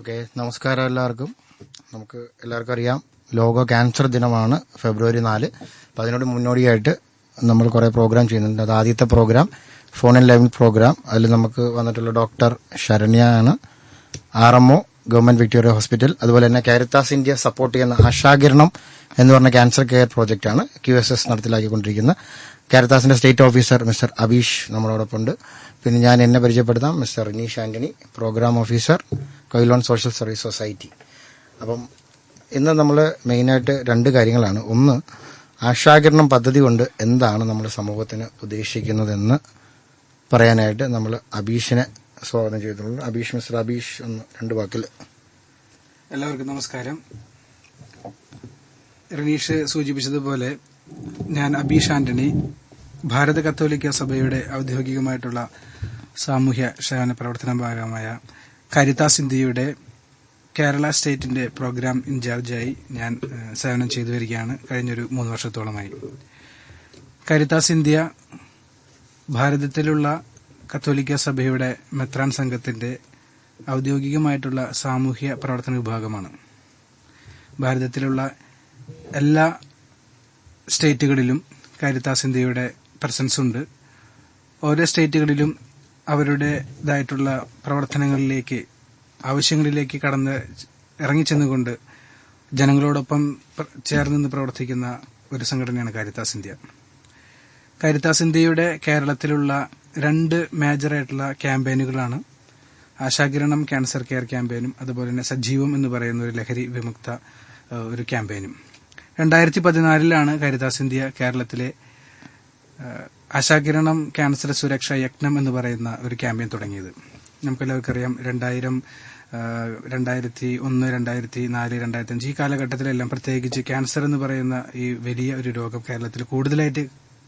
Okay, നമസ്കാരം എല്ലാവർക്കും. നമുക്ക് എല്ലാവർക്കും അറിയാം, ലോക ക്യാൻസർ ദിനമാണ് ഫെബ്രുവരി 4. അപ്പം അതിനോട് മുന്നോടിയായിട്ട് നമ്മൾ കുറേ പ്രോഗ്രാം ചെയ്യുന്നുണ്ട്. അത് ആദ്യത്തെ programme phone and live programme. അതിൽ നമുക്ക് വന്നിട്ടുള്ള ഡോക്ടർ ശരണ്യ ആണ്, RMO ഗവൺമെന്റ് വിക്ടോറിയ ഹോസ്പിറ്റൽ. അതുപോലെ തന്നെ കാരിത്താസ് ഇന്ത്യ സപ്പോർട്ട് ചെയ്യുന്ന ആശാകിരണം എന്ന് പറഞ്ഞ ക്യാൻസർ കെയർ പ്രോജക്റ്റാണ് QSS നടപ്പിലാക്കിക്കൊണ്ടിരിക്കുന്നത്. കാരിത്താസിന്റെ സ്റ്റേറ്റ് ഓഫീസർ മിസ്റ്റർ അബീഷ് നമ്മളോടൊപ്പം ഉണ്ട്. പിന്നെ ഞാൻ എന്നെ പരിചയപ്പെടുത്താം, mister Rineesh Antony, program officer Quilon social service society. അപ്പം ഇന്ന് നമ്മൾ മെയിനായിട്ട് രണ്ട് കാര്യങ്ങളാണ്. ഒന്ന്, ആശാകിരണം പദ്ധതി കൊണ്ട് എന്താണ് നമ്മുടെ സമൂഹത്തിന് ഉദ്ദേശിക്കുന്നതെന്ന് പറയാനായിട്ട് നമ്മൾ അബീഷിനെ സ്വാഗതം ചെയ്തിട്ടുള്ളൂ. അബീഷ്, മിസ്റ്റർ അബീഷ് ഒന്ന് രണ്ട് വാക്കിൽ. എല്ലാവർക്കും നമസ്കാരം. റിനീഷ് സൂചിപ്പിച്ചതുപോലെ ഞാൻ അബീഷ് ആന്റണി, ഭാരത കത്തോലിക്ക സഭയുടെ ഔദ്യോഗികമായിട്ടുള്ള സാമൂഹ്യ സേവന പ്രവർത്തന ഭാഗമായ കാരിത്താസ് ഇന്ത്യയുടെ കേരള സ്റ്റേറ്റിന്റെ പ്രോഗ്രാം ഇൻചാർജായി ഞാൻ സേവനം ചെയ്തു വരികയാണ് കഴിഞ്ഞൊരു 3 വർഷത്തോളമായി. കാരിത്താസ് ഇന്ത്യ ഭാരതത്തിലുള്ള കത്തോലിക്ക സഭയുടെ മെത്രാൻ സംഘത്തിന്റെ ഔദ്യോഗികമായിട്ടുള്ള സാമൂഹ്യ പ്രവർത്തന വിഭാഗമാണ്. ഭാരതത്തിലുള്ള എല്ലാ സ്റ്റേറ്റുകളിലും കാരിത്താസ് ഇന്ത്യയുടെ പ്രസൻസ് ഉണ്ട്. ഓരോ സ്റ്റേറ്റുകളിലും അവരുടേതായിട്ടുള്ള പ്രവർത്തനങ്ങളിലേക്ക്, ആവശ്യങ്ങളിലേക്ക് ഇറങ്ങിച്ചെന്നുകൊണ്ട് ജനങ്ങളോടൊപ്പം ചേർന്ന് നിന്ന് പ്രവർത്തിക്കുന്ന ഒരു സംഘടനയാണ് കാരിത്താസ് ഇന്ത്യ. കാരിത്താസ് ഇന്ത്യയുടെ കേരളത്തിലുള്ള 2 മേജറായിട്ടുള്ള ക്യാമ്പയിനുകളാണ് ആശാകിരണം ക്യാൻസർ കെയർ ക്യാമ്പയിനും അതുപോലെ തന്നെ സജീവം എന്ന് പറയുന്ന ഒരു ലഹരി വിമുക്ത ഒരു ക്യാമ്പയിനും. 2014 കാരിത്താസ് ഇന്ത്യ കേരളത്തിലെ ആശാകിരണം ക്യാൻസർ സുരക്ഷാ യജ്ഞം എന്ന് പറയുന്ന ഒരു ക്യാമ്പയിൻ തുടങ്ങിയത്. നമുക്കെല്ലാവർക്കും അറിയാം, 2001, 2004, 2005 ഈ കാലഘട്ടത്തിലെല്ലാം പ്രത്യേകിച്ച് ക്യാൻസർ എന്ന് പറയുന്ന ഈ വലിയ ഒരു രോഗം കേരളത്തിൽ കൂടുതലായിട്ട്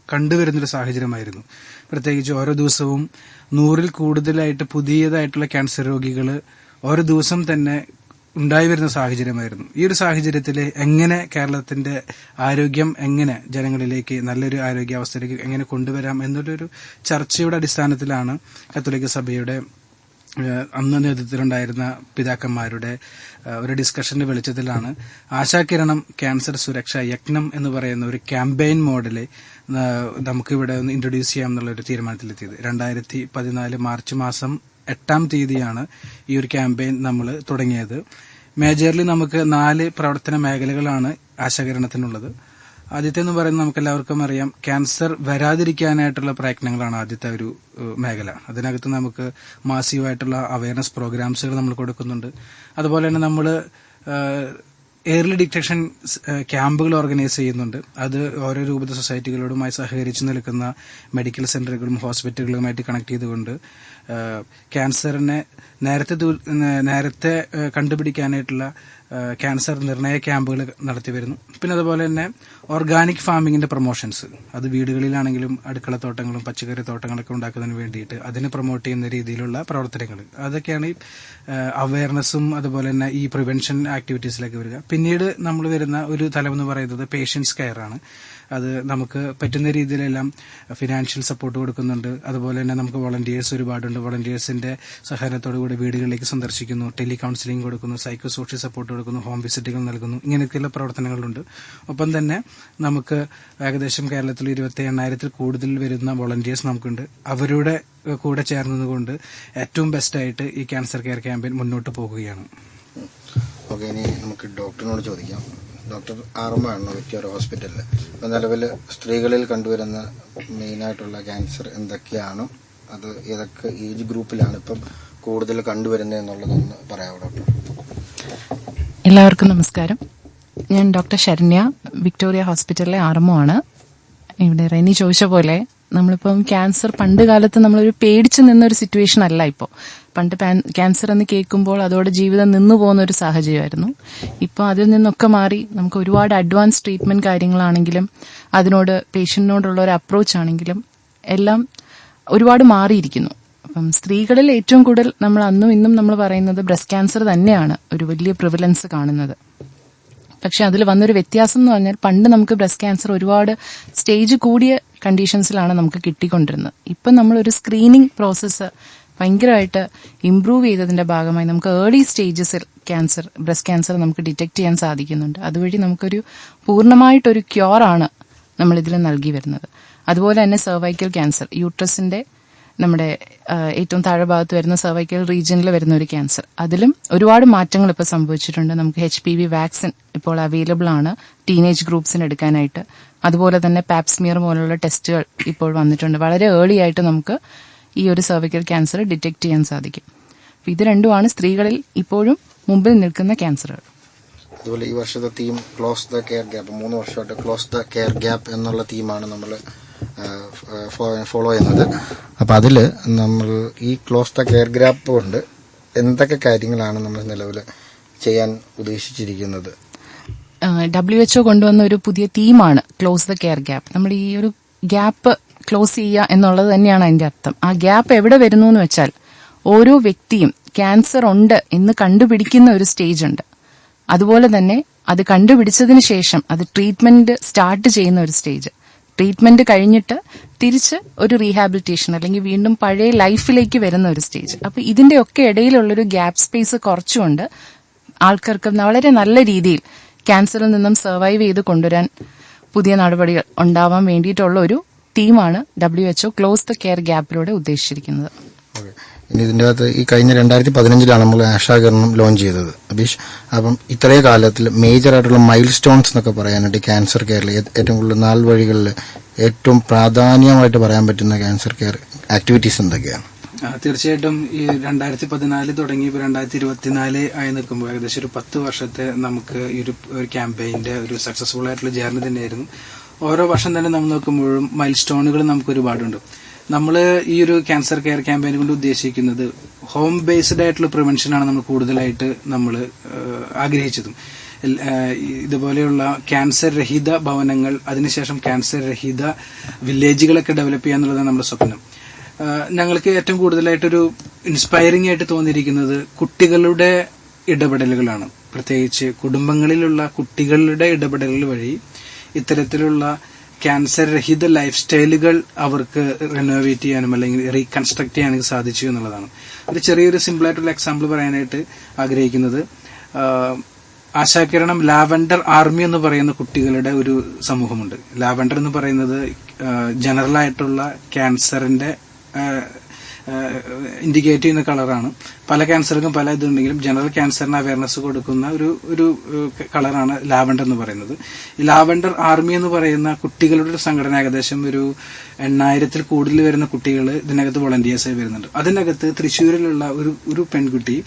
കണ്ടുവരുന്നൊരു സാഹചര്യമായിരുന്നു. പ്രത്യേകിച്ച് ഓരോ ദിവസവും 100-ൽ കൂടുതലായിട്ട് പുതിയതായിട്ടുള്ള ക്യാൻസർ രോഗികൾ ഓരോ ദിവസം തന്നെ ഉണ്ടായി വരുന്ന സാഹചര്യമായിരുന്നു. ഈ ഒരു സാഹചര്യത്തിൽ എങ്ങനെ കേരളത്തിന്റെ ആരോഗ്യം എങ്ങനെ ജനങ്ങളിലേക്ക് നല്ലൊരു ആരോഗ്യാവസ്ഥയിലേക്ക് എങ്ങനെ കൊണ്ടുവരാം എന്നുള്ളൊരു ചർച്ചയുടെ അടിസ്ഥാനത്തിലാണ് കത്തോലിക്ക സഭയുടെ അന്ന് നേതൃത്വത്തിലുണ്ടായിരുന്ന പിതാക്കന്മാരുടെ ഒരു ഡിസ്കഷന്റെ വെളിച്ചത്തിലാണ് ആശാകിരണം ക്യാൻസർ സുരക്ഷാ യജ്ഞം എന്ന് പറയുന്ന ഒരു ക്യാമ്പയിൻ മോഡല് നമുക്കിവിടെ ഒന്ന് ഇൻട്രൊഡ്യൂസ് ചെയ്യാം എന്നുള്ളൊരു തീരുമാനത്തിലെത്തിയത്. 2014 മാർച്ച് മാസം 8-ാം തീയതിയാണ് ഈ ഒരു ക്യാമ്പയിൻ നമ്മൾ തുടങ്ങിയത്. മേജർലി നമുക്ക് 4 പ്രവർത്തന മേഖലകളാണ് ആശാകിരണത്തിനുള്ളത്. ആദ്യത്തെ എന്ന് പറയുന്നത് നമുക്ക് എല്ലാവർക്കും അറിയാം, ക്യാൻസർ വരാതിരിക്കാനായിട്ടുള്ള പ്രയത്നങ്ങളാണ് ആദ്യത്തെ ഒരു മേഖല. അതിനകത്ത് നമുക്ക് മാസീവായിട്ടുള്ള അവയർനെസ് പ്രോഗ്രാംസുകൾ നമ്മൾ കൊടുക്കുന്നുണ്ട്. അതുപോലെ തന്നെ നമ്മൾ ഏർലി ഡിറ്റക്ഷൻ ക്യാമ്പുകൾ ഓർഗനൈസ് ചെയ്യുന്നുണ്ട്. അത് ഓരോ രൂപത സൊസൈറ്റികളോടുമായി സഹകരിച്ച് നിൽക്കുന്ന മെഡിക്കൽ സെന്ററുകളും ഹോസ്പിറ്റലുകളുമായിട്ട് കണക്ട് ചെയ്തുകൊണ്ട് ക്യാൻസറിനെ നേരത്തെ കണ്ടുപിടിക്കാനായിട്ടുള്ള ക്യാൻസർ നിർണയ ക്യാമ്പുകൾ നടത്തി വരുന്നു. പിന്നെ അതുപോലെ തന്നെ ഓർഗാനിക് ഫാമിങ്ങിന്റെ പ്രൊമോഷൻസ്, അത് വീടുകളിലാണെങ്കിലും അടുക്കളത്തോട്ടങ്ങളും പച്ചക്കറി തോട്ടങ്ങളൊക്കെ ഉണ്ടാക്കുന്നതിന് വേണ്ടിയിട്ട് അതിനെ പ്രൊമോട്ട് ചെയ്യുന്ന രീതിയിലുള്ള പ്രവർത്തനങ്ങൾ, അതൊക്കെയാണ് ഈ അവയർനെസ്സും അതുപോലെ തന്നെ ഈ പ്രിവെൻഷൻ ആക്ടിവിറ്റീസിലേക്ക് വരിക. പിന്നീട് നമ്മൾ വരുന്ന ഒരു തലം എന്ന് പറയുന്നത് പേഷ്യൻസ് കെയർ ആണ്. അത് നമുക്ക് പറ്റുന്ന രീതിയിലെല്ലാം ഫിനാൻഷ്യൽ സപ്പോർട്ട് കൊടുക്കുന്നുണ്ട്. അതുപോലെ തന്നെ നമുക്ക് വോളണ്ടിയേഴ്സ് ഒരുപാടുണ്ട്. വോളണ്ടിയേഴ്സിന്റെ സഹകരണത്തോടു കൂടി വീടുകളിലേക്ക് സന്ദർശിക്കുന്നു, ടെലി കൌൺസിലിംഗ് കൊടുക്കുന്നു, സൈക്കോ സോഷ്യൽ സപ്പോർട്ട് കൊടുക്കുന്നു, ഹോം വിസിറ്റുകൾ നൽകുന്നു. ഇങ്ങനെയൊക്കെയുള്ള പ്രവർത്തനങ്ങളുണ്ട്. ഒപ്പം തന്നെ നമുക്ക് ഏകദേശം കേരളത്തിൽ 28,000-ൽ കൂടുതൽ വരുന്ന വോളണ്ടിയേഴ്സ് നമുക്കുണ്ട്. അവരുടെ കൂടെ ചേർന്നതുകൊണ്ട് ഏറ്റവും ബെസ്റ്റായിട്ട് ഈ ക്യാൻസർ കെയർ ക്യാമ്പയിൻ മുന്നോട്ട് പോകുകയാണ്. ഓക്കെ, ഇനി നമുക്ക് ഡോക്ടറിനോട് ചോദിക്കാം. ഡോക്ടർ RMO ആണ് വിക്ടോറിയ ഹോസ്പിറ്റലിൽ. ഇപ്പം നിലവിൽ സ്ത്രീകളിൽ കണ്ടുവരുന്ന മെയിനായിട്ടുള്ള ക്യാൻസർ എന്തൊക്കെയാണ്, അത് ഏതൊക്കെ ഏജ് ഗ്രൂപ്പിലാണ് ഇപ്പം കൂടുതൽ കണ്ടുവരുന്നത് എന്നുള്ളതൊന്ന് പറയാമോ ഡോക്ടർ? എല്ലാവർക്കും നമസ്കാരം. ഞാൻ ഡോക്ടർ ശരണ്യ, വിക്ടോറിയ ഹോസ്പിറ്റലിലെ RMO ആണ്. ഇവിടെ റെനി ചോദിച്ച പോലെ നമ്മളിപ്പം ക്യാൻസർ പണ്ട് കാലത്ത് നമ്മളൊരു പേടിച്ച് നിന്നൊരു സിറ്റുവേഷൻ അല്ല ഇപ്പോൾ. പണ്ട് ക്യാൻസർ എന്ന് കേൾക്കുമ്പോൾ അതോടെ ജീവിതം നിന്നു പോകുന്ന ഒരു സാഹചര്യമായിരുന്നു. ഇപ്പോൾ അതിൽ നിന്നൊക്കെ മാറി നമുക്ക് ഒരുപാട് അഡ്വാൻസ് ട്രീറ്റ്മെന്റ് കാര്യങ്ങളാണെങ്കിലും അതിനോട് പേഷ്യന്റിനോടുള്ള ഒരു അപ്രോച്ച് ആണെങ്കിലും എല്ലാം ഒരുപാട് മാറിയിരിക്കുന്നു. അപ്പം സ്ത്രീകളിൽ ഏറ്റവും കൂടുതൽ നമ്മൾ അന്നും ഇന്നും നമ്മൾ പറയുന്നത് ബ്രസ്റ്റ് ക്യാൻസർ തന്നെയാണ് ഒരു വലിയ പ്രിവലൻസ് കാണുന്നത്. പക്ഷെ അതിൽ വന്നൊരു വ്യത്യാസം എന്ന് പറഞ്ഞാൽ പണ്ട് നമുക്ക് ബ്രസ്റ്റ് ക്യാൻസർ ഒരുപാട് സ്റ്റേജ് കൂടിയ കണ്ടീഷൻസിലാണ് നമുക്ക് കിട്ടിക്കൊണ്ടിരുന്നത്. ഇപ്പം നമ്മളൊരു സ്ക്രീനിങ് പ്രോസസ്സ് ഭയങ്കരമായിട്ട് ഇംപ്രൂവ് ചെയ്തതിന്റെ ഭാഗമായി നമുക്ക് ഏർലി സ്റ്റേജസിൽ ബ്രസ്റ്റ് ക്യാൻസർ നമുക്ക് ഡിറ്റക്ട് ചെയ്യാൻ സാധിക്കുന്നുണ്ട്. അതുവഴി നമുക്കൊരു പൂർണ്ണമായിട്ടൊരു ക്യൂറാണ് നമ്മളിതിൽ നൽകി വരുന്നത്. അതുപോലെ തന്നെ സെർവൈക്കൽ ക്യാൻസർ, യൂട്രസിന്റെ നമ്മുടെ ഏറ്റവും താഴെ ഭാഗത്ത് വരുന്ന സെർവൈക്കൽ റീജിയനിൽ വരുന്ന ഒരു ക്യാൻസർ, അതിലും ഒരുപാട് മാറ്റങ്ങൾ ഇപ്പോൾ സംഭവിച്ചിട്ടുണ്ട്. നമുക്ക് HPV വാക്സിൻ ഇപ്പോൾ അവൈലബിൾ ആണ് ടീനേജ് ഗ്രൂപ്പ്സിന് എടുക്കാനായിട്ട്. അതുപോലെ തന്നെ പാപ്സ്മിയർ പോലുള്ള ടെസ്റ്റുകൾ ഇപ്പോൾ വന്നിട്ടുണ്ട്. വളരെ ഏർലി ആയിട്ട് നമുക്ക് ഈ ഒരു സെർവിക്കൽ ക്യാൻസർ ഡിറ്റക്ട് ചെയ്യാൻ സാധിക്കും. ഇത് രണ്ടുമാണ് സ്ത്രീകളിൽ ഇപ്പോഴും മുമ്പിൽ നിൽക്കുന്ന ക്യാൻസറുകൾ. അതുപോലെ ഈ വർഷത്തെ theme close the care gap, 3 വർഷമായിട്ട് ക്ലോസ് ദ കെയർ ഗ്യാപ്പ് എന്നുള്ള തീമാണ് നമ്മൾ ഫോളോ ചെയ്യുന്നത്. അപ്പം അതിൽ നമ്മൾ ഈ ക്ലോസ് ദ കെയർ ഗ്യാപ്പ് കൊണ്ട് എന്തൊക്കെ കാര്യങ്ങളാണ് നമ്മൾ നിലവിൽ ചെയ്യാൻ ഉദ്ദേശിച്ചിരിക്കുന്നത്? WHO കൊണ്ടുവന്ന ഒരു പുതിയ തീമാണ് ക്ലോസ് ദ കെയർ ഗ്യാപ്പ്. നമ്മൾ ഈ ഒരു ഗ്യാപ്പ് ക്ലോസ് ചെയ്യുക എന്നുള്ളത് തന്നെയാണ് അതിന്റെ അർത്ഥം. ആ ഗ്യാപ്പ് എവിടെ വരുന്നു എന്ന് വെച്ചാൽ, ഓരോ വ്യക്തിയും ക്യാൻസർ ഉണ്ട് എന്ന് കണ്ടുപിടിക്കുന്ന ഒരു സ്റ്റേജ് ഉണ്ട്. അതുപോലെ തന്നെ അത് കണ്ടുപിടിച്ചതിന് ശേഷം അത് ട്രീറ്റ്മെന്റ് സ്റ്റാർട്ട് ചെയ്യുന്ന ഒരു സ്റ്റേജ്, ട്രീറ്റ്മെന്റ് കഴിഞ്ഞിട്ട് തിരിച്ച് ഒരു റീഹാബിലിറ്റേഷൻ അല്ലെങ്കിൽ വീണ്ടും പഴയ ലൈഫിലേക്ക് വരുന്ന ഒരു സ്റ്റേജ്. അപ്പൊ ഇതിന്റെയൊക്കെ ഇടയിലുള്ളൊരു ഗ്യാപ്പ് സ്പേസ് കുറച്ചുകൊണ്ട് ആൾക്കാർക്ക് വളരെ നല്ല രീതിയിൽ ക്യാൻസറിൽ നിന്നും സർവൈവ് ചെയ്ത് കൊണ്ടുവരാൻ പുതിയ നടപടികൾ ഉണ്ടാവാൻ വേണ്ടിയിട്ടുള്ള ഒരു തീമാണ് WHO ക്ലോസ് ദ കെയർ ഗ്യാപ്പിലൂടെ ഉദ്ദേശിച്ചിരിക്കുന്നത്. ഇനി ഇതിൻ്റെ അകത്ത് ഈ കഴിഞ്ഞ 2015 നമ്മൾ ആശാകിരണം ലോഞ്ച് ചെയ്തത് അബീഷ്. അപ്പം ഇത്രയും കാലത്തിൽ മേജറായിട്ടുള്ള മൈൽ സ്റ്റോൺസ് എന്നൊക്കെ പറയാനായിട്ട് ക്യാൻസർ കെയറിൽ ഏറ്റവും കൂടുതൽ നാൾ വഴികളിൽ ഏറ്റവും പ്രാധാന്യമായിട്ട് പറയാൻ പറ്റുന്ന ക്യാൻസർ കെയർ ആക്ടിവിറ്റീസ് എന്തൊക്കെയാണ്? തീർച്ചയായിട്ടും ഈ 2014 തുടങ്ങി 2024 ആയി നിൽക്കുമ്പോൾ ഏകദേശം ഒരു 10 വർഷത്തെ നമുക്ക് ഈ ഒരു ക്യാമ്പയിന്റെ ഒരു സക്സസ്ഫുൾ ആയിട്ടുള്ള ജേർണി തന്നെയായിരുന്നു. ഓരോ വർഷം തന്നെ നമ്മൾ നോക്കുമ്പോഴും മൈൽ സ്റ്റോണുകൾ നമുക്ക് ഒരുപാടുണ്ട്. നമ്മൾ ഈ ഒരു ക്യാൻസർ കെയർ ക്യാമ്പയിൻ കൊണ്ട് ഉദ്ദേശിക്കുന്നത് ഹോം ബേസ്ഡ് ആയിട്ടുള്ള പ്രിവെൻഷനാണ് നമ്മൾ കൂടുതലായിട്ട് നമ്മൾ ആഗ്രഹിച്ചതും. ഇതുപോലെയുള്ള ക്യാൻസർ രഹിത ഭവനങ്ങൾ, അതിനുശേഷം ക്യാൻസർ രഹിത വില്ലേജുകളൊക്കെ ഡെവലപ്പ് ചെയ്യുക എന്നുള്ളതാണ് നമ്മുടെ സ്വപ്നം. ഞങ്ങൾക്ക് ഏറ്റവും കൂടുതലായിട്ടൊരു ഇൻസ്പയറിംഗ് ആയിട്ട് തോന്നിയിരിക്കുന്നത് കുട്ടികളുടെ ഇടപെടലുകളാണ്. പ്രത്യേകിച്ച് കുടുംബങ്ങളിലുള്ള കുട്ടികളുടെ ഇടപെടലുകൾ വഴി ഇത്തരത്തിലുള്ള ക്യാൻസർ രഹിത ലൈഫ് സ്റ്റൈലുകൾ അവർക്ക് റിനോവേറ്റ് ചെയ്യാനും അല്ലെങ്കിൽ റീകൺസ്ട്രക്ട് ചെയ്യാനും സാധിച്ചു എന്നുള്ളതാണ്. ഒരു ചെറിയൊരു സിമ്പിളായിട്ടുള്ള എക്സാമ്പിൾ പറയാനായിട്ട് ആഗ്രഹിക്കുന്നത്, ആശാകിരണം ലാവൻഡർ ആർമി എന്ന് പറയുന്ന കുട്ടികളുടെ ഒരു സമൂഹമുണ്ട്. ലാവൻഡർ എന്ന് പറയുന്നത് ജനറൽ ആയിട്ടുള്ള ക്യാൻസറിന്റെ ഇൻഡിക്കേറ്റ് ചെയ്യുന്ന കളറാണ്. പല ക്യാൻസർക്കും പല ഇതുണ്ടെങ്കിലും ജനറൽ ക്യാൻസറിന് അവയർനെസ് കൊടുക്കുന്ന ഒരു കളറാണ് ലാവൻഡർ എന്ന് പറയുന്നത്. ഈ ലാവൻഡർ ആർമി എന്ന് പറയുന്ന കുട്ടികളുടെ ഒരു സംഘടന ഏകദേശം ഒരു 8000-ൽ കൂടുതൽ വരുന്ന കുട്ടികൾ ഇതിനകത്ത് വോളണ്ടിയേഴ്സായി വരുന്നുണ്ട്. അതിനകത്ത് തൃശ്ശൂരിലുള്ള ഒരു പെൺകുട്ടി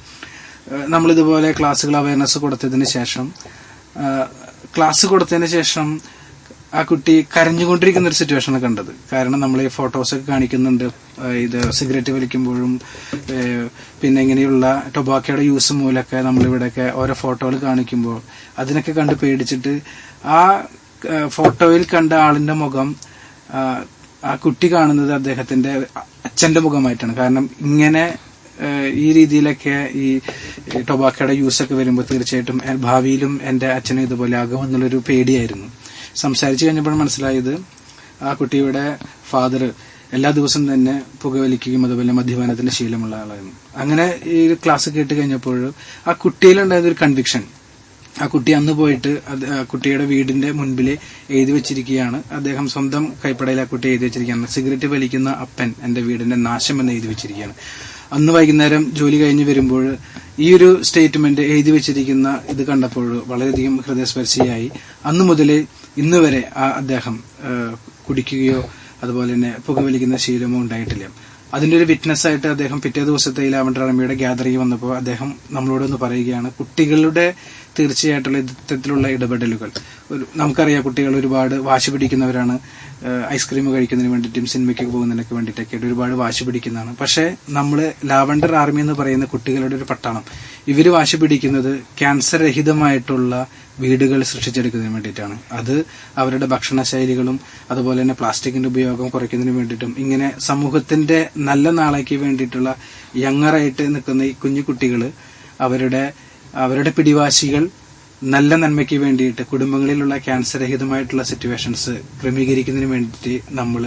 നമ്മളിതുപോലെ ക്ലാസ്സുകൾ അവയർനെസ് കൊടുത്തതിന് ശേഷം ആ കുട്ടി കരഞ്ഞുകൊണ്ടിരിക്കുന്ന ഒരു സിറ്റുവേഷനാണ് കണ്ടത്. കാരണം നമ്മൾ ഈ ഫോട്ടോസൊക്കെ കാണിക്കുന്നുണ്ട്, ഇത് സിഗരറ്റ് വലിക്കുമ്പോഴും പിന്നെ ഇങ്ങനെയുള്ള ടൊബാക്കോയുടെ യൂസ് മൂലമൊക്കെ നമ്മളിവിടെയൊക്കെ ഓരോ ഫോട്ടോകൾ കാണിക്കുമ്പോൾ അതിനൊക്കെ കണ്ട് പേടിച്ചിട്ട് ആ ഫോട്ടോയിൽ കണ്ട ആളിന്റെ മുഖം ആ കുട്ടി കാണുന്നത് അദ്ദേഹത്തിന്റെ അച്ഛന്റെ മുഖമായിട്ടാണ്. കാരണം ഇങ്ങനെ ഈ രീതിയിലൊക്കെ ഈ ടൊബാക്കോയുടെ യൂസൊക്കെ വരുമ്പോൾ തീർച്ചയായിട്ടും ഭാവിയിലും എന്റെ അച്ഛനും ഇതുപോലെ ആകും എന്നുള്ളൊരു പേടിയായിരുന്നു. സംസാരിച്ചു കഴിഞ്ഞപ്പോഴും മനസ്സിലായത് ആ കുട്ടിയുടെ ഫാദർ എല്ലാ ദിവസവും തന്നെ പുകവലിക്കുകയും അതുപോലെ മദ്യപാനത്തിന്റെ ശീലമുള്ള ആളായിരുന്നു. അങ്ങനെ ഈ ക്ലാസ് കേട്ട് കഴിഞ്ഞപ്പോൾ ആ കുട്ടിയിലുണ്ടായത് ഒരു കൺവിക്ഷൻ. ആ കുട്ടി അന്ന് പോയിട്ട് കുട്ടിയുടെ വീടിന്റെ മുൻപിൽ എഴുതി വെച്ചിരിക്കുകയാണ്, അദ്ദേഹം സ്വന്തം കൈപ്പടയിൽ ആ കുട്ടി എഴുതി വെച്ചിരിക്കുകയാണ്, സിഗരറ്റ് വലിക്കുന്ന അപ്പൻ എന്റെ വീടിന്റെ നാശം എന്ന് എഴുതി വെച്ചിരിക്കുകയാണ്. അന്ന് വൈകുന്നേരം ജോലി കഴിഞ്ഞ് വരുമ്പോൾ ഈ ഒരു സ്റ്റേറ്റ്മെന്റ് എഴുതി വെച്ചിരിക്കുന്ന ഇത് കണ്ടപ്പോൾ വളരെയധികം ഹൃദയസ്പർശിയായി. അന്നു മുതൽ ഇന്ന് വരെ അദ്ദേഹം കുടിക്കുകയോ അതുപോലെ തന്നെ പുകവലിക്കുന്ന ശീലമോ ഉണ്ടായിട്ടില്ല. അതിന്റെ ഒരു വിറ്റ്നസ് ആയിട്ട് അദ്ദേഹം പിറ്റേ ദിവസത്തെ ലാവൻഡർ ആർമിയുടെ ഗ്യാതറിംഗ് വന്നപ്പോൾ അദ്ദേഹം നമ്മളോടൊന്ന് പറയുകയാണ്, കുട്ടികളുടെ തീർച്ചയായിട്ടുള്ള ഇത്തരത്തിലുള്ള ഇടപെടലുകൾ. നമുക്കറിയാം കുട്ടികൾ ഒരുപാട് വാശി പിടിക്കുന്നവരാണ്. ഐസ്ക്രീം കഴിക്കുന്നതിന് വേണ്ടിയിട്ടും സിനിമയ്ക്ക് പോകുന്നതിനൊക്കെ വേണ്ടിയിട്ടൊക്കെ ഒരുപാട് വാശി പിടിക്കുന്നതാണ്. പക്ഷെ നമ്മള് ലാവൻഡർ ആർമി എന്ന് പറയുന്ന കുട്ടികളുടെ ഒരു പട്ടാളം, ഇവര് വാശി പിടിക്കുന്നത് ക്യാൻസർ രഹിതമായിട്ടുള്ള വീടുകൾ സൃഷ്ടിച്ചെടുക്കുന്നതിന് വേണ്ടിയിട്ടാണ്. അത് അവരുടെ ഭക്ഷണശൈലികളും അതുപോലെ തന്നെ പ്ലാസ്റ്റിക്കിന്റെ ഉപയോഗം കുറയ്ക്കുന്നതിന് വേണ്ടിയിട്ടും ഇങ്ങനെ സമൂഹത്തിന്റെ നല്ല നാളേക്ക് വേണ്ടിയിട്ടുള്ള യങ്ങറായിട്ട് നിൽക്കുന്ന ഈ കുഞ്ഞു കുട്ടികൾ അവരുടെ പിടിവാശികൾ നല്ല നന്മയ്ക്ക് വേണ്ടിയിട്ട് കുടുംബങ്ങളിലുള്ള ക്യാൻസർ രഹിതമായിട്ടുള്ള സിറ്റുവേഷൻസ് ക്രമീകരിക്കുന്നതിന് വേണ്ടിയിട്ട് നമ്മൾ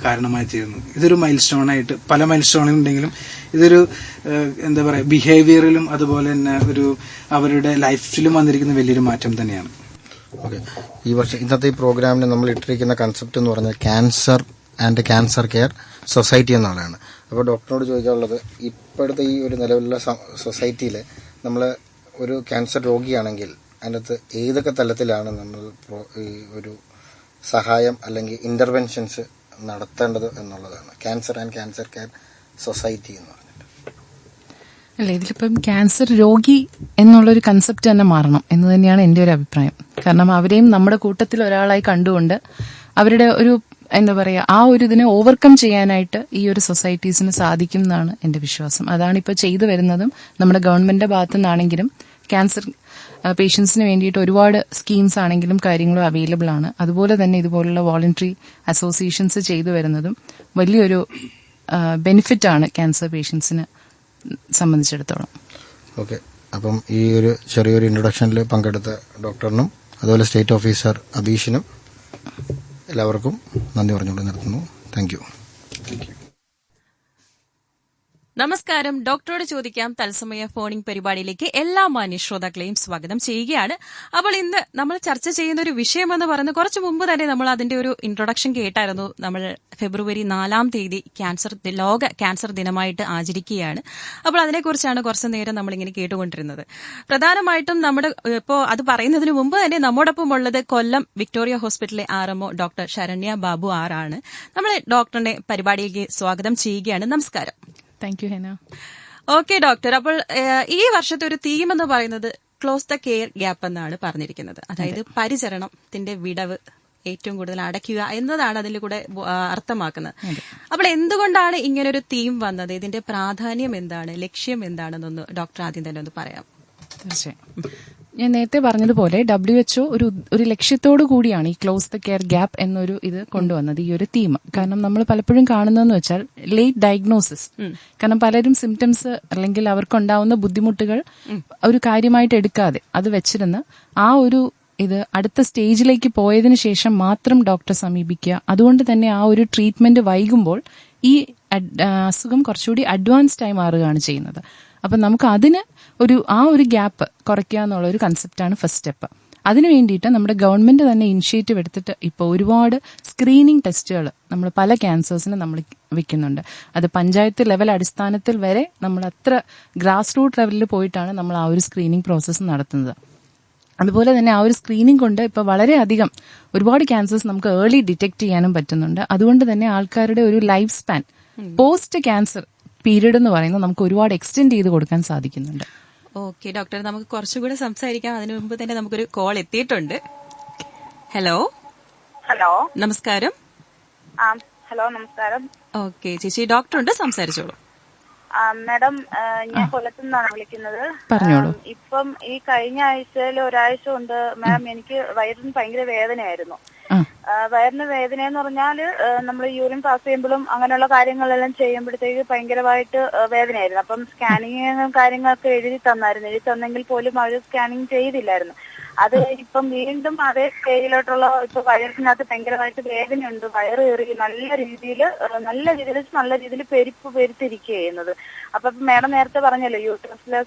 കാരണമായി തീരുന്നു. ഇതൊരു മൈൽ സ്റ്റോണായിട്ട്, പല മൈൽ സ്റ്റോണുണ്ടെങ്കിലും ഇതൊരു എന്താ പറയുക, ബിഹേവിയറിലും അതുപോലെ തന്നെ ഒരു അവരുടെ ലൈഫിലും വന്നിരിക്കുന്ന വലിയൊരു മാറ്റം തന്നെയാണ്. ഓക്കെ, ഈ വർഷം ഇന്നത്തെ ഈ പ്രോഗ്രാമിന് നമ്മൾ ഇട്ടിരിക്കുന്ന കൺസെപ്റ്റ് എന്ന് പറഞ്ഞാൽ cancer and cancer care society എന്നുള്ളതാണ്. അപ്പോൾ ഡോക്ടറോട് ചോദിക്കാനുള്ളത്, ഇപ്പോഴത്തെ ഈ ഒരു നിലവിലുള്ള സൊസൈറ്റിയിൽ നമ്മൾ ഒരു ക്യാൻസർ രോഗിയാണെങ്കിൽ അതിനകത്ത് ഏതൊക്കെ തലത്തിലാണ് നമ്മൾ ഈ ഒരു സഹായം അല്ലെങ്കിൽ ഇന്റർവെൻഷൻസ് നടത്തേണ്ടത് എന്നുള്ളതാണ് cancer and cancer care society എന്ന് പറഞ്ഞിട്ട്. അല്ല, ഇതിലിപ്പം ക്യാൻസർ രോഗി എന്നുള്ളൊരു കൺസെപ്റ്റ് തന്നെ മാറണം എന്ന് തന്നെയാണ് എൻ്റെ ഒരു അഭിപ്രായം. കാരണം അവരെയും നമ്മുടെ കൂട്ടത്തിൽ ഒരാളായി കണ്ടുകൊണ്ട് അവരുടെ ഒരു എന്താ പറയുക, ആ ഒരു ഇതിനെ ഓവർകം ചെയ്യാനായിട്ട് ഈ ഒരു സൊസൈറ്റീസിന് സാധിക്കും എന്നാണ് എൻ്റെ വിശ്വാസം. അതാണ് ഇപ്പോൾ ചെയ്തു വരുന്നതും. നമ്മുടെ ഗവൺമെന്റിന്റെ ഭാഗത്തു നിന്നാണെങ്കിലും ക്യാൻസർ പേഷ്യൻസിന് വേണ്ടിയിട്ട് ഒരുപാട് സ്കീംസ് ആണെങ്കിലും കാര്യങ്ങളും അവൈലബിൾ ആണ്. അതുപോലെ തന്നെ ഇതുപോലുള്ള വോളണ്ടറി അസോസിയേഷൻസ് ചെയ്തു വരുന്നതും വലിയൊരു ബെനിഫിറ്റ് ആണ് ക്യാൻസർ പേഷ്യൻസിന് സംബന്ധിച്ചിടത്തോളം. ഓക്കെ, അപ്പം ഈ ഒരു ചെറിയൊരു ഇൻട്രൊഡക്ഷനിൽ പങ്കെടുത്ത ഡോക്ടറിനും അതുപോലെ സ്റ്റേറ്റ് ഓഫീസർ അബീഷിനും എല്ലാവർക്കും നന്ദി പറഞ്ഞുകൊണ്ട് നിർത്തുന്നു. Thank you. നമസ്കാരം. ഡോക്ടറോട് ചോദിക്കാം തത്സമയ ഫോണിംഗ് പരിപാടിയിലേക്ക് എല്ലാ മാന്യ ശ്രോതാക്കളെയും സ്വാഗതം ചെയ്യുകയാണ്. അപ്പോൾ ഇന്ന് നമ്മൾ ചർച്ച ചെയ്യുന്ന ഒരു വിഷയമെന്ന് പറയുന്നത്, കുറച്ചു മുമ്പ് തന്നെ നമ്മൾ അതിന്റെ ഒരു ഇൻട്രൊഡക്ഷൻ കേട്ടായിരുന്നു. നമ്മൾ ഫെബ്രുവരി 4 ലോക ക്യാൻസർ ദിനമായിട്ട് ആചരിക്കുകയാണ്. അപ്പോൾ അതിനെക്കുറിച്ചാണ് കുറച്ചു നേരം നമ്മളിങ്ങനെ കേട്ടുകൊണ്ടിരുന്നത്. പ്രധാനമായിട്ടും നമ്മുടെ ഇപ്പോൾ അത് പറയുന്നതിന് മുമ്പ് തന്നെ നമ്മോടൊപ്പം ഉള്ളത് കൊല്ലം വിക്ടോറിയ ഹോസ്പിറ്റലിലെ RMO ഡോക്ടർ ശരണ്യ ബാബു ആണ്. നമ്മൾ ഡോക്ടറിന്റെ പരിപാടിയിലേക്ക് സ്വാഗതം ചെയ്യുകയാണ്. നമസ്കാരം. Thank you Hena. Okay doctor, അപ്പോൾ ഈ വർഷത്തെ ഒരു തീം എന്ന് പറയുന്നത് ക്ലോസ് ദ കെയർ ഗ്യാപ്പ് എന്നാണ് പറഞ്ഞിരിക്കുന്നത്. അതായത് പരിചരണത്തിന്റെ വിടവ് ഏറ്റവും കൂടുതൽ അടയ്ക്കുക എന്നതാണ് അതിൽ കൂടെ അർത്ഥമാക്കുന്നത്. അപ്പോൾ എന്തുകൊണ്ടാണ് ഇങ്ങനൊരു തീം വന്നത്? ഇതിന്റെ പ്രാധാന്യം എന്താണ്, ലക്ഷ്യം എന്താണെന്നൊന്ന് ഡോക്ടർ ആദ്യം തന്നെ ഒന്ന് പറയാം. തീർച്ചയായും. ഞാൻ നേരത്തെ പറഞ്ഞതുപോലെ WHO ഒരു ലക്ഷ്യത്തോടു കൂടിയാണ് ഈ ക്ലോസ് ദ കെയർ ഗ്യാപ്പ് എന്നൊരു ഇത് കൊണ്ടുവന്നത്, ഈ ഒരു തീം. കാരണം നമ്മൾ പലപ്പോഴും കാണുന്നതെന്ന് വെച്ചാൽ ലേറ്റ് ഡയഗ്നോസിസ്. കാരണം പലരും സിംറ്റംസ് അല്ലെങ്കിൽ അവർക്കുണ്ടാവുന്ന ബുദ്ധിമുട്ടുകൾ ഒരു കാര്യമായിട്ട് എടുക്കാതെ അത് വെച്ചിരുന്ന് ആ ഒരു ഇത് അടുത്ത സ്റ്റേജിലേക്ക് പോയതിനു ശേഷം മാത്രം ഡോക്ടറെ സമീപിക്കുക. അതുകൊണ്ട് തന്നെ ആ ഒരു ട്രീറ്റ്മെന്റ് വൈകുമ്പോൾ ഈ അസുഖം കുറച്ചുകൂടി അഡ്വാൻസ്ഡ് ആയി മാറുകയാണ് ചെയ്യുന്നത്. അപ്പം നമുക്ക് അതിന് ആ ഒരു ഗ്യാപ്പ് കുറയ്ക്കുക എന്നുള്ള ഒരു കൺസെപ്റ്റാണ് ഫസ്റ്റ് സ്റ്റെപ്പ്. അതിനു വേണ്ടിയിട്ട് നമ്മുടെ ഗവൺമെന്റ് തന്നെ ഇനിഷ്യേറ്റീവ് എടുത്തിട്ട് ഇപ്പോൾ ഒരുപാട് സ്ക്രീനിങ് ടെസ്റ്റുകൾ നമ്മൾ പല ക്യാൻസേഴ്സിന് നമ്മൾ വെക്കുന്നുണ്ട്. അത് പഞ്ചായത്ത് ലെവൽ അടിസ്ഥാനത്തിൽ വരെ നമ്മൾ അത്ര ഗ്രാസ് റൂട്ട് ലെവലിൽ പോയിട്ടാണ് നമ്മൾ ആ ഒരു സ്ക്രീനിങ് പ്രോസസ്സ് നടത്തുന്നത്. അതുപോലെ തന്നെ ആ ഒരു സ്ക്രീനിങ് കൊണ്ട് ഇപ്പോൾ വളരെയധികം ഒരുപാട് ക്യാൻസേഴ്സ് നമുക്ക് ഏർലി ഡിറ്റക്ട് ചെയ്യാനും പറ്റുന്നുണ്ട്. അതുകൊണ്ട് തന്നെ ആൾക്കാരുടെ ഒരു life span post cancer period എന്ന് പറയുന്നത് നമുക്ക് ഒരുപാട് എക്സ്റ്റെൻഡ് ചെയ്ത് കൊടുക്കാൻ സാധിക്കുന്നുണ്ട്. ഓക്കെ ഡോക്ടർ, നമുക്ക് കുറച്ചുകൂടെ സംസാരിക്കാം. അതിനു മുമ്പ് തന്നെ നമുക്കൊരു കോൾ എത്തിയിട്ടുണ്ട്. ഹലോ. നമസ്കാരം. ഹലോ, നമസ്കാരം. ഓക്കെ ചേച്ചി, ഡോക്ടറുണ്ട്, സംസാരിച്ചോളൂ. മാഡം, ഞാൻ കൊല്ലത്തു നിന്നാണ് വിളിക്കുന്നത്. പറഞ്ഞോളൂ. ഇപ്പം ഈ കഴിഞ്ഞ ആഴ്ചയിൽ ഒരാഴ്ച കൊണ്ട് മാം എനിക്ക് വയറിന് ഭയങ്കര വേദനയായിരുന്നു. വയറിന് വേദന എന്ന് പറഞ്ഞാല് നമ്മൾ യൂറിൻ പാസ് ചെയ്യുമ്പോഴും അങ്ങനെയുള്ള കാര്യങ്ങളെല്ലാം ചെയ്യുമ്പോഴത്തേക്ക് ഭയങ്കരമായിട്ട് വേദനയായിരുന്നു. അപ്പം സ്കാനിങ് കാര്യങ്ങളൊക്കെ എഴുതി തന്നെങ്കിൽ പോലും അവർ സ്കാനിങ് ചെയ്തില്ലായിരുന്നു. അത് ഇപ്പം വീണ്ടും അതേ സ്റ്റേജിലോട്ടുള്ള ഇപ്പൊ വയറിനകത്ത് ഭയങ്കരമായിട്ട് വേദനയുണ്ട്. വയറ് കയറി നല്ല രീതിയിൽ പെരുത്തിരിക്കുക ചെയ്യുന്നത്. അപ്പൊ മാഡം നേരത്തെ പറഞ്ഞല്ലോ യൂട്രസിലെ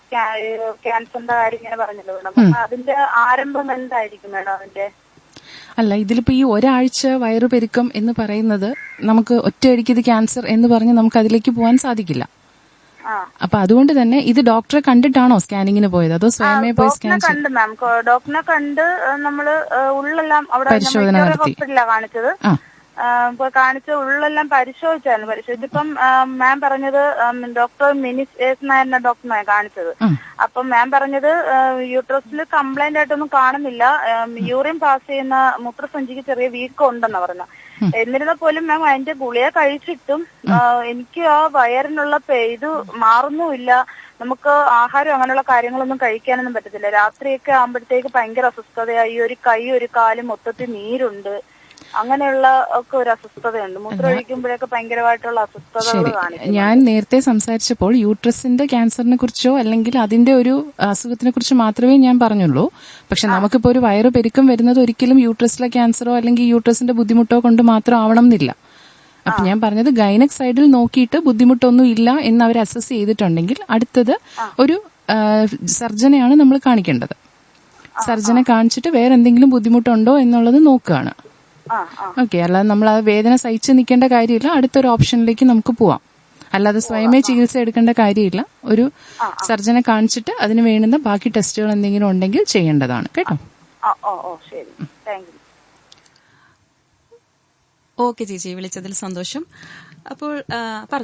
ക്യാൻസറിന്റെ കാര്യം ഇങ്ങനെ പറഞ്ഞല്ലോ മാഡം. അപ്പൊ അതിന്റെ ആരംഭം എന്തായിരിക്കും മാഡം അതിന്റെ? അല്ല, ഇതിലിപ്പോ ഈ ഒരാഴ്ച വയറുപെരുക്കം എന്ന് പറയുന്നത് നമുക്ക് ഒറ്റയടിക്ക് ഇത് ക്യാൻസർ എന്ന് പറഞ്ഞ് നമുക്ക് അതിലേക്ക് പോകാൻ സാധിക്കില്ല. അപ്പൊ അതുകൊണ്ട് തന്നെ ഇത് ഡോക്ടറെ കണ്ടിട്ടാണോ സ്കാനിങ്ങിന് പോയത്, അതോ സ്വയമേ പോയി സ്കാൻ കണ്ട് മാം? ഡോക്ടറിനെ കണ്ട് നമ്മള് ഉള്ളെല്ലാം അവിടെ ഹോസ്പിറ്റലിലാണ് കാണിച്ചത്. കാണിച്ച ഉള്ളെല്ലാം പരിശോധിച്ചിപ്പം മാം പറഞ്ഞത് ഡോക്ടർ മിനിസ് എസ് നായരുടെ ഡോക്ടറിനാണ് കാണിച്ചത്. അപ്പം മാം പറഞ്ഞത് യൂട്രസിൽ കംപ്ലൈന്റ് ആയിട്ടൊന്നും കാണുന്നില്ല, യൂറിൻ പാസ് ചെയ്യുന്ന മൂത്രസഞ്ചിക്ക് ചെറിയ വീക്കം ഉണ്ടെന്ന് പറഞ്ഞു. എന്നിരുന്നാൽ പോലും മാം അതിന്റെ ഗുളിക കഴിച്ചിട്ടും എനിക്ക് ആ വയറിനുള്ള ഇത് മാറുന്നുമില്ല. നമുക്ക് ആഹാരം അങ്ങനെയുള്ള കാര്യങ്ങളൊന്നും കഴിക്കാനൊന്നും പറ്റത്തില്ല. രാത്രിയൊക്കെ ആകുമ്പോഴത്തേക്ക് ഭയങ്കര അസ്വസ്ഥതയായി, ഒരു കൈ ഒരു കാലും മൊത്തത്തിൽ നീരുണ്ട്, അങ്ങനെയുള്ള ഒക്കെ ഒരു അസ്വസ്ഥതയുണ്ട്. മൂത്രമൊഴിക്കുമ്പോഴൊക്കെ ഭയങ്കരമായിട്ടുള്ള അസ്വസ്ഥതകൾ കാണിക്കും. ഞാൻ നേരത്തെ സംസാരിച്ചപ്പോൾ യൂട്രസിന്റെ ക്യാൻസറിനെ കുറിച്ചോ അല്ലെങ്കിൽ അതിന്റെ ഒരു അസുഖത്തിനെ കുറിച്ച് മാത്രമേ ഞാൻ പറഞ്ഞുള്ളൂ. പക്ഷെ നമുക്കിപ്പോ ഒരു വയറ് പെരുക്കം വരുന്നത് ഒരിക്കലും യൂട്രസിലെ ക്യാൻസറോ അല്ലെങ്കിൽ യൂട്രസിന്റെ ബുദ്ധിമുട്ടോ കൊണ്ട് മാത്രം ആവണം എന്നില്ല. അപ്പൊ ഞാൻ പറഞ്ഞത് ഗൈനക് സൈഡിൽ നോക്കിയിട്ട് ബുദ്ധിമുട്ടൊന്നും ഇല്ല എന്ന് അവർ അസസ് ചെയ്തിട്ടുണ്ടെങ്കിൽ അടുത്തത് ഒരു സർജനെയാണ് നമ്മൾ കാണിക്കേണ്ടത്. സർജനെ കാണിച്ചിട്ട് വേറെ എന്തെങ്കിലും ബുദ്ധിമുട്ടുണ്ടോ എന്നുള്ളത് നോക്കുകയാണ്. ഓക്കെ, അല്ലാതെ നമ്മൾ ആ വേദന സഹിച്ച് നിൽക്കേണ്ട കാര്യമില്ല. അടുത്തൊരു ഓപ്ഷനിലേക്ക് നമുക്ക് പോവാം. അല്ലാതെ സ്വയമേ ചികിത്സ എടുക്കേണ്ട കാര്യമില്ല. ഒരു സർജനെ കാണിച്ചിട്ട് അതിന് വേണ്ടുന്ന ബാക്കി ടെസ്റ്റുകൾ എന്തെങ്കിലും ഉണ്ടെങ്കിൽ ചെയ്യേണ്ടതാണ് കേട്ടോ. ഓക്കെ ചേച്ചി, വിളിച്ചതിൽ സന്തോഷം. അപ്പോൾ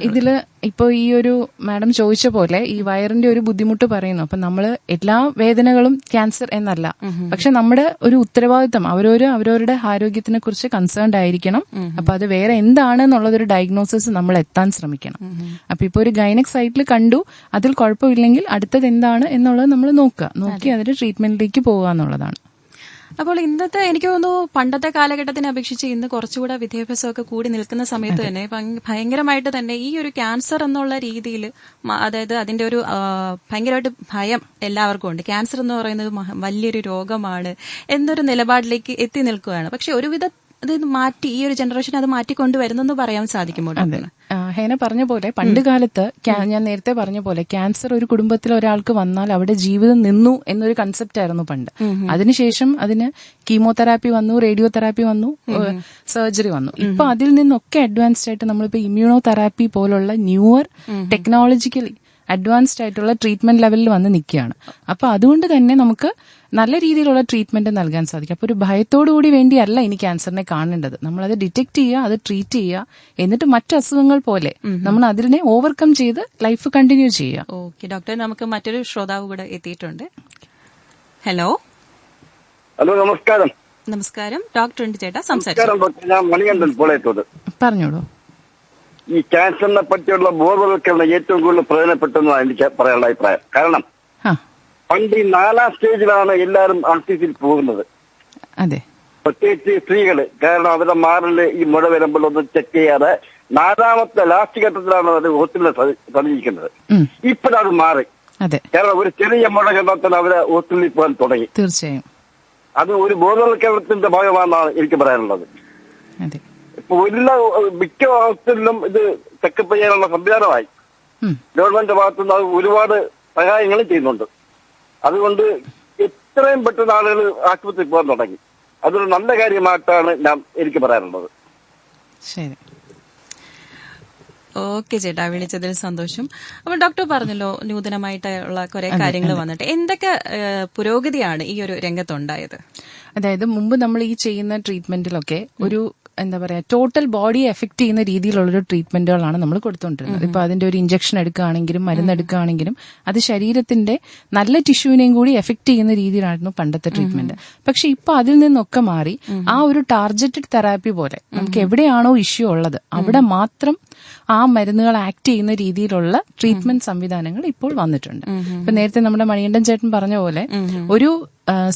ഇതില് ഇപ്പൊ ഈ ഒരു മാഡം ചോദിച്ച പോലെ ഈ വയറിന്റെ ഒരു ബുദ്ധിമുട്ട് പറയുന്നു. അപ്പൊ നമ്മള് എല്ലാ വേദനകളും ക്യാൻസർ എന്നല്ല, പക്ഷെ നമ്മുടെ ഒരു ഉത്തരവാദിത്തം അവരവരുടെ ആരോഗ്യത്തിനെ കുറിച്ച് കൺസേൺഡ് ആയിരിക്കണം. അപ്പൊ അത് വേറെ എന്താണെന്നുള്ളതൊരു ഡയഗ്നോസിസ് നമ്മൾ എത്താൻ ശ്രമിക്കണം. അപ്പൊ ഇപ്പൊ ഒരു ഗൈനക് സൈറ്റിൽ കണ്ടു, അതിൽ കുഴപ്പമില്ലെങ്കിൽ അടുത്തത് എന്താണ് എന്നുള്ളത് നമ്മൾ നോക്കി അതിന്റെ ട്രീറ്റ്മെന്റിലേക്ക് പോകുക എന്നുള്ളതാണ്. അപ്പോൾ ഇന്നത്തെ എനിക്ക് തോന്നുന്നു പണ്ടത്തെ കാലഘട്ടത്തിനെ അപേക്ഷിച്ച് ഇന്ന് കുറച്ചുകൂടെ വിദ്യാഭ്യാസമൊക്കെ കൂടി നിൽക്കുന്ന സമയത്ത് തന്നെ ഭയങ്കരമായിട്ട് തന്നെ ഈ ഒരു ക്യാൻസർ എന്നുള്ള രീതിയിൽ, അതായത് അതിന്റെ ഒരു ഭയങ്കരമായിട്ട് ഭയം എല്ലാവർക്കും ഉണ്ട്. ക്യാൻസർ എന്ന് പറയുന്നത് വലിയൊരു രോഗമാണ് എന്നൊരു നിലപാടിലേക്ക് എത്തി നിൽക്കുകയാണ്. പക്ഷെ ഒരുവിധ അത് മാറ്റി ഈ ഒരു ജനറേഷൻ അത് മാറ്റിക്കൊണ്ടുവരുന്നെന്ന് പറയാൻ സാധിക്കുമോ? ഹേന പറഞ്ഞ പോലെ പണ്ട് കാലത്ത് ഞാൻ നേരത്തെ പറഞ്ഞ പോലെ ക്യാൻസർ ഒരു കുടുംബത്തിൽ ഒരാൾക്ക് വന്നാൽ അവിടെ ജീവിതം നിന്നു എന്നൊരു കൺസെപ്റ്റ് ആയിരുന്നു പണ്ട്. അതിനുശേഷം അതിന് കീമോതെറാപ്പി വന്നു, റേഡിയോ തെറാപ്പി വന്നു, സർജറി വന്നു. ഇപ്പൊ അതിൽ നിന്നൊക്കെ അഡ്വാൻസ്ഡ് ആയിട്ട് നമ്മളിപ്പോ ഇമ്മ്യൂണോ തെറാപ്പി പോലുള്ള ന്യൂവർ ടെക്നോളജിക്കലി അഡ്വാൻസ്ഡ് ആയിട്ടുള്ള ട്രീറ്റ്മെന്റ് ലെവലിൽ വന്ന് നിൽക്കുകയാണ്. അപ്പൊ അതുകൊണ്ട് തന്നെ നമുക്ക് നല്ല രീതിയിലുള്ള ട്രീറ്റ്മെന്റ് നൽകാൻ സാധിക്കും. അപ്പൊ ഒരു ഭയത്തോടുകൂടി വേണ്ടിയല്ല ഇനി ക്യാൻസറിനെ കാണേണ്ടത്. നമ്മളത് ഡിറ്റക്ട് ചെയ്യുക, അത് ട്രീറ്റ് ചെയ്യുക, എന്നിട്ട് മറ്റു അസുഖങ്ങൾ പോലെ നമ്മൾ അതിനെ ഓവർകം ചെയ്ത് ലൈഫ് കണ്ടിന്യൂ ചെയ്യുക. ഓക്കെ ഡോക്ടർ, നമുക്ക് മറ്റൊരു ശ്രോതാവ് കൂടെ എത്തിയിട്ടുണ്ട്. ഹലോ. ഹലോ, നമസ്കാരം. നമസ്കാരം ഡോക്ടർ ഉണ്ട് ചേട്ടാ, സംസാരിച്ചു. ഞാൻ മണികണ്ഠൻ പോളയത്തോട്. പറഞ്ഞോളൂ. ഈ ക്യാൻസറിനെ പറ്റിയുള്ള ബോധവൽക്കരണം ഏറ്റവും കൂടുതൽ പ്രയോജനപ്പെട്ടെന്നാണ് എനിക്ക് പറയാനുള്ള അഭിപ്രായം. കാരണം പണ്ട് ഈ 4ാം സ്റ്റേജിലാണ് എല്ലാവരും ആർട്ടിഫിൽ പോകുന്നത്, അതെ, പ്രത്യേകിച്ച് സ്ത്രീകള്. കാരണം അവരുടെ മാറില് ഈ മുഴ വരുമ്പോഴൊന്നും ചെക്ക് ചെയ്യാതെ 4ാമത്തെ ലാസ്റ്റ് ഘട്ടത്തിലാണ് അത് ഹോസ്പിറ്റലിൽ സമീപിക്കുന്നത്. ഇപ്പോഴത് മാറി. കാരണം ഒരു ചെറിയ മുഴ കണ്ടാൽ അവരെ ഹോസ്പിറ്റലിൽ പോകാൻ തുടങ്ങി. തീർച്ചയായും അത് ഒരു ബോധവൽക്കരണത്തിന്റെ ഭാഗമാണെന്നാണ് എനിക്ക് പറയാനുള്ളത്. ഇപ്പൊ മിക്ക ഹോസ്പിറ്റലിലും ഇത് ചെക്കപ്പ് ചെയ്യാനുള്ള സംവിധാനമായി. ഗവൺമെന്റ് ഭാഗത്തുനിന്ന് അത് ഒരുപാട് സഹായങ്ങളും ചെയ്യുന്നുണ്ട്. അതുകൊണ്ട് എത്രയും പെട്ടെന്ന് ആളുകൾ ആശുപത്രിയിൽ പോകാൻ തുടങ്ങി. അതൊരു നല്ല കാര്യമായിട്ടാണ് എനിക്ക് പറയാനുള്ളത്. ശരി, ഓക്കെ ചേട്ടാ, വിളിച്ചതിൽ സന്തോഷം. അപ്പോൾ ഡോക്ടർ പറഞ്ഞല്ലോ നൂതനമായിട്ടുള്ള കുറെ കാര്യങ്ങൾ വന്നിട്ട് എന്തൊക്കെ പുരോഗതിയാണ് ഈ ഒരു രംഗത്തുണ്ടായത്? അതായത് മുമ്പ് നമ്മൾ ഈ ചെയ്യുന്ന ട്രീറ്റ്മെന്റിലൊക്കെ ഒരു എന്താ പറയാ ടോട്ടൽ ബോഡിയെ എഫക്ട് ചെയ്യുന്ന രീതിയിലുള്ളൊരു ട്രീറ്റ്മെന്റുകളാണ് നമ്മൾ കൊടുത്തുകൊണ്ടിരുന്നത്. ഇപ്പൊ അതിന്റെ ഒരു ഇഞ്ചക്ഷൻ എടുക്കുകയാണെങ്കിലും മരുന്ന് എടുക്കുകയാണെങ്കിലും അത് ശരീരത്തിന്റെ നല്ല ടിഷ്യൂവിനെയും കൂടി എഫക്ട് ചെയ്യുന്ന രീതിയിലായിരുന്നു പണ്ടത്തെ ട്രീറ്റ്മെന്റ്. പക്ഷെ ഇപ്പൊ അതിൽ നിന്നൊക്കെ മാറി ആ ഒരു ടാർഗറ്റഡ് തെറാപ്പി പോലെ നമുക്ക് എവിടെയാണോ ഇഷ്യൂ ഉള്ളത് അവിടെ മാത്രം ആ മരുന്നുകൾ ആക്ട് ചെയ്യുന്ന രീതിയിലുള്ള ട്രീറ്റ്മെന്റ് സംവിധാനങ്ങൾ ഇപ്പോൾ വന്നിട്ടുണ്ട്. ഇപ്പൊ നേരത്തെ നമ്മുടെ മണികണ്ഠൻ ചേട്ടൻ പറഞ്ഞ പോലെ ഒരു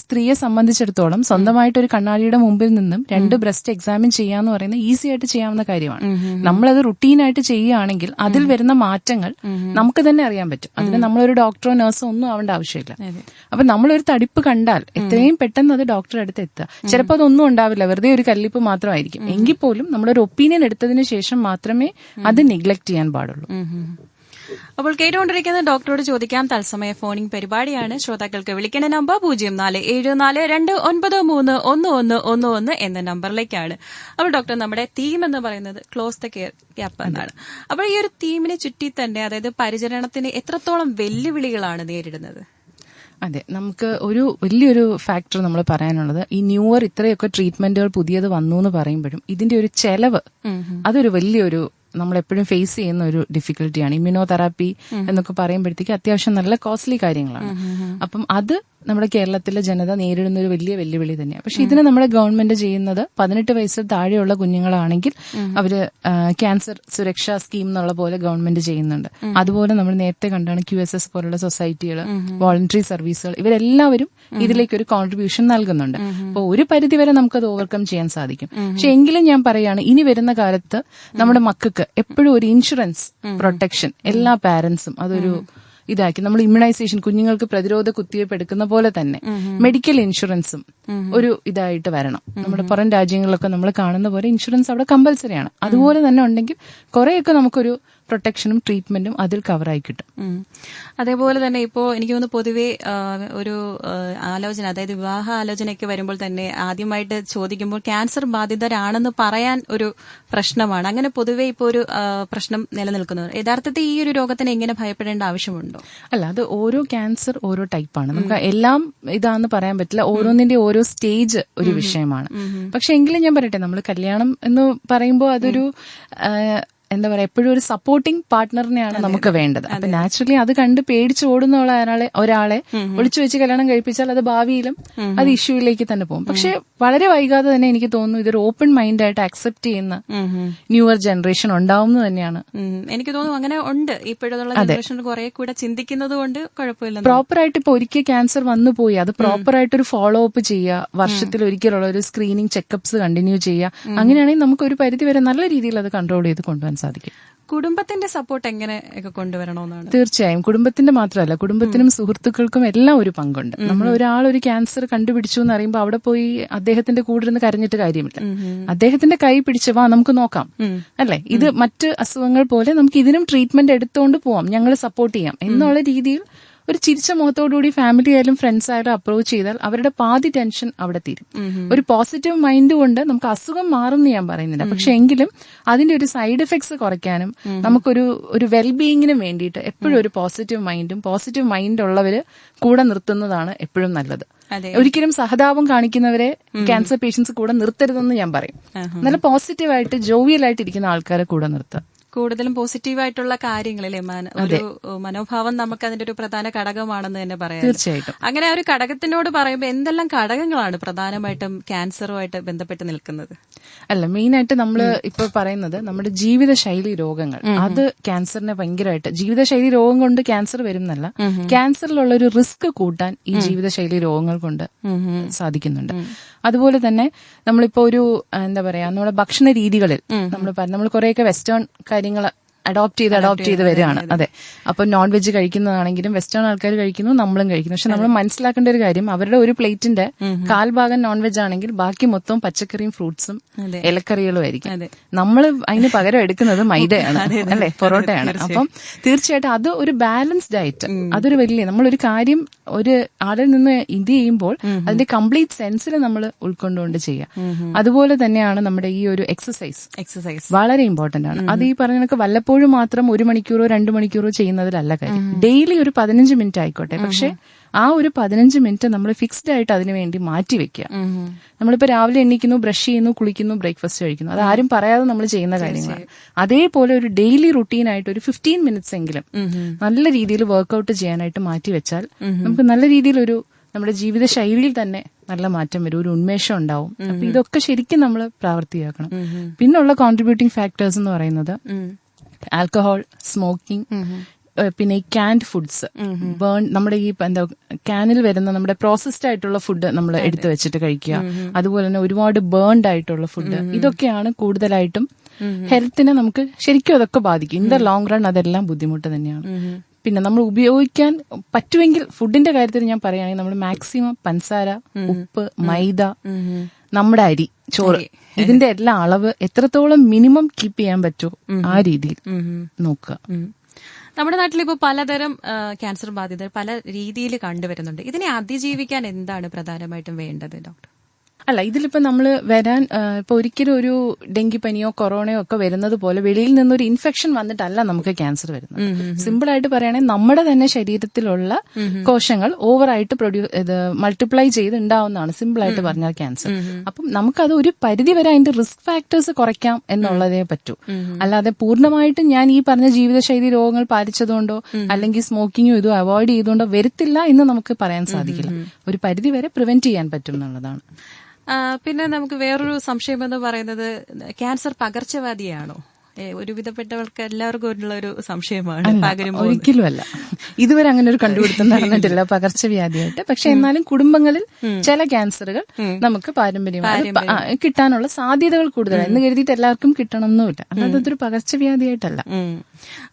സ്ത്രീയെ സംബന്ധിച്ചിടത്തോളം സ്വന്തമായിട്ട് ഒരു കണ്ണാടിയുടെ മുമ്പിൽ നിന്നും 2 ബ്രസ്റ്റ് എക്സാമിൻ ചെയ്യാന്ന് പറയുന്നത് ഈസി ആയിട്ട് ചെയ്യാവുന്ന കാര്യമാണ്. നമ്മളത് റുട്ടീനായിട്ട് ചെയ്യുകയാണെങ്കിൽ അതിൽ വരുന്ന മാറ്റങ്ങൾ നമുക്ക് തന്നെ അറിയാൻ പറ്റും. അതിന് നമ്മളൊരു ഡോക്ടറോ നഴ്സോ ഒന്നും ആവേണ്ട ആവശ്യമില്ല. അപ്പൊ നമ്മളൊരു തടിപ്പ് കണ്ടാൽ എത്രയും പെട്ടെന്ന് അത് ഡോക്ടറെ അടുത്ത് എത്തുക. ചിലപ്പോൾ അതൊന്നും ഉണ്ടാവില്ല, വെറുതെ ഒരു കല്ലിപ്പ് മാത്രമായിരിക്കും. എങ്കിൽ പോലും നമ്മളൊരു ഒപ്പീനിയൻ എടുത്തതിന് ശേഷം മാത്രമേ അത് നെഗ്ലക്ട് ചെയ്യാൻ പാടുള്ളൂ. അപ്പോൾ കേട്ടുകൊണ്ടിരിക്കുന്ന ഡോക്ടറോട് ചോദിക്കാം തത്സമയ ഫോണിംഗ് പരിപാടിയാണ്. ശ്രോതാക്കൾക്ക് വിളിക്കേണ്ട നമ്പർ 0474293111 എന്ന നമ്പറിലേക്കാണ്. അപ്പോൾ ഡോക്ടർ, നമ്മുടെ തീം എന്ന് പറയുന്നത് ക്ലോസ് ദ കെയർ ഗ്യാപ്പ് എന്നാണ്. അപ്പോൾ ഈ ഒരു തീമിനെ ചുറ്റി തന്നെ അതായത് പരിചരണത്തിന് എത്രത്തോളം വെല്ലുവിളികളാണ് നേരിടുന്നത്? അതെ, നമുക്ക് ഒരു വലിയൊരു ഫാക്ടർ നമ്മൾ പറയാനുള്ളത് ഈ ന്യൂവർ ഇത്രയൊക്കെ ട്രീറ്റ്മെന്റുകൾ പുതിയത് വന്നു എന്ന് പറയുമ്പോഴും ഇതിന്റെ ഒരു ചെലവ് അതൊരു വലിയൊരു നമ്മളെപ്പോഴും ഫേസ് ചെയ്യുന്ന ഒരു ഡിഫിക്കൽട്ടിയാണ്. ഇമ്മ്യൂണോ തെറാപ്പി എന്നൊക്കെ പറയുമ്പോഴത്തേക്ക് അത്യാവശ്യം നല്ല കോസ്റ്റ്ലി കാര്യങ്ങളാണ്. അപ്പം അത് നമ്മുടെ കേരളത്തിലെ ജനത നേരിടുന്ന ഒരു വലിയ വെല്ലുവിളി തന്നെയാണ്. പക്ഷെ ഇതിന് നമ്മുടെ ഗവൺമെന്റ് ചെയ്യുന്നത് 18 വയസ്സിൽ താഴെയുള്ള കുഞ്ഞുങ്ങളാണെങ്കിൽ അവര് ക്യാൻസർ സുരക്ഷാ സ്കീം എന്നുള്ള പോലെ ഗവൺമെന്റ് ചെയ്യുന്നുണ്ട്. അതുപോലെ നമ്മൾ നേരത്തെ കണ്ടാണ് QSS പോലുള്ള സൊസൈറ്റികൾ, വോളണ്ടറി സർവീസുകൾ, ഇവരെല്ലാവരും ഇതിലേക്ക് ഒരു കോൺട്രിബ്യൂഷൻ നൽകുന്നുണ്ട്. അപ്പോൾ ഒരു പരിധിവരെ നമുക്കത് ഓവർകം ചെയ്യാൻ സാധിക്കും. പക്ഷെ എങ്കിലും ഞാൻ പറയാണ്, ഇനി വരുന്ന കാലത്ത് നമ്മുടെ മക്കൾക്ക് എപ്പോഴും ഒരു ഇൻഷുറൻസ് പ്രൊട്ടക്ഷൻ എല്ലാ പാരന്റ്സും അതൊരു ഇതാക്കി നമ്മൾ ഇമ്മ്യൂണൈസേഷൻ കുഞ്ഞുങ്ങൾക്ക് പ്രതിരോധ കുത്തിവയ്പ്പ് എടുക്കുന്ന പോലെ തന്നെ മെഡിക്കൽ ഇൻഷുറൻസും ഒരു ഇതായിട്ട് വരണം. നമ്മുടെ പുറം രാജ്യങ്ങളിലൊക്കെ നമ്മൾ കാണുന്ന പോലെ ഇൻഷുറൻസ് അവിടെ കമ്പൽസറിയാണ്. അതുപോലെ തന്നെ ഉണ്ടെങ്കിൽ കുറെയൊക്കെ നമുക്കൊരു പ്രൊട്ടക്ഷനും ട്രീറ്റ്മെന്റും അതിൽ കവറായി കിട്ടും. അതേപോലെ തന്നെ ഇപ്പോ എനിക്ക് തോന്നുന്നു പൊതുവെ ഒരു ആലോചന, അതായത് വിവാഹ ആലോചനയൊക്കെ വരുമ്പോൾ തന്നെ ആദ്യമായിട്ട് ചോദിക്കുമ്പോൾ ക്യാൻസർ ബാധിതരാണെന്ന് പറയാൻ ഒരു പ്രശ്നമാണ്. അങ്ങനെ പൊതുവെ ഇപ്പോൾ ഒരു പ്രശ്നം നിലനിൽക്കുന്നത്. യഥാർത്ഥത്തിൽ ഈ ഒരു രോഗത്തിന് എങ്ങനെ ഭയപ്പെടേണ്ട ആവശ്യമുണ്ടോ? അല്ല, അത് ഓരോ ക്യാൻസർ ഓരോ ടൈപ്പാണ്. നമുക്ക് എല്ലാം ഇതാന്ന് പറയാൻ പറ്റില്ല. ഓരോന്നിന്റെ ഓരോ സ്റ്റേജ് ഒരു വിഷയമാണ്. പക്ഷെ എങ്കിലും ഞാൻ പറയട്ടെ, നമ്മൾ കല്യാണം എന്ന് പറയുമ്പോൾ അതൊരു എന്താ പറയാ, എപ്പോഴും ഒരു സപ്പോർട്ടിംഗ് പാർട്ട്ണറിനെയാണ് നമുക്ക് വേണ്ടത്. അപ്പൊ നാച്ചുറലി അത് കണ്ട് പേടിച്ച് ഓടുന്ന ഒരാളെ ഒളിച്ചു വെച്ച് കല്യാണം കഴിപ്പിച്ചാൽ അത് ഭാവിയിലും അത് ഇഷ്യൂയിലേക്ക് തന്നെ പോകും. പക്ഷെ വളരെ വൈകാതെ തന്നെ എനിക്ക് തോന്നുന്നു ഇതൊരു ഓപ്പൺ മൈൻഡായിട്ട് അക്സെപ്റ്റ് ചെയ്യുന്ന ന്യൂവർ ജനറേഷൻ ഉണ്ടാവുന്നു തന്നെയാണ്. എനിക്ക് തോന്നുന്നു അങ്ങനെ ഉണ്ട്. ഇപ്പോഴുള്ള ജനറേഷൻ കുറെ കൂടെ ചിന്തിക്കുന്നത് കൊണ്ട് കുഴപ്പമില്ല. പ്രോപ്പറായിട്ട് ഇപ്പൊ ഒരിക്കൽ ക്യാൻസർ വന്നു പോയി അത് പ്രോപ്പറായിട്ട് ഒരു ഫോളോ അപ്പ് ചെയ്യുക, വർഷത്തിൽ ഒരിക്കലുള്ള ഒരു സ്ക്രീനിങ് ചെക്കപ്സ് കണ്ടിന്യൂ ചെയ്യുക. അങ്ങനെയാണെങ്കിൽ നമുക്ക് ഒരു പരിധി വരെ നല്ല രീതിയിൽ അത് കൺട്രോൾ ചെയ്ത് കൊണ്ടുപോകാൻ സാധിക്കും. കുടുംബത്തിന്റെ സപ്പോർട്ട് എങ്ങനെ കൊണ്ടുവരണമെന്നാണ്? തീർച്ചയായും കുടുംബത്തിന്റെ മാത്രമല്ല, കുടുംബത്തിനും സുഹൃത്തുക്കൾക്കും എല്ലാം ഒരു പങ്കുണ്ട്. നമ്മൾ ഒരു ക്യാൻസർ കണ്ടുപിടിച്ചു എന്ന് അറിയുമ്പോൾ അവിടെ പോയി അദ്ദേഹത്തിന്റെ കൂടെ ഇരുന്ന് കരഞ്ഞിട്ട് കാര്യമില്ല. അദ്ദേഹത്തിന്റെ കൈ പിടിച്ച് വാ നമുക്ക് നോക്കാം, അല്ലെ, ഇത് മറ്റ് അസുഖങ്ങൾ പോലെ നമുക്ക് ഇതിനും ട്രീറ്റ്മെന്റ് എടുത്തുകൊണ്ട് പോവാം, ഞങ്ങൾ സപ്പോർട്ട് ചെയ്യാം എന്നുള്ള രീതിയിൽ ഒരു ചിരിച്ച മുഖത്തോടുകൂടി ഫാമിലി ആയാലും ഫ്രണ്ട്സ് ആയാലും അപ്രോച്ച് ചെയ്താൽ അവരുടെ പാതി ടെൻഷൻ അവിടെ തീരും. ഒരു പോസിറ്റീവ് മൈൻഡ് കൊണ്ട് നമുക്ക് അസുഖം മാറുമെന്ന് ഞാൻ പറയുന്നില്ല. പക്ഷെ എങ്കിലും അതിന്റെ ഒരു സൈഡ് എഫക്ട്സ് കുറയ്ക്കാനും നമുക്കൊരു വെൽബീയിങ്ങിനും വേണ്ടിയിട്ട് എപ്പോഴും ഒരു പോസിറ്റീവ് മൈൻഡ് ഉള്ളവര് കൂടെ നിർത്തുന്നതാണ് എപ്പോഴും നല്ലത്. ഒരിക്കലും സഹതാപം കാണിക്കുന്നവരെ ക്യാൻസർ പേഷ്യൻസ് കൂടെ നിർത്തരുതെന്ന് ഞാൻ പറയും. നല്ല പോസിറ്റീവായിട്ട് ജോവിയലായിട്ട് ഇരിക്കുന്ന ആൾക്കാരെ കൂടെ നിർത്തുക. കൂടുതലും പോസിറ്റീവായിട്ടുള്ള കാര്യങ്ങളിലെ ഒരു മനോഭാവം നമുക്ക് അതിന്റെ ഒരു പ്രധാന ഘടകമാണെന്ന് തന്നെ പറയാം. തീർച്ചയായിട്ടും. അങ്ങനെ ഒരു ഘടകത്തിനോട് പറയുമ്പോൾ എന്തെല്ലാം ഘടകങ്ങളാണ് പ്രധാനമായിട്ടും ക്യാൻസറുമായിട്ട് ബന്ധപ്പെട്ട് നിൽക്കുന്നത്? അല്ല, മെയിനായിട്ട് നമ്മൾ ഇപ്പൊ പറയുന്നത് നമ്മുടെ ജീവിതശൈലി രോഗങ്ങൾ, അത് ക്യാൻസറിനെ ഭയങ്കരമായിട്ട്, ജീവിതശൈലി രോഗം കൊണ്ട് ക്യാൻസർ വരുന്നല്ല, ക്യാൻസറിലുള്ള ഒരു റിസ്ക് കൂട്ടാൻ ഈ ജീവിതശൈലി രോഗങ്ങൾ കൊണ്ട് സാധിക്കുന്നുണ്ട്. അതുപോലെ തന്നെ നമ്മളിപ്പോ ഒരു എന്താ പറയാ, നമ്മുടെ ഭക്ഷണ രീതികളിൽ നമ്മൾ കുറെയൊക്കെ വെസ്റ്റേൺ കാര്യങ്ങൾ അഡോപ്റ്റ് ചെയ്ത് വരികയാണ്. അതെ, അപ്പൊ നോൺ വെജ് കഴിക്കുന്നതാണെങ്കിലും വെസ്റ്റേൺ ആൾക്കാർ കഴിക്കുന്നു, നമ്മളും കഴിക്കുന്നു. പക്ഷെ നമ്മൾ മനസ്സിലാക്കേണ്ട ഒരു കാര്യം, അവരുടെ ഒരു പ്ലേറ്റിന്റെ കാൽഭാഗം നോൺ വെജ് ആണെങ്കിൽ ബാക്കി മൊത്തം പച്ചക്കറിയും ഫ്രൂട്ട്സും ഇലക്കറികളും ആയിരിക്കും. നമ്മൾ അതിന് പകരം എടുക്കുന്നത് മൈദയാണ്, അല്ലെ, പൊറോട്ടയാണ്. അപ്പം തീർച്ചയായിട്ടും അത് ഒരു ബാലൻസ്ഡ് ഡയറ്റ്, അതൊരു വലിയ, നമ്മളൊരു കാര്യം ഒരു ആളിൽ നിന്ന് ഇത് ചെയ്യുമ്പോൾ അതിന്റെ കംപ്ലീറ്റ് സെൻസിൽ നമ്മൾ ഉൾക്കൊണ്ടുകൊണ്ട് ചെയ്യാം. അതുപോലെ തന്നെയാണ് നമ്മുടെ ഈ ഒരു എക്സസൈസ് വളരെ ഇമ്പോർട്ടന്റ് ആണ്. അത് ഈ പറഞ്ഞ വല്ലപ്പോഴും മാത്രം 1 മണിക്കൂറോ 2 മണിക്കൂറോ ചെയ്യുന്നതിലല്ല കാര്യം. ഡെയിലി ഒരു 15 മിനിറ്റ് ആയിക്കോട്ടെ, പക്ഷെ ആ ഒരു 15 മിനിറ്റ് നമ്മൾ ഫിക്സ്ഡ് ആയിട്ട് അതിനു വേണ്ടി മാറ്റി വെക്കുക. നമ്മളിപ്പോ രാവിലെ എണീക്കുന്നു, ബ്രഷ് ചെയ്യുന്നു, കുളിക്കുന്നു, ബ്രേക്ക്ഫാസ്റ്റ് കഴിക്കുന്നു, അത് ആരും പറയാതെ നമ്മൾ ചെയ്യുന്ന കാര്യങ്ങളാണ്. അതേപോലെ ഒരു ഡെയിലി റുട്ടീനായിട്ട് ഒരു 15 മിനിറ്റ്സ് എങ്കിലും നല്ല രീതിയിൽ വർക്ക്ഔട്ട് ചെയ്യാനായിട്ട് മാറ്റി വെച്ചാൽ നമുക്ക് നല്ല രീതിയിൽ നമ്മുടെ ജീവിതശൈലിയിൽ തന്നെ നല്ല മാറ്റം വരും, ഒരു ഉന്മേഷം ഉണ്ടാവും. അപ്പൊ ഇതൊക്കെ ശരിക്കും നമ്മൾ പ്രാവർത്തികമാക്കണം. പിന്നുള്ള കോൺട്രിബ്യൂട്ടിംഗ് ഫാക്ടേഴ്സ് എന്ന് പറയുന്നത് ആൽക്കഹോൾ, സ്മോക്കിംഗ്, പിന്നെ ഈ ക്യാൻഡ് ഫുഡ്സ്, നമ്മുടെ ഈ ക്യാനിൽ വരുന്ന നമ്മുടെ പ്രോസസ്ഡ് ആയിട്ടുള്ള ഫുഡ് നമ്മൾ എടുത്തു വെച്ചിട്ട് കഴിക്കുക. അതുപോലെ തന്നെ ഒരുപാട് ബേൺഡ് ആയിട്ടുള്ള ഫുഡ്, ഇതൊക്കെയാണ് കൂടുതലായിട്ടും ഹെൽത്തിനെ നമുക്ക് ശരിക്കും അതൊക്കെ ബാധിക്കും. ഇൻ ദ ലോങ് റൺ അതെല്ലാം ബുദ്ധിമുട്ട് തന്നെയാണ്. പിന്നെ നമ്മൾ ഉപയോഗിക്കാൻ പറ്റുമെങ്കിൽ ഫുഡിന്റെ കാര്യത്തിൽ ഞാൻ പറയുകയാണെങ്കിൽ നമ്മൾ മാക്സിമം പഞ്ചസാര, ഉപ്പ്, മൈദ, നമ്മുടെ അരി, ചോറ്, ഇതിന്റെ എല്ലാ അളവ് എത്രത്തോളം മിനിമം കീപ്പ് ചെയ്യാൻ പറ്റുമോ ആ രീതിയിൽ നോക്കുക. നമ്മുടെ നാട്ടിൽ ഇപ്പോൾ പലതരം ക്യാൻസർ ബാധിതർ പല രീതിയിൽ കണ്ടുവരുന്നുണ്ട്. ഇതിനെ അതിജീവിക്കാൻ എന്താണ് പ്രധാനമായിട്ടും വേണ്ടത് ഡോക്ടർ? അല്ല, ഇതിലിപ്പോ നമ്മൾ വരാൻ ഇപ്പൊ ഒരിക്കലും ഒരു ഡെങ്കിപ്പനിയോ കൊറോണയോ ഒക്കെ വരുന്നത് പോലെ വെളിയിൽ നിന്നൊരു ഇൻഫെക്ഷൻ വന്നിട്ടല്ല നമുക്ക് ക്യാൻസർ വരുന്നത്. സിമ്പിൾ ആയിട്ട് പറയുകയാണെങ്കിൽ നമ്മുടെ തന്നെ ശരീരത്തിലുള്ള കോശങ്ങൾ ഓവറായിട്ട് മൾട്ടിപ്ലൈ ചെയ്ത് ഉണ്ടാവുന്നതാണ് സിമ്പിൾ ആയിട്ട് പറഞ്ഞാൽ ക്യാൻസർ. അപ്പം നമുക്കത് ഒരു പരിധി വരെ അതിന്റെ റിസ്ക് ഫാക്ടേഴ്സ് കുറയ്ക്കാം എന്നുള്ളതേ പറ്റൂ. അല്ലാതെ പൂർണ്ണമായിട്ടും ഞാൻ ഈ പറഞ്ഞ ജീവിതശൈലി രോഗങ്ങൾ പാലിച്ചതുകൊണ്ടോ അല്ലെങ്കിൽ സ്മോക്കിങ്ങോ ഇതോ അവോയ്ഡ് ചെയ്തുകൊണ്ടോ വരുത്തില്ല എന്ന് നമുക്ക് പറയാൻ സാധിക്കില്ല. ഒരു പരിധി വരെ പ്രിവെന്റ് ചെയ്യാൻ പറ്റും എന്നുള്ളതാണ്. പിന്നെ നമുക്ക് വേറൊരു സംശയം എന്ന് പറയുന്നത്, ക്യാൻസർ പകർച്ചവ്യാധിയാണോ? ഒരുവിധപ്പെട്ടവർക്ക് എല്ലാവർക്കും ഉള്ള ഒരു സംശയമാണ് പകരുമ്പോൾ. ഒരിക്കലും അല്ല, ഇതുവരെ അങ്ങനെ ഒരു കണ്ടുപിടുത്തം നടന്നിട്ടില്ല പകർച്ചവ്യാധിയായിട്ട്. പക്ഷെ എന്നാലും കുടുംബങ്ങളിൽ ചില ക്യാൻസറുകൾ നമുക്ക് പാരമ്പര്യമായി കിട്ടാനുള്ള സാധ്യതകൾ കൂടുതലാണ് എന്ന് കരുതിയിട്ട് എല്ലാവർക്കും കിട്ടണമെന്നുമില്ല. അല്ലാതെ അതൊരു പകർച്ചവ്യാധിയായിട്ടല്ല.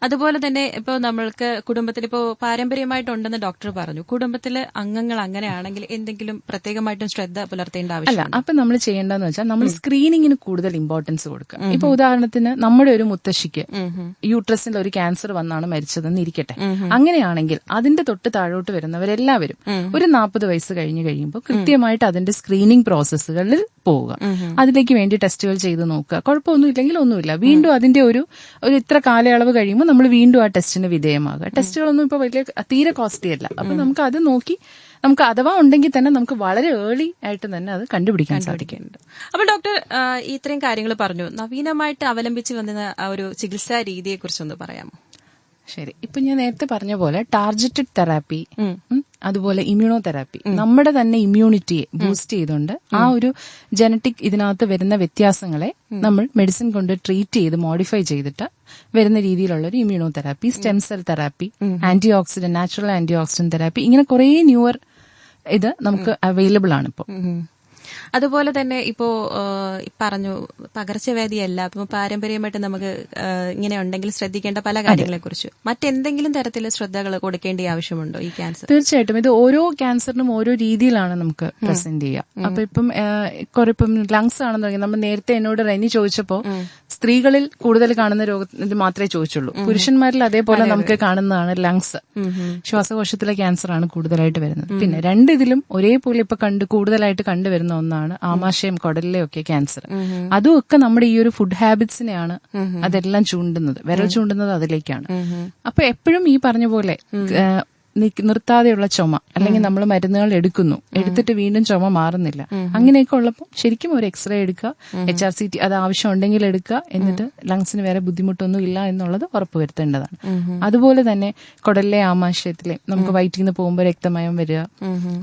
അതുപോലെ തന്നെ ഇപ്പോ നമ്മൾക്ക് കുടുംബത്തിൽ ഇപ്പോ പാരമ്പര്യമായിട്ടുണ്ടെന്ന് ഡോക്ടർ പറഞ്ഞു. കുടുംബത്തിലെ അംഗങ്ങൾ അങ്ങനെയാണെങ്കിൽ എന്തെങ്കിലും പ്രത്യേകമായിട്ടും ശ്രദ്ധ പുലർത്തേണ്ട ആവശ്യം? അല്ല, അപ്പൊ നമ്മൾ ചെയ്യേണ്ടതെന്ന് വെച്ചാൽ നമ്മൾ സ്ക്രീനിങ്ങിന് കൂടുതൽ ഇമ്പോർട്ടൻസ് കൊടുക്കുക. ഇപ്പൊ ഉദാഹരണത്തിന് നമ്മുടെ ഒരു മുത്തശ്ശിക്ക് യൂട്രസിൽ ഒരു ക്യാൻസർ വന്നാണ് മരിച്ചതെന്ന് ഇരിക്കട്ടെ. അങ്ങനെയാണെങ്കിൽ അതിന്റെ തൊട്ട് താഴോട്ട് വരുന്നവരെല്ലാവരും ഒരു 40 വയസ്സ് കഴിഞ്ഞ് കഴിയുമ്പോൾ കൃത്യമായിട്ട് അതിന്റെ സ്ക്രീനിങ് പ്രോസസ്സുകളിൽ പോവുക. അതിലേക്ക് വേണ്ടി ടെസ്റ്റുകൾ ചെയ്ത് നോക്കുക. കുഴപ്പമൊന്നും ഇല്ലെങ്കിൽ ഒന്നുമില്ല. വീണ്ടും അതിന്റെ ഒരു ഇത്ര കാലയളവ് കഴിയുമ്പോൾ നമ്മൾ വീണ്ടും ആ ടെസ്റ്റിന് വിധേയമാകുക. ടെസ്റ്റുകളൊന്നും ഇപ്പൊ വലിയ തീരെ കോസ്റ്റ്ലി അല്ല. അപ്പൊ നമുക്ക് അത് നോക്കി നമുക്ക് അഥവാ ഉണ്ടെങ്കിൽ തന്നെ നമുക്ക് വളരെ ഏർലി ആയിട്ട് തന്നെ അത് കണ്ടുപിടിക്കാൻ സാധിക്കുന്നുണ്ട്. അപ്പൊ ഡോക്ടർ ഇത്രയും കാര്യങ്ങൾ പറഞ്ഞു. നവീനമായിട്ട് അവലംബിച്ച് വന്ന ആ ഒരു ചികിത്സാ രീതിയെ കുറിച്ചൊന്ന് പറയാമോ? ശരി, ഇപ്പൊ ഞാൻ നേരത്തെ പറഞ്ഞ പോലെ ടാർജറ്റഡ് തെറാപ്പി, അതുപോലെ ഇമ്മ്യൂണോ തെറാപ്പി, നമ്മുടെ തന്നെ ഇമ്മ്യൂണിറ്റിയെ ബൂസ്റ്റ് ചെയ്തുകൊണ്ട് ആ ഒരു ജനറ്റിക് ഇതിനകത്ത് വരുന്ന വ്യത്യാസങ്ങളെ നമ്മൾ മെഡിസിൻ കൊണ്ട് ട്രീറ്റ് ചെയ്ത് മോഡിഫൈ ചെയ്തിട്ട് വരുന്ന രീതിയിലുള്ള ഒരു immunotherapy, stem cell therapy, antioxidant, natural antioxidant therapy, ഇങ്ങനെ കുറെ ന്യൂവർ ഇത് നമുക്ക് അവൈലബിൾ ആണ് ഇപ്പോൾ. അതുപോലെ തന്നെ ഇപ്പോ പറഞ്ഞു പകർച്ചവ്യാധിയല്ല, ഇപ്പൊ പാരമ്പര്യമായിട്ട് നമുക്ക് ഇങ്ങനെ ഉണ്ടെങ്കിൽ ശ്രദ്ധിക്കേണ്ട പല കാര്യങ്ങളെ കുറിച്ച് മറ്റെന്തെങ്കിലും തരത്തിൽ ശ്രദ്ധകൾ കൊടുക്കേണ്ട ആവശ്യമുണ്ടോ ഈ ക്യാൻസർ? തീർച്ചയായിട്ടും. ഇത് ഓരോ ക്യാൻസറിനും ഓരോ രീതിയിലാണ് നമുക്ക് പ്രസന്റ് ചെയ്യുക. അപ്പൊ ഇപ്പം ലങ്സ് ആണെന്ന് പറഞ്ഞാൽ നമ്മൾ നേരത്തെ എന്നോട് റെനി ചോദിച്ചപ്പോ സ്ത്രീകളിൽ കൂടുതൽ കാണുന്ന രോഗത്തിൽ മാത്രമേ ചോദിച്ചുള്ളൂ. പുരുഷന്മാരിൽ അതേപോലെ നമുക്ക് കാണുന്നതാണ് ലങ്സ്, ശ്വാസകോശത്തിലെ ക്യാൻസർ ആണ് കൂടുതലായിട്ട് വരുന്നത്. പിന്നെ രണ്ടിതിലും ഒരേപോലെ ഇപ്പൊ കൂടുതലായിട്ട് കണ്ടുവരുന്ന ഒന്നാണ് ആമാശയം, കുടലിലെ ഒക്കെ ക്യാൻസർ. അതും ഒക്കെ നമ്മുടെ ഈ ഒരു ഫുഡ് ഹാബിറ്റ്സിനെയാണ് അതെല്ലാം ചൂണ്ടുന്നത്, വിരൽ ചൂണ്ടുന്നത് അതിലേക്കാണ്. അപ്പൊ എപ്പോഴും ഈ പറഞ്ഞ പോലെ നിർത്താതെയുള്ള ചുമ, അല്ലെങ്കിൽ നമ്മൾ മരുന്നുകൾ എടുത്തിട്ട് വീണ്ടും ചുമ മാറുന്നില്ല, അങ്ങനെയൊക്കെ ഉള്ളപ്പോൾ ശരിക്കും ഒരു എക്സ്റേ എടുക്കുക, HRCT അത് ആവശ്യമുണ്ടെങ്കിൽ എടുക്കുക. എന്നിട്ട് ലങ്സിന് വേറെ ബുദ്ധിമുട്ടൊന്നും ഇല്ല എന്നുള്ളത് ഉറപ്പുവരുത്തേണ്ടതാണ്. അതുപോലെ തന്നെ കുടലിലെ ആമാശയത്തിലെ നമുക്ക് വയറ്റിൽ നിന്ന് പോകുമ്പോൾ രക്തമയം വരിക,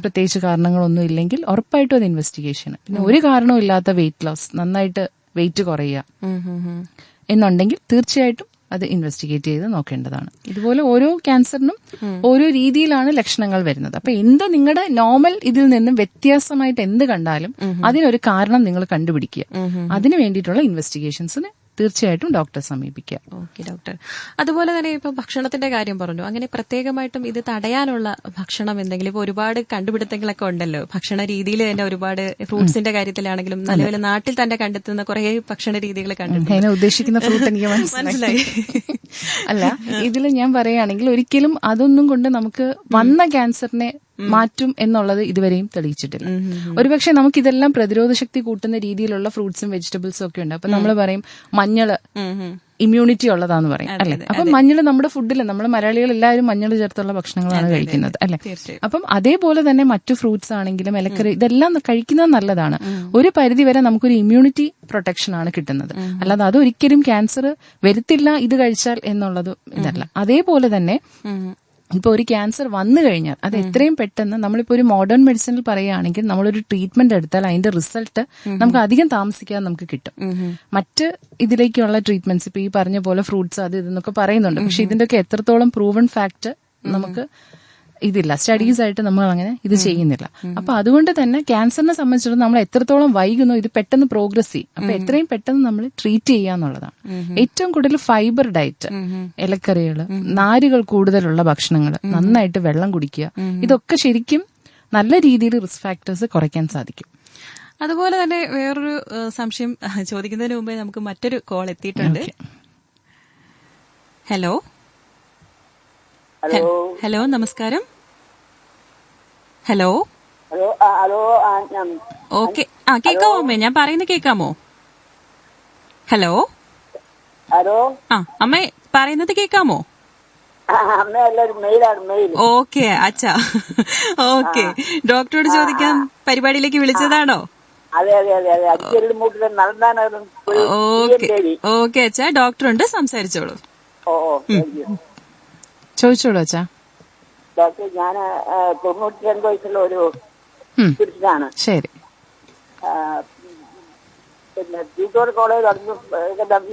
പ്രത്യേകിച്ച് കാരണങ്ങളൊന്നും ഇല്ലെങ്കിൽ ഉറപ്പായിട്ടും അത് ഇൻവെസ്റ്റിഗേഷൻ. പിന്നെ ഒരു കാരണവും ഇല്ലാത്ത വെയിറ്റ് ലോസ്, നന്നായിട്ട് വെയിറ്റ് കുറയുക എന്നുണ്ടെങ്കിൽ തീർച്ചയായിട്ടും അത് ഇൻവെസ്റ്റിഗേറ്റ് ചെയ്ത് നോക്കേണ്ടതാണ്. ഇതുപോലെ ഓരോ ക്യാൻസറിനും ഓരോ രീതിയിലാണ് ലക്ഷണങ്ങൾ വരുന്നത്. അപ്പൊ എന്ത് നിങ്ങളുടെ നോർമൽ ഇതിൽ നിന്നും വ്യത്യാസമായിട്ട് എന്ത് കണ്ടാലും അതിനൊരു കാരണം നിങ്ങൾ കണ്ടുപിടിക്കുക. അതിന് വേണ്ടിയിട്ടുള്ള ഇൻവെസ്റ്റിഗേഷൻസിന് തീർച്ചയായിട്ടും ഡോക്ടറെ സമീപിക്കുക. Okay doctor. അതുപോലെ തന്നെ ഇപ്പൊ ഭക്ഷണത്തിന്റെ കാര്യം പറഞ്ഞു. അങ്ങനെ പ്രത്യേകമായിട്ടും ഇത് തടയാനുള്ള ഭക്ഷണം എന്തെങ്കിലും, ഇപ്പൊ ഒരുപാട് കണ്ടുപിടുത്തങ്ങളൊക്കെ ഉണ്ടല്ലോ ഭക്ഷണ രീതിയിൽ തന്നെ. ഒരുപാട് ഫ്രൂട്ട്സിന്റെ കാര്യത്തിലാണെങ്കിലും നിലവിൽ നാട്ടിൽ തന്നെ കണ്ടെത്തുന്ന കുറെ ഭക്ഷണ രീതികൾ കണ്ടിട്ടുണ്ട്. ഉദ്ദേശിക്കുന്ന ഫ്രൂട്ട് എനിക്ക് മനസ്സിലായി. അല്ല, ഇതിൽ ഞാൻ പറയുകയാണെങ്കിൽ ഒരിക്കലും അതൊന്നും കൊണ്ട് നമുക്ക് വന്ന ക്യാൻസറിനെ മാറ്റും എന്നുള്ളത് ഇതുവരെയും തെളിയിച്ചിട്ടില്ല. ഒരുപക്ഷെ നമുക്ക് ഇതെല്ലാം പ്രതിരോധ ശക്തി കൂട്ടുന്ന രീതിയിലുള്ള ഫ്രൂട്ട്സും വെജിറ്റബിൾസും ഒക്കെ ഉണ്ട്. അപ്പൊ നമ്മൾ പറയും മഞ്ഞള് ഇമ്മ്യൂണിറ്റി ഉള്ളതാന്ന് പറയും, അല്ലെ? അപ്പൊ മഞ്ഞൾ നമ്മുടെ ഫുഡിൽ, നമ്മൾ മലയാളികൾ എല്ലാവരും മഞ്ഞൾ ചേർത്തുള്ള ഭക്ഷണങ്ങളാണ് കഴിക്കുന്നത്, അല്ലെ? അപ്പം അതേപോലെ തന്നെ മറ്റു ഫ്രൂട്ട്സ് ആണെങ്കിലും ഇലക്കറി ഇതെല്ലാം കഴിക്കുന്നത് നല്ലതാണ്. ഒരു പരിധി വരെ നമുക്കൊരു ഇമ്മ്യൂണിറ്റി പ്രൊട്ടക്ഷൻ ആണ് കിട്ടുന്നത്. അല്ലാതെ അതൊരിക്കലും ക്യാൻസർ വരുത്തില്ല ഇത് കഴിച്ചാൽ എന്നുള്ളത് ഇതല്ല. അതേപോലെ തന്നെ ഇപ്പൊ ഒരു ക്യാൻസർ വന്നു കഴിഞ്ഞാൽ അത് എത്രയും പെട്ടെന്ന്, നമ്മളിപ്പോ ഒരു മോഡേൺ മെഡിസിനിൽ പറയുകയാണെങ്കിൽ നമ്മളൊരു ട്രീറ്റ്മെന്റ് എടുത്താൽ അതിന്റെ റിസൾട്ട് നമുക്ക് അധികം താമസിക്കാതെ നമുക്ക് കിട്ടും. മറ്റ് ഇതിലേക്കുള്ള ട്രീറ്റ്മെന്റ്സ് ഇപ്പൊ ഈ പറഞ്ഞ പോലെ ഫ്രൂട്ട്സ് അത് ഇതെന്നൊക്കെ പറയുന്നുണ്ട്. പക്ഷെ ഇതിന്റെയൊക്കെ എത്രത്തോളം പ്രൂവൺ ഫാക്ട് നമുക്ക് ഇതില്ല, സ്റ്റഡീസ് ആയിട്ട് നമ്മൾ അങ്ങനെ ഇത് ചെയ്യുന്നില്ല. അപ്പൊ അതുകൊണ്ട് തന്നെ ക്യാൻസറിനെ സംബന്ധിച്ചിടത്തോളം നമ്മൾ എത്രത്തോളം വൈകുന്നു ഇത് പെട്ടെന്ന് പ്രോഗ്രസ് ചെയ്യും. അപ്പൊ എത്രയും പെട്ടെന്ന് നമ്മൾ ട്രീറ്റ് ചെയ്യാന്നുള്ളതാണ്. ഏറ്റവും കൂടുതൽ ഫൈബർ ഡയറ്റ്, ഇലക്കറികൾ, നാരുകൾ കൂടുതലുള്ള ഭക്ഷണങ്ങൾ, നന്നായിട്ട് വെള്ളം കുടിക്കുക, ഇതൊക്കെ ശരിക്കും നല്ല രീതിയിൽ റിസ്ക് ഫാക്ടേഴ്സ് കുറയ്ക്കാൻ സാധിക്കും. അതുപോലെ തന്നെ വേറൊരു സംശയം ചോദിക്കുന്നതിന് മുമ്പേ നമുക്ക് മറ്റൊരു കോൾ എത്തിയിട്ടുണ്ട്. ഹലോ ഹലോ, നമസ്കാരം. ഹലോ ഓക്കെ, കേക്കാമോ അമ്മേ? ഞാൻ പറയുന്നത് കേക്കാമോ? ഹലോ അമ്മേ പറയുന്നത് കേക്കാമോ? ഓക്കെ അച്ഛാ, ഓക്കെ. ഡോക്ടറോട് ചോദിക്കാൻ പരിപാടിയിലേക്ക് വിളിച്ചതാണോ? ഓക്കെ അച്ഛാ, ഡോക്ടറുണ്ട്, സംസാരിച്ചോളൂ. ചോദിച്ചോളൂ അച്ഛാ. ഡോക്ടർ, ഞാൻ 92 വയസ്സുള്ള ഒരു പുരുഷനാണ്. ശരി. പിന്നെ ടീച്ചർ കോളേജ് നടന്നു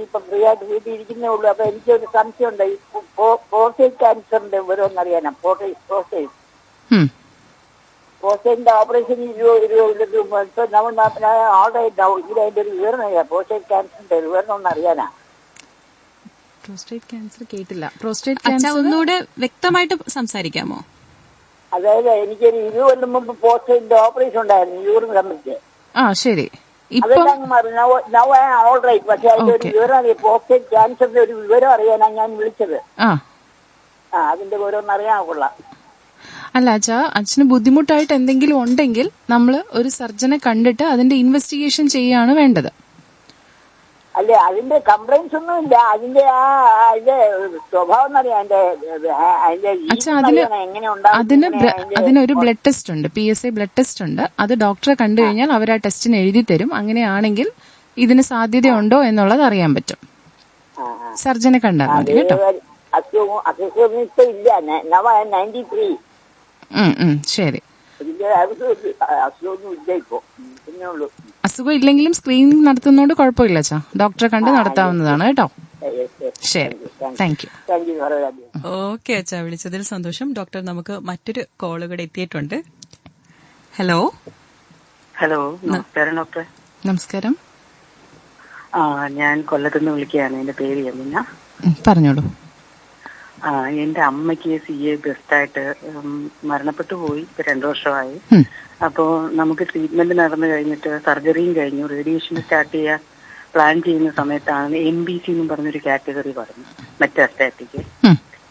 ഇപ്പൊ ഫ്രീ ആയിട്ട് വീട്ടിൽ ഇരിക്കുന്നേ ഉള്ളൂ. അപ്പൊ എനിക്കൊരു സംശയമുണ്ട്, ഈ പ്രോസ്റ്റേറ്റ് ക്യാൻസറിന്റെ വിവരം അറിയാനാ. പ്രോസ്റ്റേറ്റിന്റെ ഓപ്പറേഷൻ 20 നമ്മൾ ആൾറൈറ്റ് ഇതിന്റെ ഒരു വിവരം അറിയാം. പ്രോസ്റ്റേറ്റ് ക്യാൻസറിന്റെ വിവരം ഒന്ന് അറിയാനാ. പ്രോസ്റ്റേറ്റ് ക്യാൻസർ കേട്ടില്ല. പ്രോസ്റ്റേറ്റ് അച്ഛാ ക്യാൻസർ ഒന്നുകൂടെ വ്യക്തമായിട്ട് സംസാരിക്കാമോ? അതായത് എനിക്കൊരു 20 കൊല്ലം മുമ്പ് പ്രോസ്റ്റേറ്റിന്റെ ഓപ്പറേഷൻ ഉണ്ടായിരുന്നു, യൂറിൻ കമ്മിറ്റ്. ശരി. ഇപ്പം അതെല്ലാം ഓൾറൈറ്റ്. പക്ഷെ അതിന്റെ ഒരു വിവരം അറിയാം, പ്രോസ്റ്റേറ്റ് ക്യാൻസറിന്റെ ഒരു വിവരം അറിയാനാ ഞാൻ വിളിച്ചത്. അതിന്റെ വിവരം ഒന്ന് അറിയാൻ കൊള്ളാം. അല്ല അച്ഛാ, അച്ഛന് ബുദ്ധിമുട്ടായിട്ട് എന്തെങ്കിലും ഉണ്ടെങ്കിൽ നമ്മൾ ഒരു സർജനെ കണ്ടിട്ട് അതിന്റെ ഇൻവെസ്റ്റിഗേഷൻ ചെയ്യാണ് വേണ്ടത്. അല്ലെ, അതിന്റെ കംപ്ലൈന്റ്സ് ഒന്നും ഇല്ല. അതിന്റെ അതിന്റെ സ്വഭാവം എന്നറിയാം. അച്ഛാ, അതിനൊരു ബ്ലഡ് ടെസ്റ്റ് ഉണ്ട്, PSA ബ്ലഡ് ടെസ്റ്റ് ഉണ്ട്. അത് ഡോക്ടറെ കണ്ടു കഴിഞ്ഞാൽ അവർ ആ ടെസ്റ്റിന് എഴുതി തരും. അങ്ങനെയാണെങ്കിൽ ഇതിന് സാധ്യതയുണ്ടോ എന്നുള്ളത് അറിയാൻ പറ്റും. സർജനെ കണ്ടാൽ മതി കേട്ടോ. അസുഖം ഇപ്പൊ ഇല്ല. 93. ശരി. അസുഖമൊന്നും ഇല്ല ഇപ്പൊ, പിന്നെ ഉള്ളൂ. അസുഖം ഇല്ലെങ്കിലും സ്ക്രീനിങ് നടത്തുന്നോണ്ട് കുഴപ്പമില്ല അച്ഛാ, ഡോക്ടറെ കണ്ട് നടത്താവുന്നതാണ് കേട്ടോ. ശരി, താങ്ക് യു. ഓക്കെ അച്ഛാ, വിളിച്ചതിൽ സന്തോഷം. ഡോക്ടർ, നമുക്ക് മറ്റൊരു കോള് കൂടെ എത്തിയിട്ടുണ്ട്. ഹലോ. നമസ്കാരം ഡോക്ടർ. നമസ്കാരം. ഞാൻ കൊല്ലത്തുനിന്ന് വിളിക്കുകയാണ്. എന്റെ പേര് യമുന. പറഞ്ഞോളൂ. എന്റെ അമ്മയ്ക്ക് CA ബ്രസ്റ്റായിട്ട് മരണപ്പെട്ടു പോയി. 2 വർഷമായി. അപ്പോ നമുക്ക് ട്രീറ്റ്മെന്റ് നടന്നു കഴിഞ്ഞിട്ട് സർജറിയും കഴിഞ്ഞു, റേഡിയേഷൻ സ്റ്റാർട്ട് ചെയ്യാൻ പ്ലാൻ ചെയ്യുന്ന സമയത്താണ് MBC എന്നും പറഞ്ഞൊരു കാറ്റഗറി പറഞ്ഞു, മെറ്റാസ്റ്റാറ്റിക്.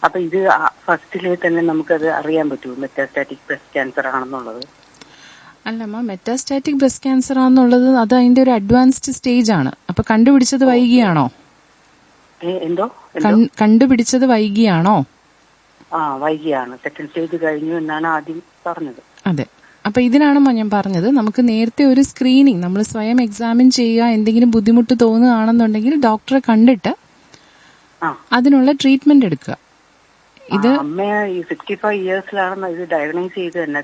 അപ്പൊ ഇത് ഫസ്റ്റിലെ തന്നെ നമുക്കത് അറിയാൻ പറ്റുമോ മെറ്റാസ്റ്റാറ്റിക് ബ്രസ്റ്റ് ക്യാൻസർ ആണെന്നുള്ളത്? അല്ലമ്മ, മെറ്റാസ്റ്റാറ്റിക് ബ്രസ്റ്റ് ക്യാൻസർ ആണെന്നുള്ളത് അത് അതിന്റെ ഒരു അഡ്വാൻസ്ഡ് സ്റ്റേജ് ആണ്. അപ്പൊ കണ്ടുപിടിച്ചത് വൈകിയാണോ? എന്തോ കണ്ടുപിടിച്ചത് വൈകിയാണോ? വൈകിയാണ്. സെക്കൻഡ് സ്റ്റേജ് കഴിഞ്ഞു എന്നാണ് ആദ്യം പറഞ്ഞത്. അതെ. അപ്പൊ ഇതിനാണോ ഞാൻ പറഞ്ഞത്, നമുക്ക് നേരത്തെ ഒരു സ്ക്രീനിങ് നമ്മൾ സ്വയം എക്സാമിൻ ചെയ്യുക. എന്തെങ്കിലും ബുദ്ധിമുട്ട് തോന്നുകയാണെന്നുണ്ടെങ്കിൽ ഡോക്ടറെ കണ്ടിട്ട് അതിനുള്ള ട്രീറ്റ്മെന്റ് എടുക്കുക. ഇത് അമ്മ 65 ഇയേഴ്സിലാണ് ഇത് ഡയഗ്നോസ് ചെയ്ത് തന്നെ.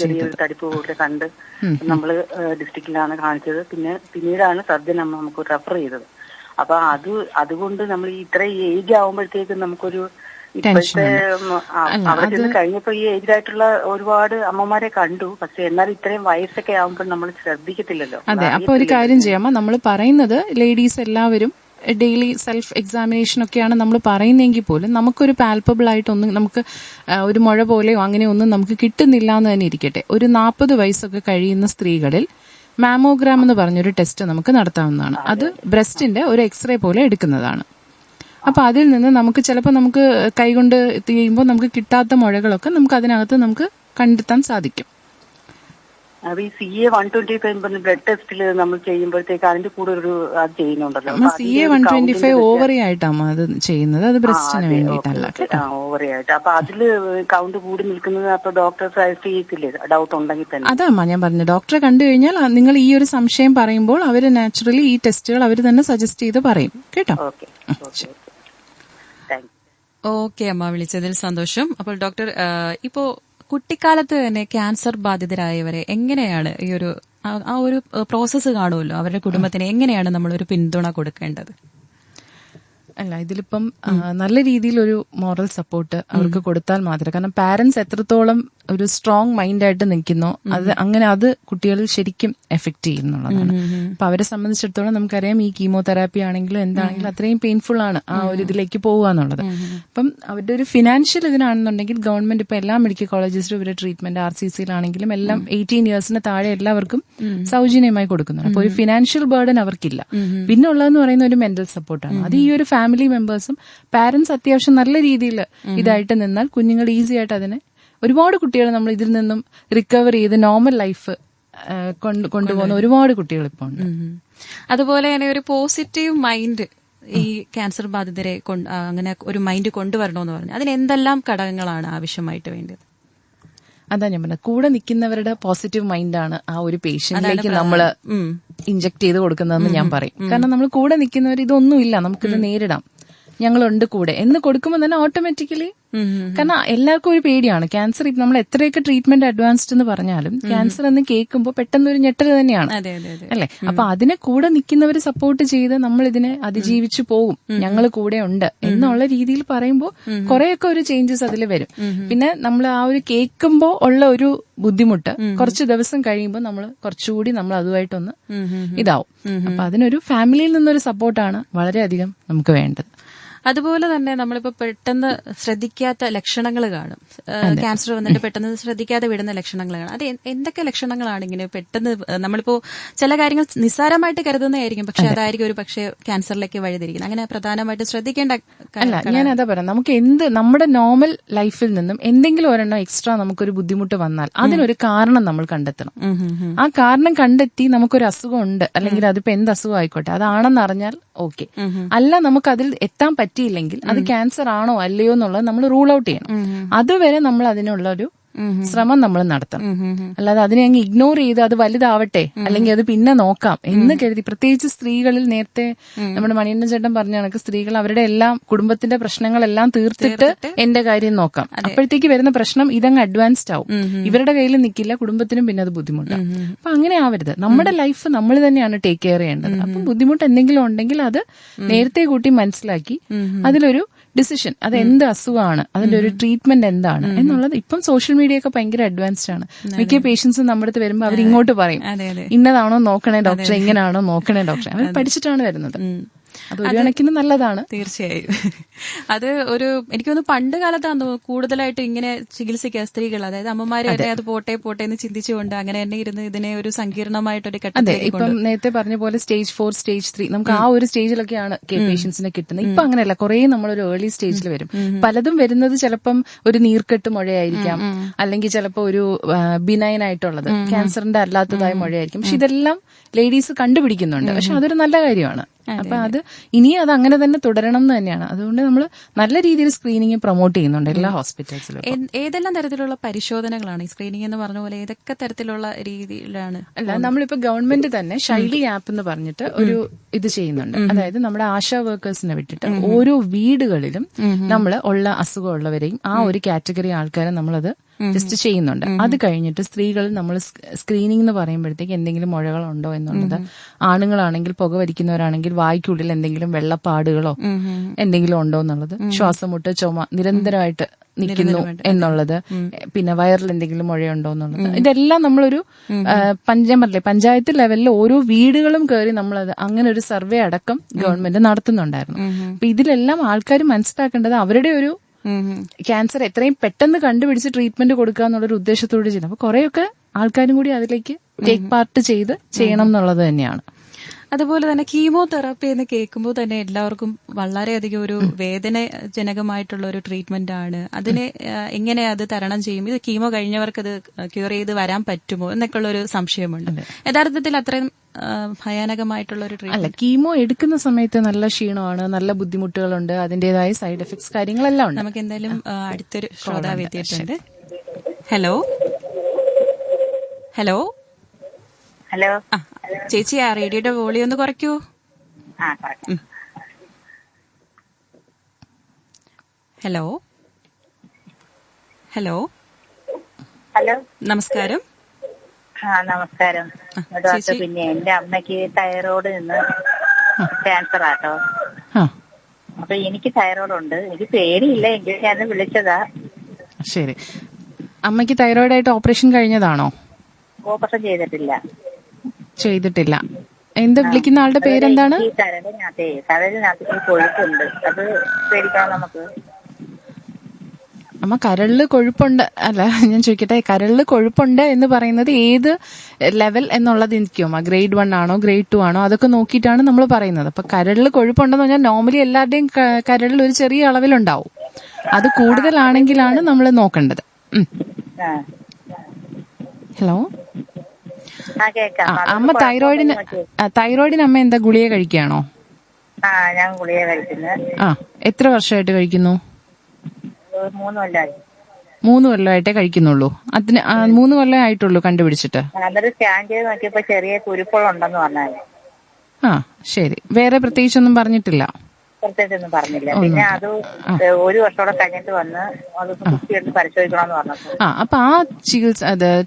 ചെറിയൊരു തടിപ്പ് പോലെ കണ്ട് നമ്മള് ഡിസ്ട്രിക്റ്റിലാണ് കാണിച്ചത്. പിന്നീടാണ് സർജൻ അമ്മ നമുക്ക് റെഫർ ചെയ്തത്. അപ്പൊ അതുകൊണ്ട് നമ്മൾ ഇത്ര ഏജ് ആവുമ്പോഴത്തേക്കും നമുക്കൊരു ഇപ്പോഴത്തെ അവിടെ ചെന്ന് കഴിഞ്ഞപ്പോ ഈ ഏജിലായിട്ടുള്ള ഒരുപാട് അമ്മമാരെ കണ്ടു. പക്ഷെ എന്നാലും ഇത്രയും വയസ്സൊക്കെ ആവുമ്പോൾ നമ്മൾ ശ്രദ്ധിക്കത്തില്ലല്ലോ. അതെ. അപ്പൊ ഒരു കാര്യം ചെയ്യാമോ, നമ്മൾ പറയുന്നത് ലേഡീസ് എല്ലാവരും ഡെയിലി സെൽഫ് എക്സാമിനേഷൻ ഒക്കെയാണ് നമ്മൾ പറയുന്നെങ്കിൽ പോലും നമുക്കൊരു പാൽപ്പബിൾ ആയിട്ടൊന്നും നമുക്ക് ഒരു മുഴ പോലെയോ അങ്ങനെയൊന്നും നമുക്ക് കിട്ടുന്നില്ല എന്ന് തന്നെ ഇരിക്കട്ടെ. ഒരു 40 വയസ്സൊക്കെ കഴിയുന്ന സ്ത്രീകളിൽ മാമോഗ്രാം എന്ന് പറഞ്ഞൊരു ടെസ്റ്റ് നമുക്ക് നടത്താവുന്നതാണ്. അത് ബ്രസ്റ്റിന്റെ ഒരു എക്സ്റേ പോലെ എടുക്കുന്നതാണ്. അപ്പൊ അതിൽ നിന്ന് നമുക്ക് ചിലപ്പോൾ നമുക്ക് കൈകൊണ്ട് ചെയ്യുമ്പോൾ നമുക്ക് കിട്ടാത്ത മുഴകളൊക്കെ നമുക്ക് അതിനകത്ത് നമുക്ക് കണ്ടെത്താൻ സാധിക്കും. ഈ CA 125 ബ്ലഡ് ടെസ്റ്റിൽ നമ്മൾ ചെയ്യുമ്പോഴത്തേക്ക് അതിന്റെ കൂടെ ഒരു അത് ചെയ്യുന്നുണ്ടല്ലോ. CA 125 ഓവറി ആയിട്ടാണ് അത് ചെയ്യുന്നത്. അത് ബ്രസ്റ്റിന് വേണ്ടിയിട്ടല്ല, ഓവറി ആയിട്ട്. അപ്പൊ അതില് കൗണ്ട് കൂടി നിൽക്കുന്നത് അപ്പൊ ഡോക്ടർ സജസ്റ്റ് ചെയ്യത്തില്ലേ ഡൗട്ട് ഉണ്ടെങ്കിൽ തന്നെ? അതാ ഞാൻ പറഞ്ഞു, ഡോക്ടറെ കണ്ടു കഴിഞ്ഞാൽ നിങ്ങൾ ഈ ഒരു സംശയം പറയുമ്പോൾ അവര് നാച്ചുറലി ഈ ടെസ്റ്റുകൾ അവർ തന്നെ സജസ്റ്റ് ചെയ്ത് പറയും കേട്ടോ. ഓക്കെ അമ്മ, വിളിച്ചതിൽ സന്തോഷം. അപ്പോൾ ഡോക്ടർ, ഇപ്പോ കുട്ടിക്കാലത്ത് തന്നെ ക്യാൻസർ ബാധിതരായവരെ എങ്ങനെയാണ് ഈ ഒരു പ്രോസസ്സ് കാണുമല്ലോ, അവരുടെ കുടുംബത്തിന് എങ്ങനെയാണ് നമ്മളൊരു പിന്തുണ കൊടുക്കേണ്ടത്? അല്ല, ഇതിലിപ്പം നല്ല രീതിയിൽ ഒരു മോറൽ സപ്പോർട്ട് അവർക്ക് കൊടുത്താൽ മാത്രമേ, കാരണം പാരന്റ്സ് എത്രത്തോളം ഒരു സ്ട്രോങ് മൈൻഡായിട്ട് നിൽക്കുന്നോ അത് കുട്ടികളിൽ ശരിക്കും എഫക്ട് ചെയ്യുന്നുള്ളതാണ്. അപ്പൊ അവരെ സംബന്ധിച്ചിടത്തോളം നമുക്കറിയാം, ഈ കീമോതെറാപ്പി ആണെങ്കിലും എന്താണെങ്കിലും അത്രയും പെയിൻഫുൾ ആണ് ആ ഒരു ഇതിലേക്ക് പോവുക എന്നുള്ളത്. അപ്പം അവരുടെ ഒരു ഫിനാൻഷ്യൽ ഇതിനാണെന്നുണ്ടെങ്കിൽ ഗവൺമെന്റ് ഇപ്പൊ എല്ലാ മെഡിക്കൽ കോളേജസിലും ഇവരുടെ ട്രീറ്റ്മെന്റ് RCCയിലാണെങ്കിലും എല്ലാം 18 ഇയേഴ്സിന് താഴെ എല്ലാവർക്കും സൗജന്യമായി കൊടുക്കുന്നുണ്ട്. അപ്പൊ ഒരു ഫിനാൻഷ്യൽ ബേർഡൻ അവർക്കില്ല. പിന്നെ ഉള്ളതെന്ന് പറയുന്ന ഒരു മെന്റൽ സപ്പോർട്ടാണ്. അത് ഈ ഒരു ഫാമിലി മെമ്പേഴ്സും പാരന്റ്സ് അത്യാവശ്യം നല്ല രീതിയിൽ ഇതായിട്ട് നിന്നാൽ കുഞ്ഞുങ്ങൾ ഈസി ആയിട്ട് അതിനെ, ഒരുപാട് കുട്ടികൾ നമ്മൾ ഇതിൽ നിന്നും റിക്കവർ ചെയ്ത് നോർമൽ ലൈഫ് കൊണ്ടുപോകുന്ന ഒരുപാട് കുട്ടികൾ ഇപ്പോൾ ഉണ്ട്. അതുപോലെ തന്നെ ഒരു പോസിറ്റീവ് മൈൻഡ് ഈ ക്യാൻസർ ബാധിതരെ അങ്ങനെ ഒരു മൈൻഡ് കൊണ്ടുവരണമെന്ന് പറഞ്ഞു, അതിന് എന്തെല്ലാം ഘടകങ്ങളാണ് ആവശ്യമായിട്ട് വേണ്ടത്? അതാ ഞാൻ പറഞ്ഞത്, കൂടെ നിൽക്കുന്നവരുടെ പോസിറ്റീവ് മൈൻഡാണ് ആ ഒരു പേഷ്യന്റിലേക്ക് നമ്മൾ ഇഞ്ചക്ട് ചെയ്ത് കൊടുക്കുന്നതെന്ന് ഞാൻ പറയും. കാരണം നമ്മൾ കൂടെ നിൽക്കുന്നവർ ഇതൊന്നുമില്ല, നമുക്കിത് നേരിടാം, ഞങ്ങളുണ്ട് കൂടെ എന്ന് കൊടുക്കുമ്പോൾ തന്നെ ഓട്ടോമാറ്റിക്കലി, കാരണം എല്ലാവർക്കും ഒരു പേടിയാണ് ക്യാൻസർ. ഇപ്പം നമ്മൾ എത്രയൊക്കെ ട്രീറ്റ്മെന്റ് അഡ്വാൻസ്ഡ് എന്ന് പറഞ്ഞാലും ക്യാൻസർ എന്ന് കേൾക്കുമ്പോൾ പെട്ടെന്ന് ഒരു ഞെട്ടൽ തന്നെയാണ് അല്ലെ. അപ്പൊ അതിനെ കൂടെ നിൽക്കുന്നവർ സപ്പോർട്ട് ചെയ്ത് നമ്മൾ ഇതിനെ അതിജീവിച്ചു പോകും, ഞങ്ങൾ കൂടെ ഉണ്ട് എന്നുള്ള രീതിയിൽ പറയുമ്പോൾ കുറെയൊക്കെ ഒരു ചേഞ്ചസ് അതിൽ വരും. പിന്നെ നമ്മൾ ആ ഒരു കേൾക്കുമ്പോ ഉള്ള ഒരു ബുദ്ധിമുട്ട് കുറച്ച് ദിവസം കഴിയുമ്പോൾ നമ്മൾ കുറച്ചുകൂടി നമ്മൾ അതുമായിട്ടൊന്ന് ഇതാവും. അപ്പൊ അതിനൊരു ഫാമിലിയിൽ നിന്നൊരു സപ്പോർട്ടാണ് വളരെയധികം നമുക്ക് വേണ്ടത്. അതുപോലെ തന്നെ നമ്മളിപ്പോ പെട്ടെന്ന് ശ്രദ്ധിക്കാത്ത ലക്ഷണങ്ങൾ കാണും. ക്യാൻസർ വന്നിട്ട് പെട്ടെന്ന് ശ്രദ്ധിക്കാതെ വിടുന്ന ലക്ഷണങ്ങൾ കാണും. അത് എന്തൊക്കെ ലക്ഷണങ്ങളാണ് ഇങ്ങനെ പെട്ടെന്ന് നമ്മളിപ്പോ ചില കാര്യങ്ങൾ നിസ്സാരമായിട്ട് കരുതുന്നതായിരിക്കും, പക്ഷെ അതായിരിക്കും ഒരു പക്ഷേ ക്യാൻസറിലേക്ക് വഴിതിരിക്കുന്നത്. അങ്ങനെ പ്രധാനമായിട്ട് ശ്രദ്ധിക്കേണ്ട അല്ല, ഞാൻ അതാ പറയാം, നമുക്ക് നമ്മുടെ നോർമൽ ലൈഫിൽ നിന്നും എന്തെങ്കിലും ഒരെണ്ണം എക്സ്ട്രാ നമുക്കൊരു ബുദ്ധിമുട്ട് വന്നാൽ അതിനൊരു കാരണം നമ്മൾ കണ്ടെത്തണം. ആ കാരണം കണ്ടെത്തി നമുക്കൊരു അസുഖം ഉണ്ട്, അല്ലെങ്കിൽ അതിപ്പോ എന്ത് അസുഖം ആയിക്കോട്ടെ അതാണെന്ന് അറിഞ്ഞാൽ ഓക്കെ. അല്ല, നമുക്ക് അതിൽ എത്താൻ പറ്റിയില്ലെങ്കിൽ അത് ക്യാൻസർ ആണോ അല്ലയോ എന്നുള്ളത് നമ്മൾ റൂൾ ഔട്ട് ചെയ്യണം. അതുവരെ നമ്മൾ അതിനുള്ള ഒരു ശ്രമം നമ്മൾ നടത്തണം. അല്ലാതെ അതിനെ അങ്ങ് ഇഗ്നോർ ചെയ്ത് അത് വലുതാവട്ടെ അല്ലെങ്കിൽ അത് പിന്നെ നോക്കാം എന്ന് കരുതി, പ്രത്യേകിച്ച് സ്ത്രീകളിൽ നേരത്തെ നമ്മുടെ മണിയണ്ണൻ ചേട്ടൻ പറഞ്ഞ കണക്ക് സ്ത്രീകൾ അവരുടെ എല്ലാം കുടുംബത്തിന്റെ പ്രശ്നങ്ങളെല്ലാം തീർത്തിട്ട് എന്റെ കാര്യം നോക്കാം. അപ്പോഴത്തേക്ക് വരുന്ന പ്രശ്നം ഇതങ്ങ് അഡ്വാൻസ്ഡ് ആവും, ഇവരുടെ കയ്യിൽ നിൽക്കില്ല, കുടുംബത്തിനും പിന്നെ അത് ബുദ്ധിമുട്ടാവും. അപ്പൊ അങ്ങനെ ആവരുത്. നമ്മുടെ ലൈഫ് നമ്മൾ തന്നെയാണ് ടേക്ക് കെയർ ചെയ്യേണ്ടത്. അപ്പം ബുദ്ധിമുട്ട് എന്തെങ്കിലും ഉണ്ടെങ്കിൽ അത് നേരത്തെ കൂട്ടി മനസ്സിലാക്കി അതിലൊരു ഡിസിഷൻ, അത് എന്ത് അസുഖമാണ്, അതിന്റെ ഒരു ട്രീറ്റ്മെന്റ് എന്താണ് എന്നുള്ളത്. ഇപ്പം സോഷ്യൽ മീഡിയ ഒക്കെ ഭയങ്കര അഡ്വാൻസ്ഡ് ആണ്. മിക്ക പേഷ്യൻസും നമ്മുടെ അടുത്ത് വരുമ്പോൾ അവർ ഇങ്ങോട്ട് പറയും, ഇന്നതാണോ നോക്കണേ ഡോക്ടറെ, ഇങ്ങനെയാണോ നോക്കണേ ഡോക്ടറെ. അവർ പഠിച്ചിട്ടാണ് വരുന്നത്. അത് ഒരു കണക്കിന് നല്ലതാണ്. തീർച്ചയായും. അത് എനിക്ക് തോന്നുന്നു പണ്ട് കാലത്താണ് കൂടുതലായിട്ട് ഇങ്ങനെ ചികിത്സിക്കുക സ്ത്രീകൾ, അതായത് അമ്മമാരെ വരെ അത് പോട്ടെ പോട്ടെ എന്ന് ചിന്തിച്ചുകൊണ്ട് അങ്ങനെ തന്നെ ഇരുന്ന് ഇതിനെ ഒരു സങ്കീർണമായിട്ടൊരു അതെ. ഇപ്പം നേരത്തെ പറഞ്ഞ പോലെ സ്റ്റേജ് 4, സ്റ്റേജ് 3 നമുക്ക് ആ ഒരു സ്റ്റേജിലൊക്കെയാണ് പേഷ്യൻസിനെ കിട്ടുന്നത്. ഇപ്പൊ അങ്ങനെയല്ല, കുറെ നമ്മളൊരു ഏർലി സ്റ്റേജിൽ വരും. പലതും വരുന്നത് ചിലപ്പം ഒരു നീർക്കെട്ട് മുഴയായിരിക്കാം, അല്ലെങ്കിൽ ചിലപ്പോൾ ഒരു ബിനൈൻ ആയിട്ടുള്ളത് ക്യാൻസറിന്റെ അല്ലാത്തതായ മുഴയായിരിക്കും. പക്ഷെ ഇതെല്ലാം ലേഡീസ് കണ്ടുപിടിക്കുന്നുണ്ട്. പക്ഷെ അതൊരു നല്ല കാര്യമാണ്. അപ്പൊ അത് ഇനിയും അത് അങ്ങനെ തന്നെ തുടരണം എന്ന് തന്നെയാണ്. അതുകൊണ്ട് നമ്മൾ നല്ല രീതിയിൽ സ്ക്രീനിങ് പ്രൊമോട്ട് ചെയ്യുന്നുണ്ട് എല്ലാ ഹോസ്പിറ്റൽസിലും. ഏതെല്ലാം തരത്തിലുള്ള പരിശോധനകളാണ് ഈ സ്ക്രീനിങ് എന്ന് പറഞ്ഞ പോലെ ഏതൊക്കെ തരത്തിലുള്ള രീതിയിലാണ്? അല്ല, നമ്മളിപ്പോ ഗവൺമെന്റ് തന്നെ ശൈലി ആപ്പ് എന്ന് പറഞ്ഞിട്ട് ഒരു ഇത് ചെയ്യുന്നുണ്ട്. അതായത് നമ്മുടെ ആശാ വർക്കേഴ്സിനെ വിട്ടിട്ട് ഓരോ വീടുകളിലും നമ്മൾ ഉള്ള അസുഖമുള്ളവരെയും ആ ഒരു കാറ്റഗറി ആൾക്കാരെ നമ്മളത് ജസ്റ്റ് ചെയ്യുന്നുണ്ട്. അത് കഴിഞ്ഞിട്ട് സ്ത്രീകൾ നമ്മൾ സ്ക്രീനിങ് എന്ന് പറയുമ്പോഴത്തേക്ക് എന്തെങ്കിലും മുഴകളുണ്ടോ എന്നുള്ളത്, ആണുങ്ങളാണെങ്കിൽ പുകവലിക്കുന്നവരാണെങ്കിൽ വായ്ക്കുള്ളിൽ എന്തെങ്കിലും വെള്ളപ്പാടുകളോ എന്തെങ്കിലും ഉണ്ടോ എന്നുള്ളത്, ശ്വാസമുട്ട്, ചുമ നിരന്തരമായിട്ട് നിൽക്കുന്നു എന്നുള്ളത്, പിന്നെ വയറിൽ എന്തെങ്കിലും മുഴയുണ്ടോ എന്നുള്ളത്, ഇതെല്ലാം നമ്മളൊരു പഞ്ചായത്ത് ലെവലിൽ ഓരോ വീടുകളും കയറി നമ്മളത് അങ്ങനെ ഒരു സർവേ അടക്കം ഗവൺമെന്റ് നടത്തുന്നുണ്ടായിരുന്നു. അപ്പൊ ഇതിലെല്ലാം ആൾക്കാർ മനസ്സിലാക്കേണ്ടത് അവരുടെ ഒരു ക്യാൻസർ എത്രയും പെട്ടെന്ന് കണ്ടുപിടിച്ച് ട്രീറ്റ്മെന്റ് കൊടുക്കുക എന്നുള്ളൊരു ഉദ്ദേശത്തോട് ചെയ്യുന്നത്. അപ്പൊ കുറെയൊക്കെ ആൾക്കാരും കൂടി അതിലേക്ക് ടേക്ക് പാർട്ട് ചെയ്യണം എന്നുള്ളത് തന്നെയാണ്. അതുപോലെ തന്നെ കീമോതെറാപ്പി എന്ന് കേൾക്കുമ്പോൾ തന്നെ എല്ലാവർക്കും വളരെയധികം ഒരു വേദനജനകമായിട്ടുള്ള ഒരു ട്രീറ്റ്മെന്റ് ആണ്. അതിനെ എങ്ങനെ അത് തരണം ചെയ്യും? ഇത് കീമോ കഴിഞ്ഞവർക്ക് അത് ക്യൂർ ചെയ്ത് വരാൻ പറ്റുമോ എന്നൊക്കെ ഉള്ള ഒരു സംശയമുണ്ട്. യഥാർത്ഥത്തിൽ അത്രയും ഭയാനകമായിട്ടുള്ള ഒരു ട്രീറ്റ്മെന്റ് അല്ല. കീമോ എടുക്കുന്ന സമയത്ത് നല്ല ക്ഷീണമാണ്, നല്ല ബുദ്ധിമുട്ടുകളുണ്ട്, അതിന്റേതായ സൈഡ് എഫക്ട്സ് കാര്യങ്ങളെല്ലാം ഉണ്ട്. നമുക്ക് എന്തായാലും അടുത്തൊരു ശ്രോതാവ് എത്തിയിട്ടുണ്ട്. ഹലോ ഹലോ ഹലോ ചേച്ചി, ആ റേഡിയോയുടെ വോളിയം ഒന്ന് കുറയ്ക്കൂ. ഹലോ ഹലോ ഹലോ, നമസ്കാരം. നമസ്കാരം. പിന്നെ എന്റെ അമ്മയ്ക്ക് തൈറോയ്ഡ് നിന്ന് ക്യാൻസർ ആട്ടോ. അപ്പൊ എനിക്ക് തൈറോയ്ഡ് ഉണ്ട്. എനിക്ക് പേടിയില്ല, എങ്കിൽ ഞാൻ വിളിച്ചതാ. ശരി. അമ്മയ്ക്ക് തൈറോയ്ഡ് ആയിട്ട് ഓപ്പറേഷൻ കഴിഞ്ഞതാണോ? ഓപ്പറേഷൻ ചെയ്തിട്ടില്ല. എന്താ വിളിക്കുന്ന ആളുടെ പേരെന്താണ്? കരളിനകത്ത് കൊഴുപ്പുണ്ട്, അത് പേടിക്കണം നമുക്ക്. അമ്മ കരളില് കൊഴുപ്പുണ്ട്, അല്ല ഞാൻ ചോദിക്കട്ടെ, കരളില് കൊഴുപ്പുണ്ട് എന്ന് പറയുന്നത് ഏത് ലെവൽ എന്നുള്ളത് എനിക്കും ഗ്രേഡ് 1 ആണോ ഗ്രേഡ് 2 ആണോ അതൊക്കെ നോക്കിയിട്ടാണ് നമ്മൾ പറയുന്നത്. അപ്പൊ കരളില് കൊഴുപ്പുണ്ടെന്ന് പറഞ്ഞാൽ നോർമലി എല്ലാവരുടെയും കരളിൽ ഒരു ചെറിയ അളവിലുണ്ടാവും. അത് കൂടുതലാണെങ്കിലാണ് നമ്മൾ നോക്കേണ്ടത്. ഹലോ, അമ്മ തൈറോയിഡിന് അമ്മ എന്താ ഗുളിക കഴിക്കുകയാണോ? ഞാൻ ഗുളിക കഴിക്കുന്നത്. എത്ര വർഷമായിട്ട് കഴിക്കുന്നു? 3 കൊല്ലമായി. 3 കൊല്ലമായിട്ടേ കഴിക്കുന്നുള്ളൂ? അതിന് 3 കൊല്ലം ആയിട്ടുള്ളൂ കണ്ടുപിടിച്ചിട്ട്? സ്കാൻ ചെയ്ത് നോക്കിയപ്പോ ചെറിയ കുരുക്കളുണ്ടെന്ന് പറഞ്ഞാൽ. ശരി. വേറെ പ്രത്യേകിച്ചൊന്നും പറഞ്ഞിട്ടില്ല? പ്രത്യേകിച്ചൊന്നും പറഞ്ഞില്ല. പിന്നെ അത് 1 വർഷത്തോടെ കഴിഞ്ഞിട്ട് വന്ന് അതൊന്ന് കുത്തിയെടുത്ത് പരിശോധിക്കണമെന്ന് പറഞ്ഞു. അപ്പൊ ആ ചികിത്സ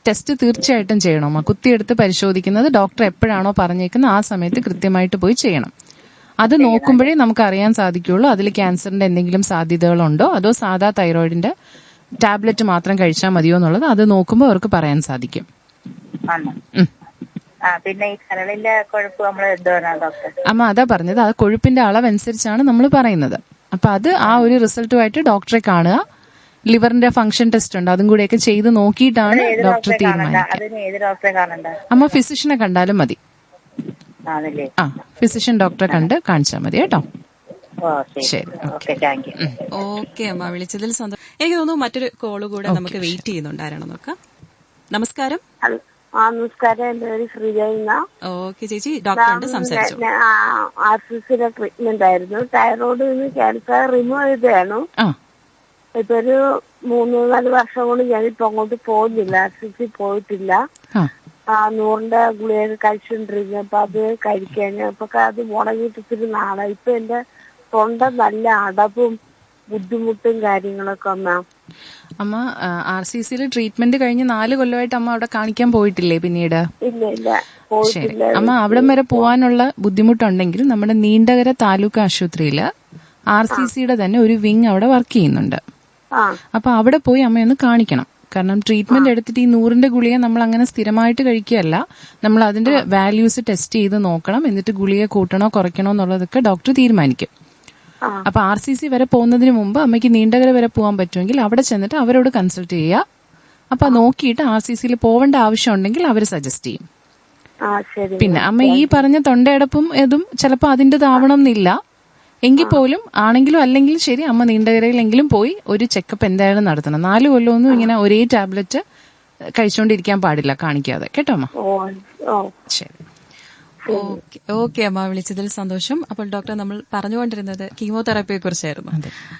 ടെസ്റ്റ് തീർച്ചയായിട്ടും ചെയ്യണം. കുത്തിയെടുത്ത് പരിശോധിക്കുന്നത് ഡോക്ടർ എപ്പോഴാണോ പറഞ്ഞേക്കുന്നത് ആ സമയത്ത് കൃത്യമായിട്ട് പോയി ചെയ്യണം. അത് നോക്കുമ്പോഴേ നമുക്ക് അറിയാൻ സാധിക്കുള്ളൂ അതിൽ ക്യാൻസറിന്റെ എന്തെങ്കിലും സാധ്യതകളുണ്ടോ അതോ സാധാ തൈറോയിഡിന്റെ ടാബ്ലറ്റ് മാത്രം കഴിച്ചാൽ മതിയോ എന്നുള്ളത് അത് നോക്കുമ്പോൾ അവർക്ക് പറയാൻ സാധിക്കും. പിന്നെ ഈ കരളിന്റെ കൊഴുപ്പ് നമ്മൾ എന്താണ് ഡോക്ടർ? അമ്മ അതാ പറഞ്ഞത്, ആ കൊഴുപ്പിന്റെ അളവനുസരിച്ചാണ് നമ്മൾ പറയുന്നത്. അപ്പൊ അത് ആ ഒരു റിസൾട്ടുമായിട്ട് ഡോക്ടറെ കാണുക. ലിവറിന്റെ ഫംഗ്ഷൻ ടെസ്റ്റ് ഉണ്ട്, അതും കൂടെയൊക്കെ ചെയ്ത് നോക്കിയിട്ടാണ് ഡോക്ടർ തീരുമാനിക്കുക. അമ്മ ഫിസിഷ്യനെ കണ്ടാലും മതി. ഫിസിഷ്യൻ ഡോക്ടറെ കണ്ട് കാണിച്ചാൽ മതി കേട്ടോ. ശരി, ഓക്കെ അമ്മ, വിളിച്ചതിൽ സന്തോഷം. എനിക്ക് തോന്നുന്നു മറ്റൊരു കോള് കൂടെ നമുക്ക് വെയിറ്റ് ചെയ്യുന്നുണ്ടായിരുന്നു. നോക്കാം. നമസ്കാരം. നമസ്കാരം, എന്റെ പേര് ശ്രീജ. ഓക്കെ ചേച്ചി, ഡോക്ടറുണ്ട്, സംസാരിച്ചു. ആർസിസിയുടെ ട്രീറ്റ്മെന്റ് ആയിരുന്നു. തൈറോയിഡ് ക്യാൻസർ റിമൂവ് ചെയ്തതാണ്. ഇപ്പൊ ഒരു 3-4 വർഷം കൊണ്ട് ഞാനിപ്പോ അങ്ങോട്ട് പോകുന്നില്ല, ആർസിസി പോയിട്ടില്ല. 100ന്റെ ഗുളികയൊക്കെ കഴിച്ചോണ്ടിരിക്കുന്നു. അപ്പൊ അത് കഴിക്കാൻ അപ്പൊ അത് മുടങ്ങിയിട്ട് ഇത്തിരി നാളായി. ഇപ്പൊ എന്റെ തൊണ്ട നല്ല അടപ്പും ബുദ്ധിമുട്ടും കാര്യങ്ങളൊക്കെ. അമ്മ RCCയിൽ ട്രീറ്റ്മെന്റ് കഴിഞ്ഞ് 4 കൊല്ലമായിട്ട് അമ്മ അവിടെ കാണിക്കാൻ പോയിട്ടില്ലേ പിന്നീട്? ഇല്ല. ശരി അമ്മ, അവിടം വരെ പോവാനുള്ള ബുദ്ധിമുട്ടുണ്ടെങ്കിൽ നമ്മുടെ നീണ്ടകര താലൂക്ക് ആശുപത്രിയില് RCCയുടെ തന്നെ ഒരു വിങ് അവിടെ വർക്ക് ചെയ്യുന്നുണ്ട്. അപ്പൊ അവിടെ പോയി അമ്മയൊന്ന് കാണിക്കണം. കാരണം ട്രീറ്റ്മെന്റ് എടുത്തിട്ട് ഈ 100ന്റെ ഗുളിക നമ്മൾ അങ്ങനെ സ്ഥിരമായിട്ട് കഴിക്കുകയല്ല, നമ്മൾ അതിന്റെ വാല്യൂസ് ടെസ്റ്റ് ചെയ്ത് നോക്കണം. എന്നിട്ട് ഗുളിക കൂട്ടണോ കുറയ്ക്കണോ എന്നുള്ളതൊക്കെ ഡോക്ടർ തീരുമാനിക്കും. അപ്പൊ RCC വരെ പോകുന്നതിന് മുമ്പ് അമ്മയ്ക്ക് നീണ്ടകര വരെ പോകാൻ പറ്റുമെങ്കിൽ അവിടെ ചെന്നിട്ട് അവരോട് കൺസൾട്ട് ചെയ്യുക. അപ്പൊ നോക്കിയിട്ട് RCCയിൽ പോവേണ്ട ആവശ്യം ഉണ്ടെങ്കിൽ അവർ സജസ്റ്റ് ചെയ്യും. പിന്നെ അമ്മ ഈ പറഞ്ഞ തൊണ്ടയടപ്പും ഇതും ചിലപ്പോൾ അതിൻ്റെതാവണം എന്നില്ല, എങ്കിൽ പോലും ആണെങ്കിലും അല്ലെങ്കിലും ശരി അമ്മ നീണ്ടകരയിലെങ്കിലും പോയി ഒരു ചെക്കപ്പ് എന്തായാലും നടത്തണം. 4 കൊല്ലമൊന്നും ഇങ്ങനെ ഒരേ ടാബ്ലറ്റ് കഴിച്ചുകൊണ്ടിരിക്കാൻ പാടില്ല കാണിക്കാതെ, കേട്ടോ അമ്മ. ശരി, ഓക്കെ അമ്മ, വിളിച്ചതിൽ സന്തോഷം. അപ്പോൾ ഡോക്ടർ, നമ്മൾ പറഞ്ഞുകൊണ്ടിരുന്നത് കീമോതെറാപ്പിയെ കുറിച്ചായിരുന്നു.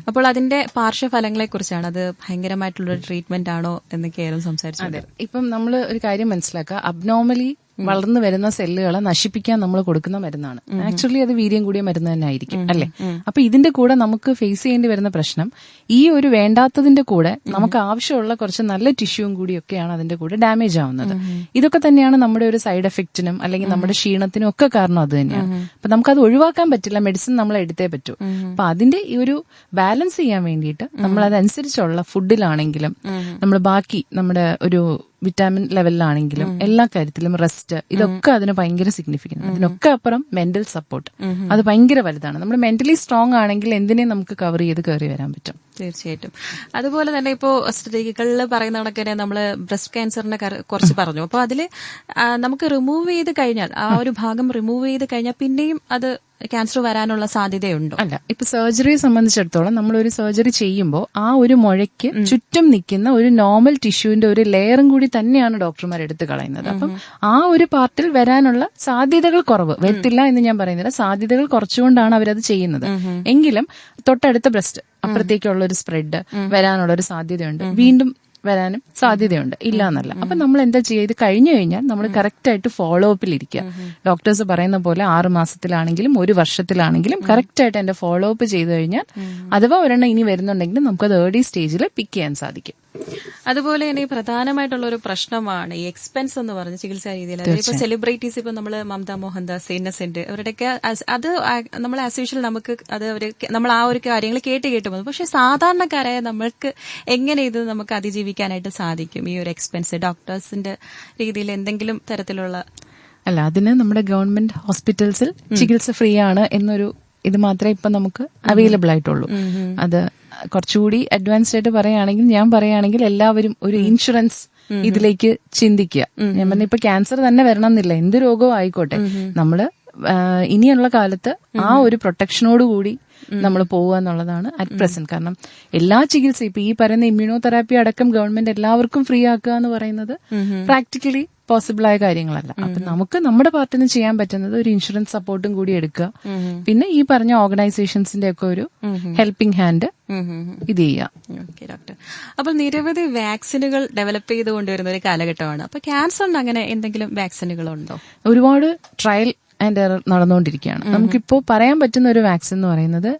അപ്പോൾ അതിന്റെ പാർശ്വഫലങ്ങളെ കുറിച്ചാണ്. അത് ഭയങ്കരമായിട്ടുള്ള ട്രീറ്റ്മെന്റ് ആണോ എന്നൊക്കെയായിരുന്നു സംസാരിച്ചത്. ഇപ്പം നമ്മൾ ഒരു കാര്യം മനസ്സിലാക്കുക, അബ്നോർമലി വളർന്നു വരുന്ന സെല്ലുകളെ നശിപ്പിക്കാൻ നമ്മൾ കൊടുക്കുന്ന മരുന്നാണ്. ആക്ച്വലി അത് വീര്യം കൂടിയ മരുന്ന് തന്നെ ആയിരിക്കും, അല്ലെ? അപ്പൊ ഇതിന്റെ കൂടെ നമുക്ക് ഫേസ് ചെയ്യേണ്ടി വരുന്ന പ്രശ്നം, ഈ ഒരു വേണ്ടാത്തതിന്റെ കൂടെ നമുക്ക് ആവശ്യമുള്ള കുറച്ച് നല്ല ടിഷ്യൂവും കൂടിയൊക്കെയാണ് അതിന്റെ കൂടെ ഡാമേജ് ആവുന്നത്. ഇതൊക്കെ തന്നെയാണ് നമ്മുടെ ഒരു സൈഡ് എഫക്റ്റിനും അല്ലെങ്കിൽ നമ്മുടെ ക്ഷീണത്തിനും ഒക്കെ കാരണം അത് തന്നെയാണ്. അപ്പൊ നമുക്കത് ഒഴിവാക്കാൻ പറ്റില്ല, മെഡിസിൻ നമ്മൾ എടുത്തേ പറ്റൂ. അപ്പൊ അതിന്റെ ഈ ഒരു ബാലൻസ് ചെയ്യാൻ വേണ്ടിയിട്ട് നമ്മൾ അതനുസരിച്ചുള്ള ഫുഡിലാണെങ്കിലും നമ്മൾ ബാക്കി നമ്മുടെ ഒരു വിറ്റാമിൻ ലെവലിലാണെങ്കിലും എല്ലാ കാര്യത്തിലും റെസ്റ്റ്, ഇതൊക്കെ അതിന് ഭയങ്കര സിഗ്നിഫിക്കന്റ്. അതിനൊക്കെ അപ്പുറം മെന്റൽ സപ്പോർട്ട്, അത് ഭയങ്കര വലുതാണ്. നമ്മൾ മെന്റലി സ്ട്രോങ് ആണെങ്കിൽ എന്തിനേയും നമുക്ക് കവർ ചെയ്ത് കയറി വരാൻ പറ്റും. തീർച്ചയായിട്ടും. അതുപോലെ തന്നെ ഇപ്പോ സ്ത്രീകളിൽ പറയുന്ന കണക്കിന് നമ്മള് ബ്രസ്റ്റ് ക്യാൻസറിനെ കുറിച്ച് പറഞ്ഞു. അപ്പൊ അതില് നമുക്ക് റിമൂവ് ചെയ്ത് കഴിഞ്ഞാൽ, ആ ഒരു ഭാഗം റിമൂവ് ചെയ്ത് കഴിഞ്ഞാൽ പിന്നെയും അത് ക്യാൻസർ വരാനുള്ള സാധ്യതയുണ്ടോ? അല്ല, ഇപ്പൊ സർജറിയെ സംബന്ധിച്ചിടത്തോളം നമ്മൾ ഒരു സർജറി ചെയ്യുമ്പോൾ ആ ഒരു മുഴയ്ക്ക് ചുറ്റും നിൽക്കുന്ന ഒരു നോർമൽ ടിഷ്യൂവിന്റെ ഒരു ലെയറും കൂടി തന്നെയാണ് ഡോക്ടർമാർ എടുത്ത് കളയുന്നത്. അപ്പം ആ ഒരു പാർട്ടിൽ വരാനുള്ള സാധ്യതകൾ കുറവ്, വരത്തില്ല എന്ന് ഞാൻ പറയുന്നില്ല, സാധ്യതകൾ കുറച്ചുകൊണ്ടാണ് അവരത് ചെയ്യുന്നത്. എങ്കിലും തൊട്ടടുത്ത ബ്രസ്റ്റ് അപ്പുറത്തേക്കുള്ള ഒരു സ്പ്രെഡ് വരാനുള്ള ഒരു സാധ്യതയുണ്ട്, വീണ്ടും വരാനും സാധ്യതയുണ്ട്, ഇല്ല എന്നല്ല. അപ്പൊ നമ്മൾ എന്താ ചെയ്യുക, ഇത് കഴിഞ്ഞു കഴിഞ്ഞാൽ നമ്മൾ കറക്റ്റ് ആയിട്ട് ഫോളോ അപ്പിൽ ഇരിക്കുക. ഡോക്ടേഴ്സ് പറയുന്ന പോലെ 6 മാസത്തിലാണെങ്കിലും 1 വർഷത്തിലാണെങ്കിലും കറക്റ്റ് ആയിട്ട് എന്റെ ഫോളോ അപ്പ് ചെയ്തു കഴിഞ്ഞാൽ അഥവാ ഒരെണ്ണം ഇനി വരുന്നുണ്ടെങ്കിൽ നമുക്കത് ഏർലി സ്റ്റേജിൽ പിക്ക് ചെയ്യാൻ സാധിക്കും. അതുപോലെ തന്നെ പ്രധാനമായിട്ടുള്ള ഒരു പ്രശ്നമാണ് ഈ എക്സ്പെൻസ് എന്ന് പറഞ്ഞ ചികിത്സാ രീതിയിൽ. ഇപ്പൊ സെലിബ്രിറ്റീസ്, ഇപ്പൊ നമ്മള് മമത മോഹൻദാസ്, ഇന്നസെന്റ്, അവരുടെയൊക്കെ അത് നമ്മൾ ആസ് യൂഷ്വൽ നമുക്ക് അത് നമ്മൾ ആ ഒരു കാര്യങ്ങൾ കേട്ട് പോകുന്നു. പക്ഷെ സാധാരണക്കാരായ നമ്മൾക്ക് എങ്ങനെ ഇത് നമുക്ക് അതിജീവിക്കാനായിട്ട് സാധിക്കും? ഈ ഒരു എക്സ്പെൻസ് ഡോക്ടേഴ്സിന്റെ രീതിയിൽ എന്തെങ്കിലും തരത്തിലുള്ള അല്ല, അതിന് നമ്മുടെ ഗവൺമെന്റ് ഹോസ്പിറ്റൽസിൽ ചികിത്സ ഫ്രീ ആണ് എന്നൊരു ഇത് മാത്രമേ ഇപ്പൊ നമുക്ക് അവൈലബിൾ ആയിട്ടുള്ളൂ. അത് കുറച്ചുകൂടി അഡ്വാൻസ്ഡ് ആയിട്ട് പറയുകയാണെങ്കിൽ എല്ലാവരും ഒരു ഇൻഷുറൻസ് ഇതിലേക്ക് ചിന്തിക്കുക. ഞാൻ പറഞ്ഞ ഇപ്പൊ ക്യാൻസർ തന്നെ വരണം എന്നില്ല, എന്ത് രോഗവും ആയിക്കോട്ടെ, നമ്മള് ഇനിയുള്ള കാലത്ത് ആ ഒരു പ്രൊട്ടക്ഷനോടുകൂടി നമ്മൾ പോവുക എന്നുള്ളതാണ് അറ്റ് പ്രസന്റ്. കാരണം എല്ലാ ചികിത്സയും ഇപ്പൊ ഈ പറയുന്ന ഇമ്മ്യൂണോതെറാപ്പി അടക്കം ഗവൺമെന്റ് എല്ലാവർക്കും ഫ്രീ ആക്കുക എന്ന് പറയുന്നത് പ്രാക്ടിക്കലി പോസിബിൾ ആയ കാര്യങ്ങളല്ല. അപ്പൊ നമുക്ക് നമ്മുടെ പാർട്ടിൽ നിന്ന് ചെയ്യാൻ പറ്റുന്നത് ഒരു ഇൻഷുറൻസ് സപ്പോർട്ടും കൂടി എടുക്കുക, പിന്നെ ഈ പറഞ്ഞ ഓർഗനൈസേഷൻസിന്റെ ഒക്കെ ഒരു ഹെൽപ്പിംഗ് ഹാൻഡ് ഇത് ചെയ്യാം. ഓക്കെ ഡോക്ടർ, അപ്പോൾ നിരവധി വാക്സിനുകൾ ഡെവലപ്പ് ചെയ്ത് കൊണ്ടുവരുന്ന ഒരു കാലഘട്ടമാണ്. അപ്പൊ ക്യാൻസറിന് അങ്ങനെ എന്തെങ്കിലും വാക്സിനുകളുണ്ടോ? ഒരുപാട് ട്രയൽ ആൻഡ് എറർ നടന്നുകൊണ്ടിരിക്കുകയാണ്. നമുക്കിപ്പോ പറയാൻ പറ്റുന്ന ഒരു വാക്സിൻ എന്ന് പറയുന്നത്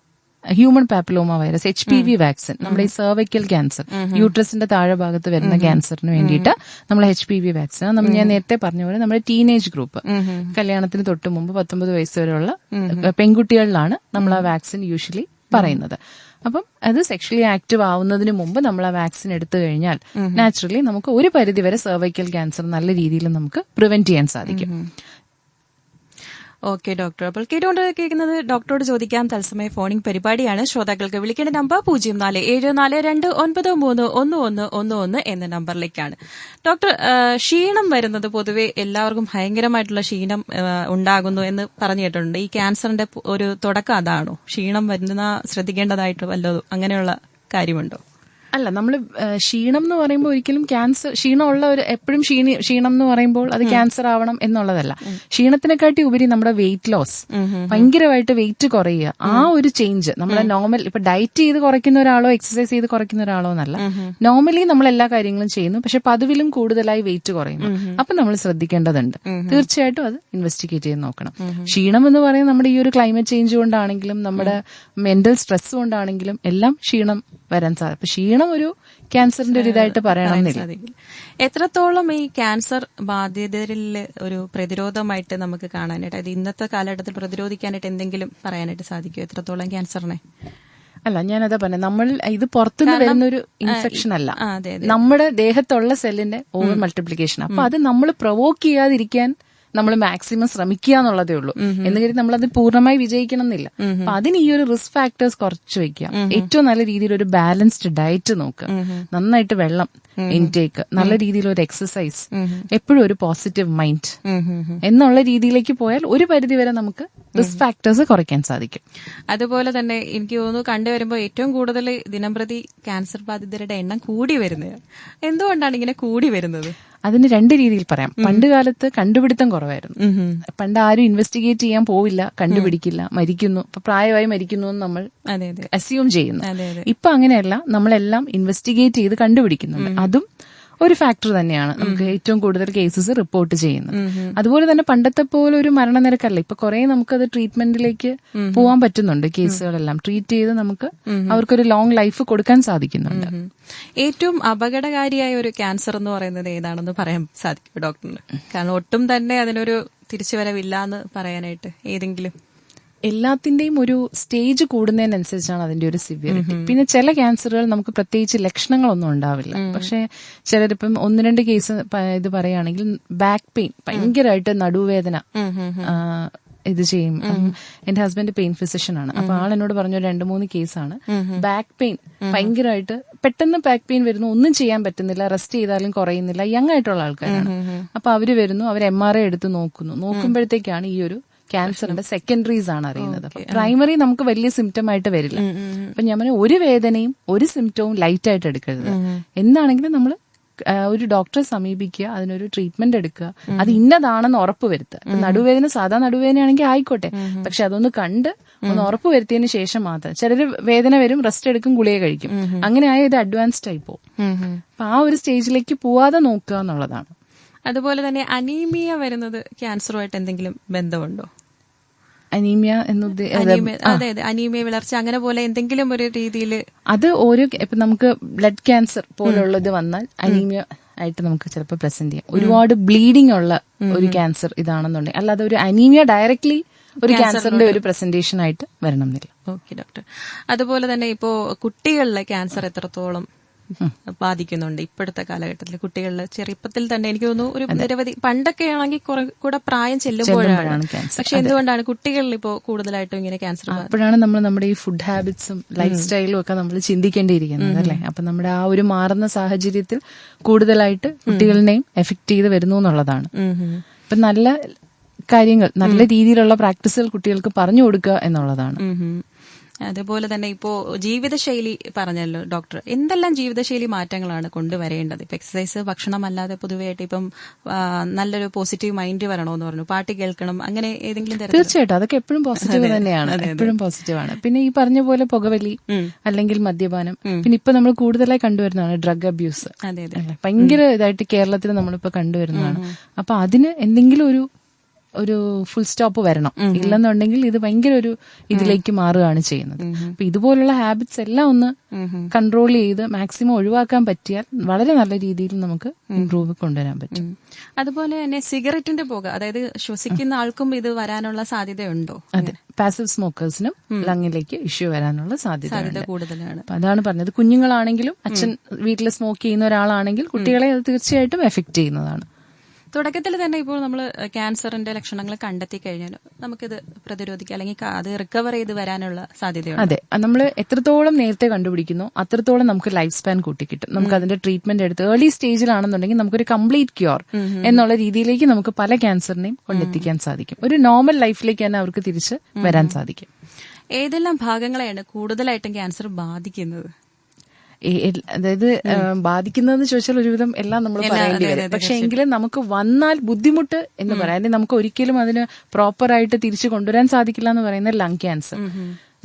human papilloma virus HPV vaccine, നമ്മുടെ ഈ സെർവിക്കൽ ക്യാൻസർ, യൂട്രസിന്റെ താഴെ ഭാഗത്ത് വരുന്ന ക്യാൻസറിന് വേണ്ടിയിട്ട് നമ്മൾ HPV വാക്സിൻ, ഞാൻ നേരത്തെ പറഞ്ഞ പോലെ നമ്മുടെ ടീനേജ് ഗ്രൂപ്പ്, കല്യാണത്തിന് തൊട്ട് മുമ്പ് 19 വയസ്സ് വരെയുള്ള പെൺകുട്ടികളിലാണ് നമ്മൾ ആ വാക്സിൻ യൂഷ്വലി പറയുന്നത്. അപ്പം അത് സെക്ഷലി ആക്റ്റീവ് ആവുന്നതിന് മുമ്പ് നമ്മൾ ആ വാക്സിൻ എടുത്തു കഴിഞ്ഞാൽ നാച്ചുറലി നമുക്ക് ഒരു പരിധിവരെ സെർവൈക്കൽ ക്യാൻസർ നല്ല രീതിയിൽ നമുക്ക് പ്രിവെന്റ് ചെയ്യാൻ സാധിക്കും. ഓക്കെ ഡോക്ടർ, അപ്പോൾ കേട്ടുകൊണ്ടിരിക്കുന്നത് ഡോക്ടറോട് ചോദിക്കാം തത്സമയ ഫോണിംഗ് പരിപാടിയാണ്. ശ്രോതാക്കൾക്ക് വിളിക്കേണ്ട നമ്പർ 0474231111 എന്ന നമ്പറിലേക്കാണ്. ഡോക്ടർ, ക്ഷീണം വരുന്നത് പൊതുവെ എല്ലാവർക്കും ഭയങ്കരമായിട്ടുള്ള ക്ഷീണം ഉണ്ടാകുന്നു എന്ന് പറഞ്ഞു കേട്ടിട്ടുണ്ട്. ഈ ക്യാൻസറിന്റെ ഒരു തുടക്കം അതാണോ? ക്ഷീണം വരുന്ന ശ്രദ്ധിക്കേണ്ടതായിട്ട് വല്ലതും അങ്ങനെയുള്ള കാര്യമുണ്ടോ? അല്ല, നമ്മൾ ക്ഷീണം എന്ന് പറയുമ്പോൾ ഒരിക്കലും ക്യാൻസർ, ക്ഷീണമുള്ള ഒരു എപ്പോഴും ക്ഷീണം എന്ന് പറയുമ്പോൾ അത് ക്യാൻസർ ആവണം എന്നുള്ളതല്ല. ക്ഷീണത്തിനെക്കാട്ടി ഉപരി നമ്മുടെ വെയിറ്റ് ലോസ്, ഭയങ്കരമായിട്ട് വെയിറ്റ് കുറയുക, ആ ഒരു ചേഞ്ച് നമ്മുടെ നോർമൽ, ഇപ്പൊ ഡയറ്റ് ചെയ്ത് കുറയ്ക്കുന്ന ഒരാളോ എക്സസൈസ് ചെയ്ത് കുറയ്ക്കുന്ന ഒരാളോ എന്നല്ല, നോർമലി നമ്മൾ എല്ലാ കാര്യങ്ങളും ചെയ്യുന്നു, പക്ഷെ പതിവിലും കൂടുതലായി വെയിറ്റ് കുറയുന്നു. അപ്പൊ നമ്മൾ ശ്രദ്ധിക്കേണ്ടതുണ്ട്. തീർച്ചയായിട്ടും അത് ഇൻവെസ്റ്റിഗേറ്റ് ചെയ്ത് നോക്കണം. ക്ഷീണം എന്ന് പറയുന്നത് നമ്മുടെ ഈ ഒരു ക്ലൈമറ്റ് ചേഞ്ച് കൊണ്ടാണെങ്കിലും നമ്മുടെ മെന്റൽ സ്ട്രെസ് കൊണ്ടാണെങ്കിലും എല്ലാം ക്ഷീണം വരാൻ സാധിക്കും. അപ്പൊ ക്ഷീണം ഒരു ക്യാൻസറിന്റെ ഒരു ഇതായിട്ട് പറയണമെന്നില്ല. എത്രത്തോളം ഈ ക്യാൻസർ ബാധിതരിൽ ഒരു പ്രതിരോധമായിട്ട് നമുക്ക് കാണാനായിട്ട്, അത് ഇന്നത്തെ കാലഘട്ടത്തിൽ പ്രതിരോധിക്കാനായിട്ട് എന്തെങ്കിലും പറയാനായിട്ട് സാധിക്കുമോ? എത്രത്തോളം ക്യാൻസറിനെ? അല്ല, ഞാനതാ പറഞ്ഞത്, നമ്മൾ ഇത് പുറത്തുനിന്ന് വരുന്നൊരു ഇൻഫെക്ഷൻ അല്ല, നമ്മുടെ ദേഹത്തുള്ള സെല്ലിന്റെ ഓവർ മൾട്ടിപ്ലിക്കേഷൻ. അപ്പൊ അത് നമ്മൾ പ്രൊവോക്ക് ചെയ്യാതിരിക്കാൻ നമ്മൾ മാക്സിമം ശ്രമിക്കുക എന്നുള്ളതേ ഉള്ളൂ. എന്ന് കരുതി നമ്മളത് പൂർണ്ണമായി വിജയിക്കണം എന്നില്ല. അപ്പൊ അതിന് ഈ ഒരു റിസ്ക് ഫാക്ടേഴ്സ് കുറച്ച് വെക്കുക. ഏറ്റവും നല്ല രീതിയിൽ ഒരു ബാലൻസ്ഡ് ഡയറ്റ് നോക്കുക, നന്നായിട്ട് വെള്ളം ഇൻടേക്ക്, നല്ല രീതിയിൽ ഒരു എക്സസൈസ്, എപ്പോഴും ഒരു പോസിറ്റീവ് മൈൻഡ് എന്നുള്ള രീതിയിലേക്ക് പോയാൽ ഒരു പരിധിവരെ നമുക്ക് റിസ്ക് ഫാക്ടേഴ്സ് കുറയ്ക്കാൻ സാധിക്കും. അതുപോലെ തന്നെ എനിക്ക് തോന്നുന്നു കണ്ടുവരുമ്പോൾ ഏറ്റവും കൂടുതൽ ദിനംപ്രതി ക്യാൻസർ ബാധിതരുടെ എണ്ണം കൂടി വരുന്നത് എന്തുകൊണ്ടാണ് ഇങ്ങനെ കൂടി വരുന്നത്? അതിന് രണ്ട് രീതിയിൽ പറയാം. പണ്ട് കാലത്ത് കണ്ടുപിടുത്തം കുറവായിരുന്നു. പണ്ട് ആരും ഇൻവെസ്റ്റിഗേറ്റ് ചെയ്യാൻ പോവില്ല, കണ്ടുപിടിക്കില്ല, മരിക്കുന്നു, ഇപ്പൊ പ്രായമായി മരിക്കുന്നു എന്ന് നമ്മൾ അസ്യൂം ചെയ്യുന്നു. ഇപ്പൊ അങ്ങനെയല്ല, നമ്മളെല്ലാം ഇൻവെസ്റ്റിഗേറ്റ് ചെയ്ത് കണ്ടുപിടിക്കുന്നുണ്ട്. അതും ഒരു ഫാക്ടർ തന്നെയാണ് നമുക്ക് ഏറ്റവും കൂടുതൽ കേസസ് റിപ്പോർട്ട് ചെയ്യുന്നത്. അതുപോലെ തന്നെ പണ്ടത്തെ പോലെ ഒരു മരണനിരക്കല്ല, ഇപ്പൊ കുറെ നമുക്കത് ട്രീറ്റ്മെന്റിലേക്ക് പോകാൻ പറ്റുന്നുണ്ട്. കേസുകളെല്ലാം ട്രീറ്റ് ചെയ്ത് നമുക്ക് അവർക്കൊരു ലോങ് ലൈഫ് കൊടുക്കാൻ സാധിക്കുന്നുണ്ട്. ഏറ്റവും അപകടകാരിയായ ഒരു ക്യാൻസർ എന്ന് പറയുന്നത് ഏതാണെന്ന് പറയാൻ സാധിക്കും ഡോക്ടറിന്? കാരണം ഒട്ടും തന്നെ അതിനൊരു തിരിച്ചുവരവില്ല എന്ന് പറയാനായിട്ട് ഏതെങ്കിലും? എല്ലാത്തിന്റെയും ഒരു സ്റ്റേജ് കൂടുന്നതിനനുസരിച്ചാണ് അതിന്റെ ഒരു സിവിയറിറ്റി. പിന്നെ ചില ക്യാൻസറുകൾ നമുക്ക് പ്രത്യേകിച്ച് ലക്ഷണങ്ങളൊന്നും ഉണ്ടാവില്ല. പക്ഷെ ചിലരിപ്പം 1-2 കേസ് ഇത് പറയുകയാണെങ്കിൽ ബാക്ക് പെയിൻ, ഭയങ്കരമായിട്ട് നടുവേദന ഇത് ചെയ്യും. എന്റെ ഹസ്ബൻഡ് പെയിൻ ഫിസിഷ്യൻ ആണ്. അപ്പൊ ആൾ എന്നോട് പറഞ്ഞു 2-3 കേസാണ് ബാക്ക് പെയിൻ ഭയങ്കരമായിട്ട് പെട്ടെന്ന് ബാക്ക് പെയിൻ വരുന്നു, ഒന്നും ചെയ്യാൻ പറ്റുന്നില്ല, റെസ്റ്റ് ചെയ്താലും കുറയുന്നില്ല, യങ് ആയിട്ടുള്ള ആൾക്കാരാണ്. അപ്പൊ അവര് വരുന്നു, അവർ MRI എടുത്ത് നോക്കുമ്പോഴത്തേക്കാണ് ഈ ഒരു ക്യാൻസറിന്റെ സെക്കൻഡറീസ് ആണ് അറിയുന്നത്. പ്രൈമറി നമുക്ക് വലിയ സിംറ്റം ആയിട്ട് വരില്ല. അപ്പൊ ഞാൻ പറഞ്ഞു, ഒരു വേദനയും ഒരു സിംറ്റവും ലൈറ്റ് ആയിട്ട് എടുക്കരുത്. എന്താണെങ്കിലും നമ്മൾ ഒരു ഡോക്ടറെ സമീപിക്കുക, അതിനൊരു ട്രീറ്റ്മെന്റ് എടുക്കുക, അത് ഇന്നതാണെന്ന് ഉറപ്പ് വരുത്തുക. നടുവേദന സാധാ നടുവേദനയാണെങ്കിൽ ആയിക്കോട്ടെ, പക്ഷെ അതൊന്ന് കണ്ട് ഒന്ന് ഉറപ്പ് വരുത്തിയതിന് ശേഷം മാത്രം. ചിലര് വേദന വരും, റെസ്റ്റ് എടുക്കും, ഗുളിക കഴിക്കും, അങ്ങനെ ആയ ഇത് അഡ്വാൻസ്ഡ് ആയി പോകും. അപ്പൊ ആ ഒരു സ്റ്റേജിലേക്ക് പോവാതെ നോക്കുക എന്നുള്ളതാണ്. അതുപോലെ തന്നെ അനീമിയ വരുന്നത് ക്യാൻസറുമായിട്ട് എന്തെങ്കിലും ബന്ധമുണ്ടോ? അനീമിയ അതെ, അനീമിയ, വിളർച്ച, അങ്ങനെ പോലെ എന്തെങ്കിലും ഒരു രീതിയിൽ അത് ഓരോ ഇപ്പൊ നമുക്ക് ബ്ലഡ് ക്യാൻസർ പോലുള്ളത് വന്നാൽ അനീമിയ ആയിട്ട് നമുക്ക് ചിലപ്പോൾ പ്രസന്റ് ചെയ്യാം. ഒരുപാട് ബ്ലീഡിംഗ് ഉള്ള ഒരു ക്യാൻസർ ഇതാണെന്നുണ്ടെങ്കിൽ, അല്ലാതെ ഒരു അനീമിയ ഡയറക്ട്ലി ഒരു ക്യാൻസറിന്റെ ഒരു പ്രസന്റേഷൻ ആയിട്ട് വരണം എന്നില്ല. ഓക്കെ ഡോക്ടർ, അതുപോലെ തന്നെ ഇപ്പോ കുട്ടികളിലെ ക്യാൻസർ എത്രത്തോളം ബാധിക്കുന്നുണ്ട് ഇപ്പോഴത്തെ കാലഘട്ടത്തിൽ? കുട്ടികളിൽ ചെറുപ്പത്തിൽ തന്നെ എനിക്ക് തോന്നുന്നു ഒരു നിരവധി, പണ്ടൊക്കെ ആണെങ്കിൽ കൂടെ പ്രായം ചെല്ലുമ്പോഴാണ്, പക്ഷെ എന്തുകൊണ്ടാണ് കുട്ടികളിൽ ഇപ്പോൾ കൂടുതലായിട്ടും ഇങ്ങനെ ക്യാൻസർ? അപ്പോഴാണ് നമ്മൾ നമ്മുടെ ഈ ഫുഡ് ഹാബിറ്റ്സും ലൈഫ് സ്റ്റൈലും ഒക്കെ നമ്മൾ ചിന്തിക്കേണ്ടിയിരിക്കുന്നത് അല്ലേ. അപ്പൊ നമ്മുടെ ആ ഒരു മാറുന്ന സാഹചര്യത്തിൽ കൂടുതലായിട്ട് കുട്ടികളിനെയും എഫക്ട് ചെയ്ത് വരുന്നു എന്നുള്ളതാണ്. ഇപ്പൊ നല്ല കാര്യങ്ങൾ, നല്ല രീതിയിലുള്ള പ്രാക്ടീസുകൾ കുട്ടികൾക്ക് പറഞ്ഞു കൊടുക്കുക എന്നുള്ളതാണ്. അതുപോലെ തന്നെ ഇപ്പോ ജീവിതശൈലി പറഞ്ഞല്ലോ ഡോക്ടർ, എന്തെല്ലാം ജീവിതശൈലി മാറ്റങ്ങളാണ് കൊണ്ടുവരേണ്ടത്? ഇപ്പൊ എക്സസൈസ്, ഭക്ഷണം അല്ലാതെ പൊതുവെയായിട്ട് ഇപ്പം നല്ലൊരു പോസിറ്റീവ് മൈൻഡ് വരണമെന്ന് പറഞ്ഞു, പാട്ട് കേൾക്കണം, അങ്ങനെ ഏതെങ്കിലും തരത്തിൽ? തീർച്ചയായിട്ടും അതൊക്കെ എപ്പോഴും പോസിറ്റീവ് തന്നെയാണ്, എപ്പോഴും പോസിറ്റീവാണ്. പിന്നെ ഈ പറഞ്ഞ പോലെ പുകവലി അല്ലെങ്കിൽ മദ്യപാനം, പിന്നെ ഇപ്പൊ നമ്മൾ കൂടുതലായി കണ്ടുവരുന്നതാണ് ഡ്രഗ് അബ്യൂസ്. ഭയങ്കര ഇതായിട്ട് കേരളത്തിൽ നമ്മളിപ്പോ കണ്ടുവരുന്നതാണ്. അപ്പൊ അതിന് എന്തെങ്കിലും ഒരു ഫുൾ സ്റ്റോപ്പ് വരണം. ഇല്ലെന്നുണ്ടെങ്കിൽ ഇത് ഭയങ്കര ഒരു ഇതിലേക്ക് മാറുകയാണ് ചെയ്യുന്നത്. അപ്പൊ ഇതുപോലുള്ള ഹാബിറ്റ്സ് എല്ലാം ഒന്ന് കൺട്രോൾ ചെയ്ത് മാക്സിമം ഒഴിവാക്കാൻ പറ്റിയാൽ വളരെ നല്ല രീതിയിൽ നമുക്ക് ഇംപ്രൂവ് കൊണ്ടുവരാൻ പറ്റും. അതുപോലെ തന്നെ സിഗരറ്റിന്റെ പുക, അതായത് ശ്വസിക്കുന്ന ആൾക്കും ഇത് വരാനുള്ള സാധ്യതയുണ്ടോ? അതെ, പാസീവ് സ്മോക്കേഴ്സിനും ലങ്ങിലേക്ക് ഇഷ്യൂ വരാനുള്ള സാധ്യത കൂടുതലാണ്. അതാണ് പറഞ്ഞത്. കുഞ്ഞുങ്ങളാണെങ്കിലും അച്ഛൻ വീട്ടിൽ സ്മോക്ക് ചെയ്യുന്ന ഒരാളാണെങ്കിൽ കുട്ടികളെ അത് തീർച്ചയായിട്ടും എഫക്ട് ചെയ്യുന്നതാണ്. തുടക്കത്തിൽ തന്നെ ഇപ്പോൾ നമ്മൾ ക്യാൻസറിന്റെ ലക്ഷണങ്ങൾ കണ്ടെത്തി കഴിഞ്ഞാൽ നമുക്കിത് പ്രതിരോധിക്കാം, അല്ലെങ്കിൽ അത് റിക്കവർ ചെയ്ത് വരാനുള്ള സാധ്യതയുണ്ട്. അതെ, നമ്മൾ എത്രത്തോളം നേരത്തെ കണ്ടുപിടിക്കുന്നു അത്രത്തോളം നമുക്ക് ലൈഫ് സ്പാൻ കൂട്ടിക്കിട്ടും. നമുക്ക് അതിന്റെ ട്രീറ്റ്മെന്റ് എടുത്ത് ഏർലി സ്റ്റേജിലാണെന്നുണ്ടെങ്കിൽ നമുക്കൊരു കംപ്ലീറ്റ് ക്യൂർ എന്നുള്ള രീതിയിലേക്ക് നമുക്ക് പല ക്യാൻസറിനെയും കൊണ്ടെത്തിക്കാൻ സാധിക്കും. ഒരു നോർമൽ ലൈഫിലേക്ക് തന്നെ അവർക്ക് തിരിച്ച് വരാൻ സാധിക്കും. ഏതെല്ലാം ഭാഗങ്ങളെയാണ് കൂടുതലായിട്ടും ക്യാൻസർ ബാധിക്കുന്നത്? അതായത് ബാധിക്കുന്നതെന്ന് ചോദിച്ചാൽ ഒരുവിധം എല്ലാം നമ്മൾ പറയേണ്ടി വരും. പക്ഷെ എങ്കിലും നമുക്ക് വന്നാൽ ബുദ്ധിമുട്ട് എന്ന് പറയാൻ, നമുക്ക് ഒരിക്കലും അതിന് പ്രോപ്പറായിട്ട് തിരിച്ചു കൊണ്ടുവരാൻ സാധിക്കില്ല എന്ന് പറയുന്നത് ലങ് ക്യാൻസർ.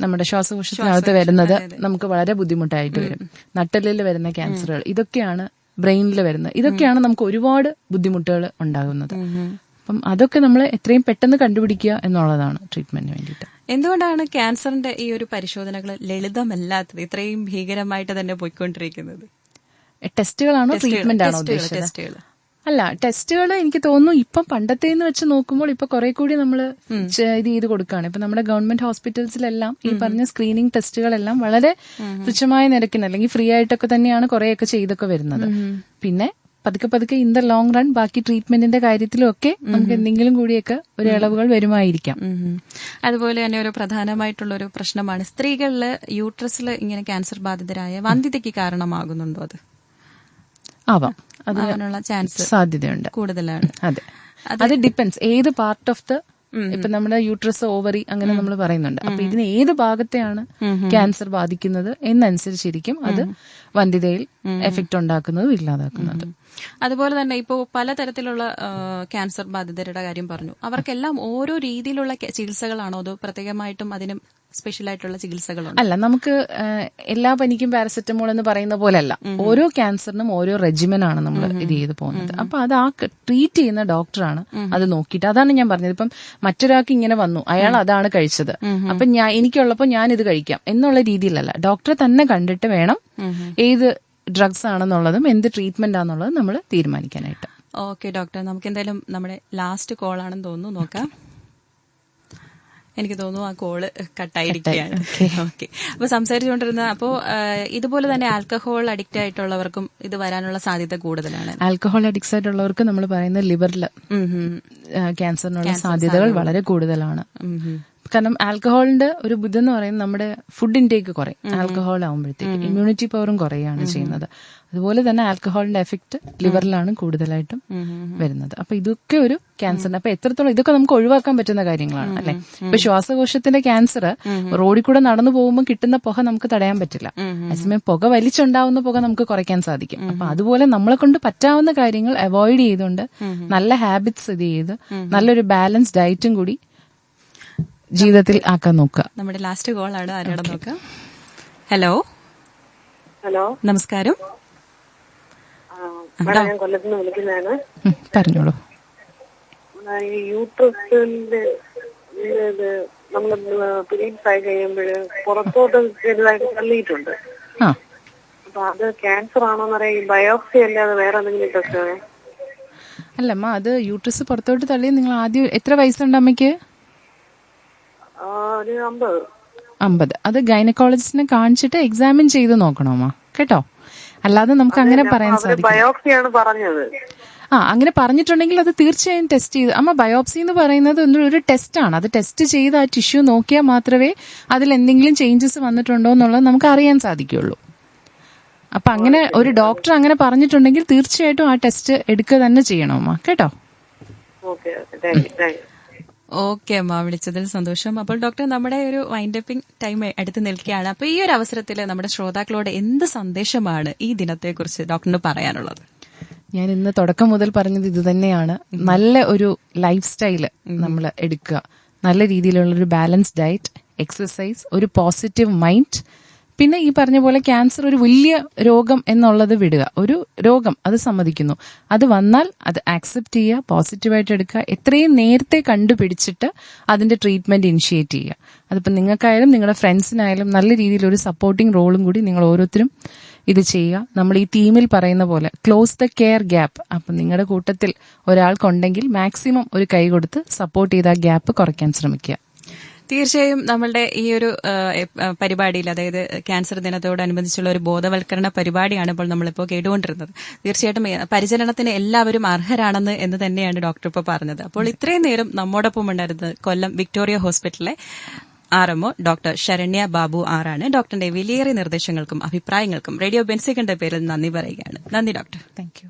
നമ്മുടെ ശ്വാസകോശത്തിനകത്ത് വരുന്നത് നമുക്ക് വളരെ ബുദ്ധിമുട്ടായിട്ട് വരും. നട്ടെല്ലിൽ വരുന്ന ക്യാൻസറുകൾ, ഇതൊക്കെയാണ് ബ്രെയിനിൽ വരുന്നത്, ഇതൊക്കെയാണ് നമുക്ക് ഒരുപാട് ബുദ്ധിമുട്ടുകൾ ഉണ്ടാകുന്നത്. അപ്പം അതൊക്കെ നമ്മൾ എത്രയും പെട്ടെന്ന് കണ്ടുപിടിക്കുക എന്നുള്ളതാണ് ട്രീറ്റ്മെന്റിന് വേണ്ടിയിട്ട്. എന്തുകൊണ്ടാണ് ക്യാൻസറിന്റെ ഈ ഒരു പരിശോധനകൾ ലളിതമല്ലാത്തത്, ഇത്രയും ഭീകരമായിട്ട് തന്നെ പോയിക്കൊണ്ടിരിക്കുന്നത്? ടെസ്റ്റുകളാണോ ട്രീറ്റ്മെന്റ് ആണോ ഉദ്ദേശിച്ചത്? അല്ല, ടെസ്റ്റുകൾ എനിക്ക് തോന്നുന്നു ഇപ്പം പണ്ടത്തേന്ന് വെച്ച് നോക്കുമ്പോൾ ഇപ്പൊ കുറെ കൂടി നമ്മൾ ഇത് ചെയ്ത് കൊടുക്കുകയാണ്. ഇപ്പൊ നമ്മുടെ ഗവൺമെന്റ് ഹോസ്പിറ്റൽസിലെല്ലാം ഈ പറഞ്ഞ സ്ക്രീനിങ് ടെസ്റ്റുകളെല്ലാം വളരെ തുച്ഛമായ നിരക്കിന് അല്ലെങ്കിൽ ഫ്രീ ആയിട്ടൊക്കെ തന്നെയാണ് കുറെയൊക്കെ ചെയ്തൊക്കെ വരുന്നത്. പിന്നെ പതുക്കെ പതുക്കെ ഇൻ ദ ലോങ് റൺ ബാക്കി ട്രീറ്റ്മെന്റിന്റെ കാര്യത്തിലും ഒക്കെ നമുക്ക് എന്തെങ്കിലും കൂടിയൊക്കെ ഒരു ഇളവുകൾ വരുമായിരിക്കാം. അതുപോലെ തന്നെ ഒരു പ്രധാനമായിട്ടുള്ള ഒരു പ്രശ്നമാണ് സ്ത്രീകളില് യൂട്രസിൽ ഇങ്ങനെ ക്യാൻസർ ബാധിതരായ വന്ധ്യതയ്ക്ക് കാരണമാകുന്നുണ്ടോ? അത് ആവാം, അതിനുള്ള ചാൻസ് സാധ്യതയുണ്ട്, കൂടുതലാണ്. അതെ, അത് ഡിപ്പെൻസ് ഏത് പാർട്ട് ഓഫ് ദ, ഇപ്പൊ നമ്മുടെ യൂട്രസ്, ഓവറി അങ്ങനെ നമ്മൾ പറയുന്നുണ്ട്. അപ്പൊ ഇതിന് ഏത് ഭാഗത്തെയാണ് ക്യാൻസർ ബാധിക്കുന്നത് എന്നനുസരിച്ചിരിക്കും അത് വന്ധ്യതയിൽ എഫക്ട് ഉണ്ടാക്കുന്നതും ഇല്ലാതാക്കുന്നതും. അതുപോലെ തന്നെ ഇപ്പോൾ പലതരത്തിലുള്ള ക്യാൻസർ ബാധിതരുടെ കാര്യം പറഞ്ഞു. അവർക്കെല്ലാം ഓരോ രീതിയിലുള്ള ചികിത്സകളാണോ അതോ പ്രത്യേകമായിട്ടും അതിനും സ്പെഷ്യൽ ആയിട്ടുള്ള ചികിത്സകളുണ്ട്? അല്ല, നമുക്ക് എല്ലാ പനിക്കും പാരസെറ്റമോൾ എന്ന് പറയുന്ന പോലെയല്ല. ഓരോ ക്യാൻസറിനും ഓരോ റെജിമൻ ആണ് നമ്മൾ ഇത് ചെയ്ത് പോകുന്നത്. അപ്പൊ അത് ആ ട്രീറ്റ് ചെയ്യുന്ന ഡോക്ടറാണ് അത് നോക്കിയിട്ട്. അതാണ് ഞാൻ പറഞ്ഞത്, ഇപ്പം മറ്റൊരാൾക്ക് ഇങ്ങനെ വന്നു, അയാൾ അതാണ് കഴിച്ചത്, അപ്പൊ എനിക്കുള്ളപ്പോ ഞാൻ ഇത് കഴിക്കാം എന്നുള്ള രീതിയിലല്ല. ഡോക്ടറെ തന്നെ കണ്ടിട്ട് വേണം ഏത് ഡ്രഗ്സ് ആണെന്നുള്ളതും എന്ത് ട്രീറ്റ്മെന്റ് ആണെന്നുള്ളതും നമ്മൾ തീരുമാനിക്കാനായിട്ട്. ഓക്കെ ഡോക്ടർ, നമുക്ക് എന്തായാലും നമ്മുടെ ലാസ്റ്റ് കോൾ ആണെന്ന് തോന്നുന്നു, നോക്കാം. എനിക്ക് തോന്നുന്നു ആ കോള് കട്ടായിരിക്കുകയാണ്. ഓക്കെ, അപ്പൊ സംസാരിച്ചുകൊണ്ടിരുന്ന ഇതുപോലെ തന്നെ ആൽക്കഹോൾ അഡിക്റ്റ് ആയിട്ടുള്ളവർക്കും ഇത് വരാനുള്ള സാധ്യത കൂടുതലാണ്. ആൽക്കഹോൾ അഡിക്റ്റ് ആയിട്ടുള്ളവർക്ക് നമ്മൾ പറയുന്ന ലിവറിൽ ക്യാൻസറിനുള്ള സാധ്യതകൾ വളരെ കൂടുതലാണ്. കാരണം ആൽക്കഹോളിന്റെ ഒരു ബുദ്ധി എന്ന് പറയുന്നത് നമ്മുടെ ഫുഡ് ഇൻടേക്ക് കുറയും. ആൽക്കഹോൾ ആകുമ്പോഴത്തേക്ക് ഇമ്മ്യൂണിറ്റി പവറും കുറയാണ് ചെയ്യുന്നത്. അതുപോലെ തന്നെ ആൽക്കഹോളിന്റെ എഫക്ട് ലിവറിലാണ് കൂടുതലായിട്ടും വരുന്നത്. അപ്പൊ ഇതൊക്കെ ഒരു ക്യാൻസറിന്, അപ്പൊ എത്രത്തോളം ഇതൊക്കെ നമുക്ക് ഒഴിവാക്കാൻ പറ്റുന്ന കാര്യങ്ങളാണ് അല്ലെ. ഇപ്പൊ ശ്വാസകോശത്തിന്റെ ക്യാൻസർ റോഡിൽ കൂടെ നടന്നു പോകുമ്പോൾ കിട്ടുന്ന പുക നമുക്ക് തടയാൻ പറ്റില്ല. അതേസമയം പുക വലിച്ചുണ്ടാവുന്ന പുക നമുക്ക് കുറയ്ക്കാൻ സാധിക്കും. അപ്പൊ അതുപോലെ നമ്മളെ കൊണ്ട് പറ്റാവുന്ന കാര്യങ്ങൾ അവോയ്ഡ് ചെയ്തുകൊണ്ട് നല്ല ഹാബിറ്റ്സ് ഇത് ചെയ്ത് നല്ലൊരു ബാലൻസ് ഡയറ്റും കൂടി ജീവിതത്തിൽ ആക്കാൻ നോക്കുക. നമ്മുടെ ലാസ്റ്റ് കോൾ ആണ്, ആരോടെ നോക്കാം. ഹലോ ഹലോ, നമസ്കാരം. ഞാൻ കൊല്ലത്ത് നിന്ന് വിളിക്കുന്നതാണ്. പറഞ്ഞോളൂ. യൂട്രസിന്റെ നമ്മള് പീരീഡ്സ് ആയി കഴിയുമ്പോൾ പുറത്തോട്ട് ചെറുതായിട്ട് തള്ളിയിട്ടുണ്ട്. അപ്പൊ അത് ക്യാൻസർ ആണോന്നറിയാം. ബയോപ്സി അല്ലാതെ വേറെ എന്തെങ്കിലും ടെസ്റ്റ്? അല്ലമ്മ, അത് യൂട്രസ് പുറത്തോട്ട് തള്ളി. നിങ്ങൾ ആദ്യം എത്ര വയസ്സുണ്ട് അമ്മയ്ക്ക്? 50. അത് ഗൈനക്കോളജിസ്റ്റിനെ കാണിച്ചിട്ട് എക്സാമിൻ ചെയ്ത് നോക്കണോമ്മ, കേട്ടോ. അല്ലാതെ നമുക്ക് അങ്ങനെ പറയാൻ സാധിക്കും. ബയോപ്സിയാണ് പറഞ്ഞത്. അങ്ങനെ പറഞ്ഞിട്ടുണ്ടെങ്കിൽ അത് തീർച്ചയായും ടെസ്റ്റ് ചെയ്ത്. അമ്മ, ബയോപ്സി എന്ന് പറയുന്നത് ഒരു ടെസ്റ്റാണ്. അത് ടെസ്റ്റ് ചെയ്ത് ആ ടിഷ്യൂ നോക്കിയാൽ മാത്രമേ അതിൽ എന്തെങ്കിലും ചേഞ്ചസ് വന്നിട്ടുണ്ടോ എന്നുള്ളത് നമുക്ക് അറിയാൻ സാധിക്കുള്ളൂ. അപ്പൊ അങ്ങനെ ഒരു ഡോക്ടർ അങ്ങനെ പറഞ്ഞിട്ടുണ്ടെങ്കിൽ തീർച്ചയായിട്ടും ആ ടെസ്റ്റ് എടുക്കുക തന്നെ ചെയ്യണമ്മ, കേട്ടോ. ഓക്കെ അമ്മ, വിളിച്ചതിൽ സന്തോഷം. അപ്പോൾ ഡോക്ടർ, നമ്മുടെ ഒരു വൈൻഡപ്പിംഗ് ടൈം അടുത്ത് നിൽക്കുകയാണ്. അപ്പൊ ഈ ഒരു അവസരത്തിൽ നമ്മുടെ ശ്രോതാക്കളോട് എന്ത് സന്ദേശമാണ് ഈ ദിനത്തെക്കുറിച്ച് ഡോക്ടറിന് പറയാനുള്ളത്? ഞാൻ ഇന്ന് തുടക്കം മുതൽ പറഞ്ഞത് ഇത് തന്നെയാണ്. നല്ല ഒരു ലൈഫ് സ്റ്റൈല് നമ്മൾ എടുക്കുക, നല്ല രീതിയിലുള്ള ഒരു ബാലൻസ് ഡയറ്റ്, എക്സസൈസ്, ഒരു പോസിറ്റീവ് മൈൻഡ്, പിന്നെ ഈ പറഞ്ഞ പോലെ ക്യാൻസർ ഒരു വലിയ രോഗം എന്നുള്ളത് വിടുക. ഒരു രോഗം, അത് സമ്മതിക്കുന്നു. അത് വന്നാൽ അത് ആക്സെപ്റ്റ് ചെയ്യുക, പോസിറ്റീവായിട്ട് എടുക്കുക, എത്രയും നേരത്തെ കണ്ടുപിടിച്ചിട്ട് അതിന്റെ ട്രീറ്റ്മെന്റ് ഇനിഷ്യേറ്റ് ചെയ്യുക. അതിപ്പോൾ നിങ്ങൾക്കായാലും നിങ്ങളുടെ ഫ്രണ്ട്സിനായാലും നല്ല രീതിയിൽ ഒരു സപ്പോർട്ടിംഗ് റോളും കൂടി നിങ്ങൾ ഓരോരുത്തരും ഇത് ചെയ്യുക. നമ്മൾ ഈ ടീമിൽ പറയുന്ന പോലെ ക്ലോസ് ദ കെയർ ഗ്യാപ്പ്. അപ്പം നിങ്ങളുടെ കൂട്ടത്തിൽ ഒരാൾക്കുണ്ടെങ്കിൽ മാക്സിമം ഒരു കൈ കൊടുത്ത് സപ്പോർട്ട് ചെയ്ത് ആ ഗ്യാപ്പ് കുറയ്ക്കാൻ ശ്രമിക്കുക. തീർച്ചയായും നമ്മളുടെ ഈ ഒരു പരിപാടിയിൽ, അതായത് ക്യാൻസർ ദിനത്തോടനുബന്ധിച്ചുള്ള ഒരു ബോധവൽക്കരണ പരിപാടിയാണ് ഇപ്പോൾ നമ്മളിപ്പോൾ കേട്ടുകൊണ്ടിരുന്നത്. തീർച്ചയായിട്ടും പരിചരണത്തിന് എല്ലാവരും അർഹരാണെന്ന് എന്ന് തന്നെയാണ് ഡോക്ടർ ഇപ്പോൾ പറഞ്ഞത്. അപ്പോൾ ഇത്രയും നേരം നമ്മോടൊപ്പം ഉണ്ടായിരുന്നത് കൊല്ലം വിക്ടോറിയ ഹോസ്പിറ്റലിലെ RMO ഡോക്ടർ ശരണ്യ ബാബു ആറാണ്. ഡോക്ടറിന്റെ വിലയേറിയ നിർദ്ദേശങ്ങൾക്കും അഭിപ്രായങ്ങൾക്കും റേഡിയോ ബെൻസികന്റെ പേരിൽ നന്ദി പറയുകയാണ്. നന്ദി ഡോക്ടർ. Thank you.